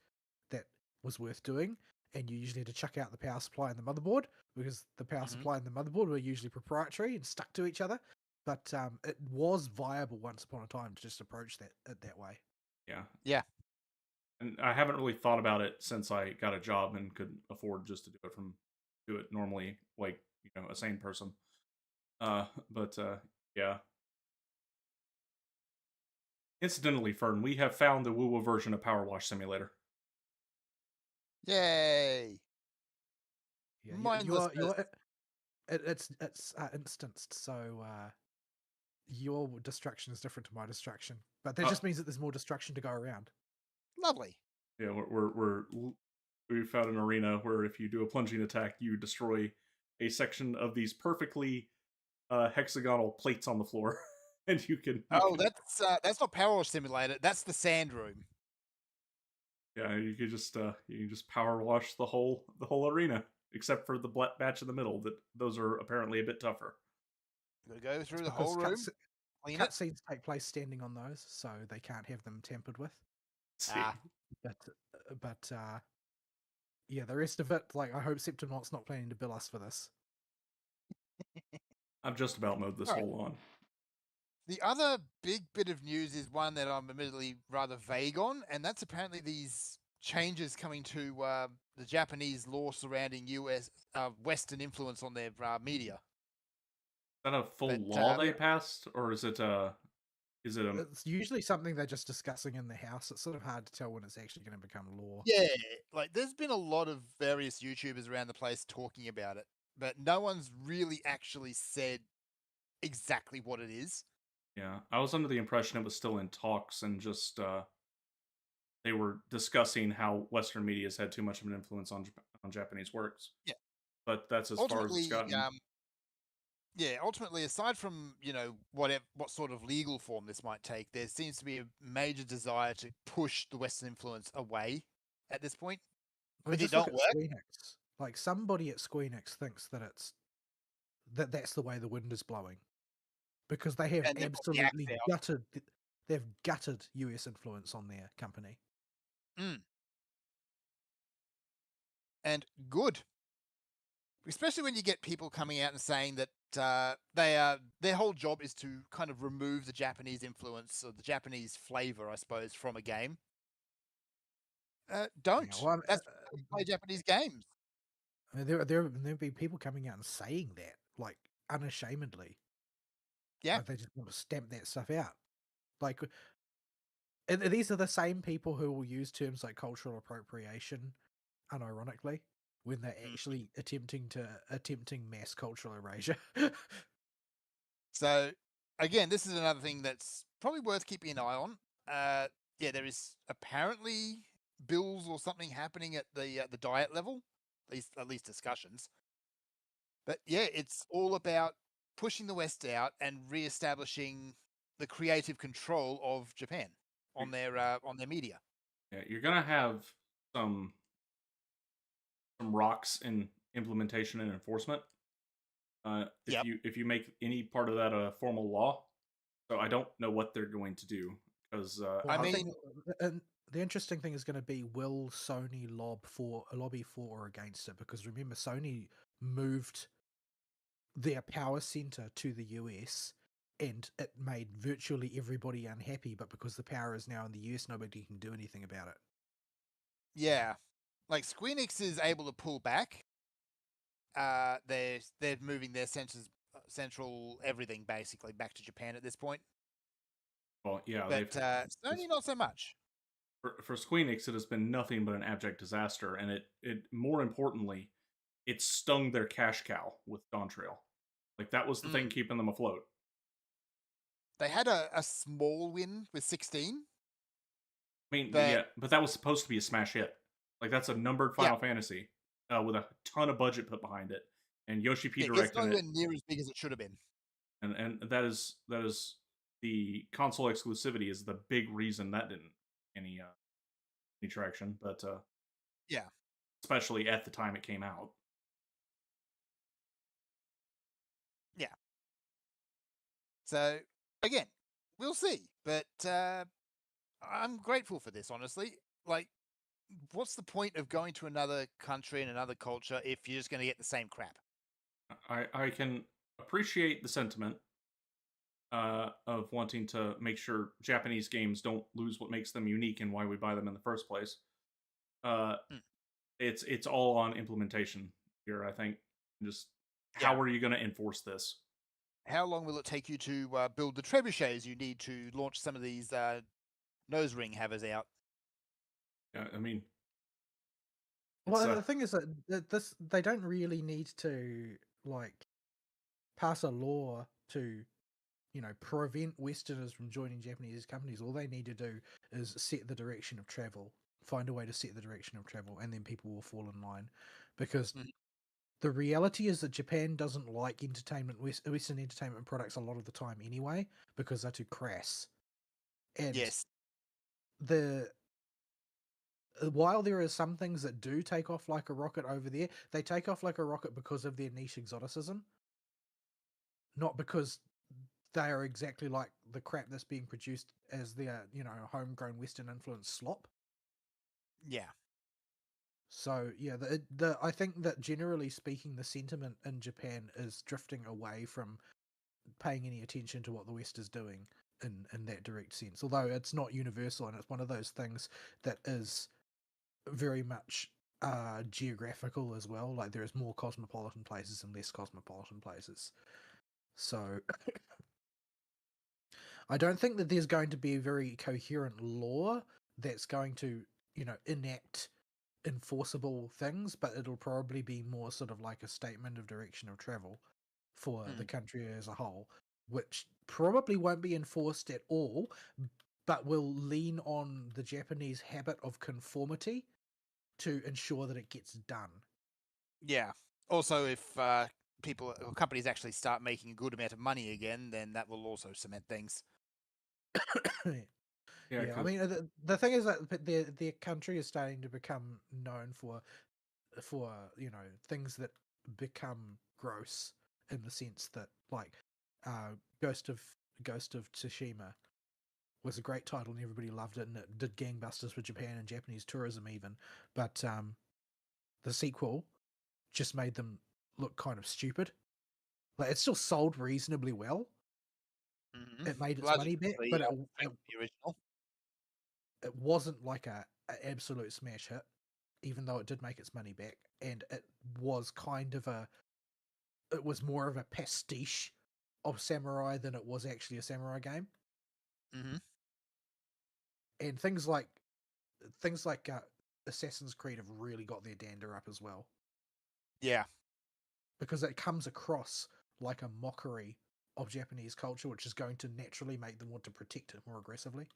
that was worth doing, and you usually had to chuck out the power supply and the motherboard because the power supply and the motherboard were usually proprietary and stuck to each other. But it was viable once upon a time to just approach it that way. Yeah. And I haven't really thought about it since I got a job and could afford just to do it normally, like, a sane person. But yeah. Incidentally, Fern, we have found the Wuwa version of Power Wash Simulator. Yay! Yeah, it's instanced, so your destruction is different to my destruction, but that just means that there's more destruction to go around. Lovely. Yeah, we found an arena where if you do a plunging attack, you destroy a section of these perfectly hexagonal plates on the floor, and you can. That's not Power Wash Simulator. That's the sand room. Yeah, you can just power wash the whole arena, except for the batch in the middle. Those are apparently a bit tougher. You gotta go through the whole room. Cutscenes take place standing on those, so they can't have them tampered with. But yeah, the rest of it, like, I hope Septimon's not planning to bill us for this. I've just about mowed this All right. whole lawn. The other big bit of news is one that I'm admittedly rather vague on, and that's apparently these changes coming to the Japanese law surrounding U.S. Western influence on their media. Is that a full But law they passed, or is it a? It's usually something they're just discussing in the house. It's sort of hard to tell when it's actually going to become law. yeah, like there's been a lot of various YouTubers around the place talking about it, but no one's really actually said exactly what it is. Yeah, I was under the impression it was still in talks and just they were discussing how Western media has had too much of an influence on Japanese works. Yeah. But that's as far as it's Ultimately, gotten. ultimately, aside from what sort of legal form this might take, there seems to be a major desire to push the Western influence away at this point. I mean, If it just look don't at work, Squeenix. Like somebody at Squeenix thinks that that's the way the wind is blowing, because they have and they put the axe absolutely out. gutted. They've gutted US influence on their company. And good, especially when you get people coming out and saying that their whole job is to kind of remove the Japanese influence or the Japanese flavor, I suppose, from a game. Don't. Yeah, well, That's how you play Japanese games. I mean, there've been people coming out and saying that, like, unashamedly. Yeah. Like they just want to stamp that stuff out. Like, and these are the same people who will use terms like cultural appropriation, unironically, when they're actually attempting mass cultural erasure. So again, this is another thing that's probably worth keeping an eye on. Yeah, there is apparently bills or something happening at the diet level, at least discussions. But yeah, it's all about pushing the West out and re-establishing the creative control of Japan on their media. Yeah, you're gonna have some rocks in implementation and enforcement. Yep. If you make any part of that a formal law, so I don't know what they're going to do because I the mean, thing, and the interesting thing is going to be, will Sony lobby for or against it? Because remember, Sony moved their power center to the US, and it made virtually everybody unhappy. But because the power is now in the US, nobody can do anything about it. yeah, like Squeenix is able to pull back. They're moving their central everything basically back to Japan at this point. well, yeah, But Sony not so much. for Squeenix, it has been nothing but an abject disaster, and it more importantly, it stung their cash cow with Dawntrail. Like that was the thing keeping them afloat. They had a small win with 16. I mean, yeah, but that was supposed to be a smash hit. Like that's a numbered Final Fantasy with a ton of budget put behind it, and Yoshi P directed it's nowhere near as big as it should have been. And that is the console exclusivity is the big reason that didn't any traction, but yeah, especially at the time it came out. Yeah. So again, we'll see, but I'm grateful for this, honestly. Like, what's the point of going to another country and another culture if you're just going to get the same crap? I can appreciate the sentiment of wanting to make sure Japanese games don't lose what makes them unique and why we buy them in the first place. It's all on implementation here, I think. Just how are you going to enforce this? How long will it take you to build the trebuchets you need to launch some of these nose ring havers out? Yeah, I mean, well, the thing is that they don't really need to like pass a law to prevent Westerners from joining Japanese companies. All they need to do is set the direction of travel, find a way to set the direction of travel, and then people will fall in line. Because the reality is that Japan doesn't like Western entertainment products a lot of the time anyway, because they're too crass. And yes, while there are some things that do take off like a rocket over there, they take off like a rocket because of their niche exoticism, not because they are exactly like the crap that's being produced as their, homegrown Western influence slop. Yeah. So yeah, the I think that generally speaking, the sentiment in Japan is drifting away from paying any attention to what the West is doing in that direct sense. Although it's not universal, and it's one of those things that is very much geographical as well. Like there is more cosmopolitan places and less cosmopolitan places. So I don't think that there's going to be a very coherent law that's going to, enact enforceable things, but it'll probably be more sort of like a statement of direction of travel for the country as a whole, which probably won't be enforced at all, but will lean on the Japanese habit of conformity to ensure that it gets done. Yeah. Also, if people or companies actually start making a good amount of money again, then that will also cement things. Yeah, I mean, the thing is that their country is starting to become known for things that become gross, in the sense that, like, Ghost of Tsushima was a great title and everybody loved it, and it did gangbusters for Japan and Japanese tourism even, but the sequel just made them look kind of stupid. Like, it still sold reasonably well. It made its money back, but the original. it wasn't like a absolute smash hit, even though it did make its money back, and it was it was more of a pastiche of samurai than it was actually a samurai game. Mm-hmm. And things like Assassin's Creed have really got their dander up as well, Yeah. because it comes across like a mockery of Japanese culture, which is going to naturally make them want to protect it more aggressively.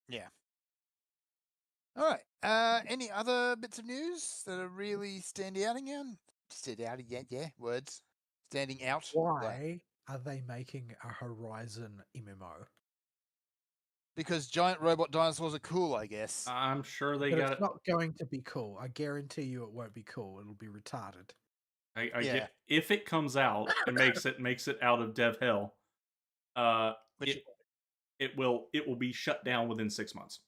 Yeah. All right. Any other bits of news that are really standing out again? Yeah. Words. Standing out. Why are they making a Horizon MMO? Because giant robot dinosaurs are cool, I guess. I'm sure they But got it's it. not going to be cool. I guarantee you it won't be cool. It'll be retarded. I Yeah. get if it comes out and makes it out of dev hell, Which it will be shut down within 6 months.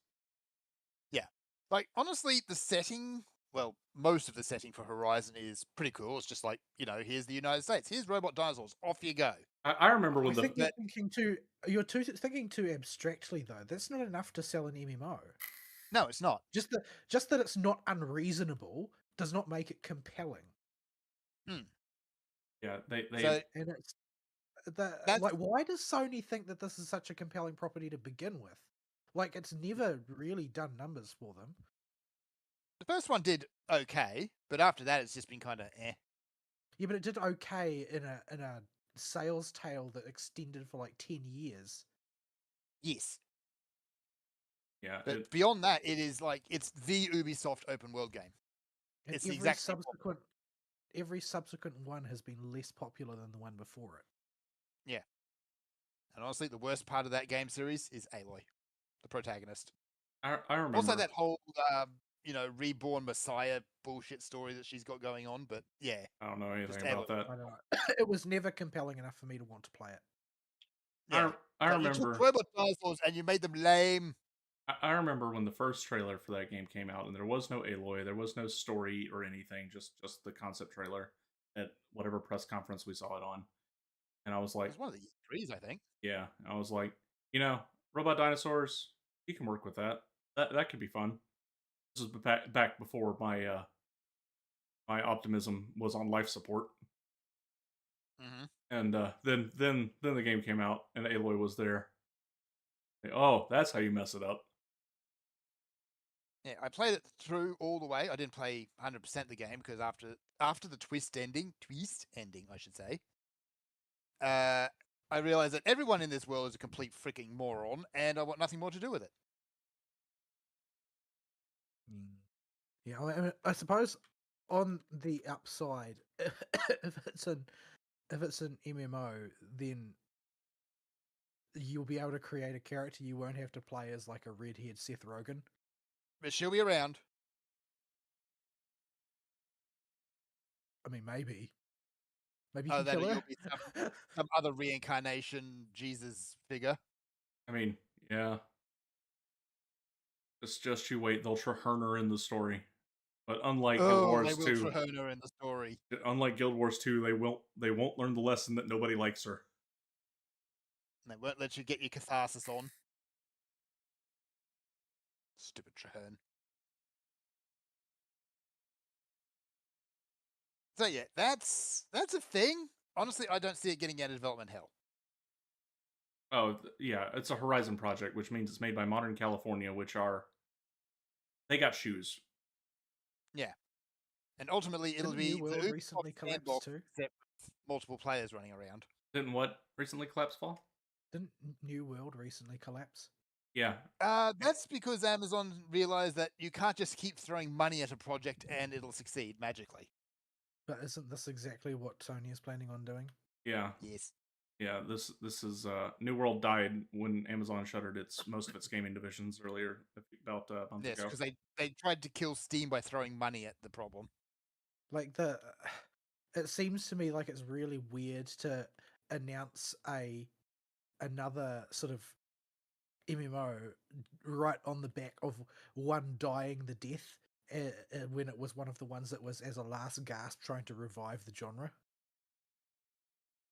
Yeah. Like, honestly, the setting, well, most of the setting for Horizon is pretty cool. It's just like, here's the United States. Here's robot dinosaurs. Off you go. I remember when I think you're thinking too abstractly, though. That's not enough to sell an MMO. No, it's not. Just that it's not unreasonable does not make it compelling. Yeah, they So And it's that's like, why does Sony think that this is such a compelling property to begin with? Like, it's never really done numbers for them. the first one did okay, but after that, it's just been kind of eh. Yeah, but it did okay in a sales tail that extended for like 10 years. Yes. Yeah, But beyond that, it is like it's the Ubisoft open world game. And It's the exact same. Every subsequent one has been less popular than the one before it. Yeah. And honestly, the worst part of that game series is Aloy, the protagonist. I remember. Also, that whole reborn Messiah bullshit story that she's got going on. But yeah, I don't know anything just about that. I don't know. It was never compelling enough for me to want to play it. Yeah. I So remember. you took robot dinosaurs and you made them lame. I remember when the first trailer for that game came out, and there was no Aloy, there was no story or anything, just the concept trailer at whatever press conference we saw it on, and I was It like, was one of the E3s, I think. yeah, I was like, robot dinosaurs, you can work with that. That could be fun. This was back before my optimism was on life support, and then the game came out and Aloy was there. Oh, that's how you mess it up. Yeah, I played it through all the way. I didn't play 100% the game because after the twist ending, I should say, I realized that everyone in this world is a complete freaking moron, and I want nothing more to do with it. Yeah, I suppose on the upside, if it's an MMO, then you'll be able to create a character you won't have to play as like a red-haired Seth Rogen. But she'll be around. I mean, maybe you Oh, can that kill her. you'll be some other reincarnation Jesus figure. I mean, yeah. Just you wait. They'll Traherne her in the story, but unlike Guild Oh, Wars they will 2, Traherne her in the story. unlike Guild Wars 2, they won't learn the lesson that nobody likes her. They won't let you get your catharsis on. Stupid Traherne. So yeah, that's a thing. Honestly, I don't see it getting out of development hell. Oh yeah, it's a Horizon project, which means it's made by Modern California, which are they got shoes. Yeah, and ultimately it'll Didn't be New the World Ubisoft recently collapse sandbox, too? except with multiple players running around. Didn't what recently collapse fall? Didn't New World recently collapse? Yeah. That's because Amazon realized that you can't just keep throwing money at a project and it'll succeed magically. But isn't this exactly what Sony is planning on doing? Yeah. Yes. Yeah, this is New World died when Amazon shuttered most of its gaming divisions earlier about a month Yes, ago. because they tried to kill Steam by throwing money at the problem. Like it seems to me like it's really weird to announce another sort of MMO right on the back of one dying the death when it was one of the ones that was as a last gasp trying to revive the genre.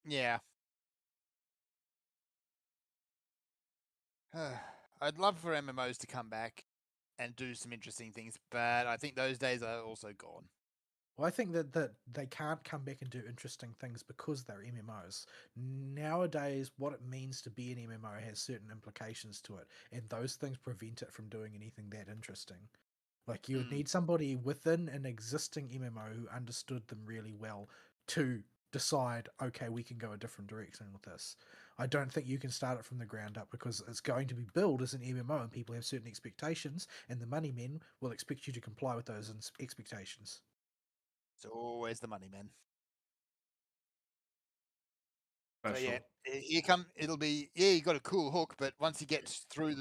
Yeah. I'd love for MMOs to come back and do some interesting things, but I think those days are also gone. Well, I think that they can't come back and do interesting things because they're MMOs. Nowadays, what it means to be an MMO has certain implications to it, and those things prevent it from doing anything that interesting. Like, you would need somebody within an existing MMO who understood them really well to decide, okay, we can go a different direction with this. I don't think you can start it from the ground up because it's going to be billed as an MMO and people have certain expectations, and the money men will expect you to comply with those expectations. It's always the money, man. Special. So yeah, it'll be, you got a cool hook, but once you get through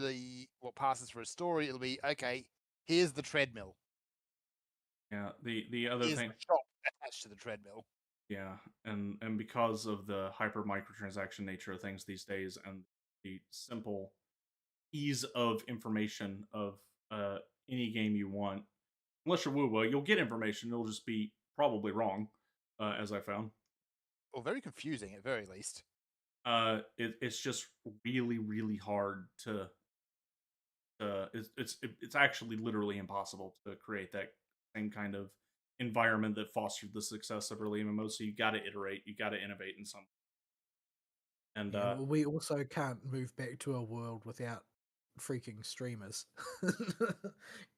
what passes for a story, it'll be, okay, here's the treadmill. Yeah, the other Here's thing. the shop attached to the treadmill. Yeah, and because of the hyper microtransaction nature of things these days, and the simple ease of information of any game you want, unless you're Wuwa, you'll get information. It'll just be probably wrong, as I found. Or very confusing at very least. It's just really hard to. It's actually literally impossible to create that same kind of environment that fostered the success of early MMOs. So you got to iterate, you got to innovate in some. And yeah, well, we also can't move back to a world without freaking streamers.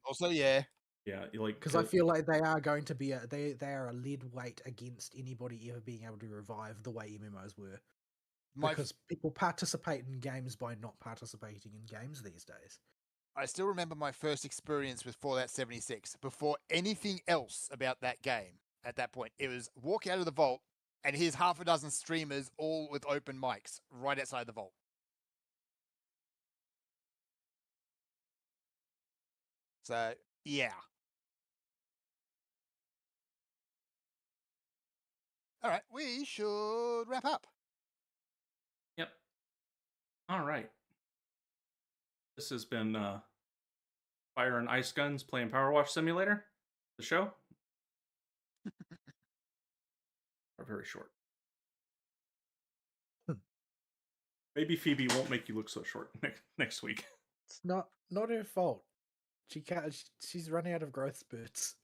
Also, yeah. Yeah, like because I feel like they are going to be they are a lead weight against anybody ever being able to revive the way MMOs were. Because people participate in games by not participating in games these days. I still remember my first experience with Fallout 76. Before anything else about that game, at that point, it was walk out of the vault, and here's half a dozen streamers, all with open mics, right outside the vault. So, yeah. All right, we should wrap up. Yep. All right. This has been Fire and Ice Guns playing Power Wash Simulator, the show. Are very short. Maybe Phoebe won't make you look so short next week. It's not her fault. She can't. She's running out of growth spurts.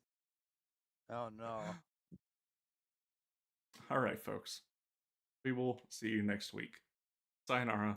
Oh no. All right, folks. We will see you next week. Sayonara.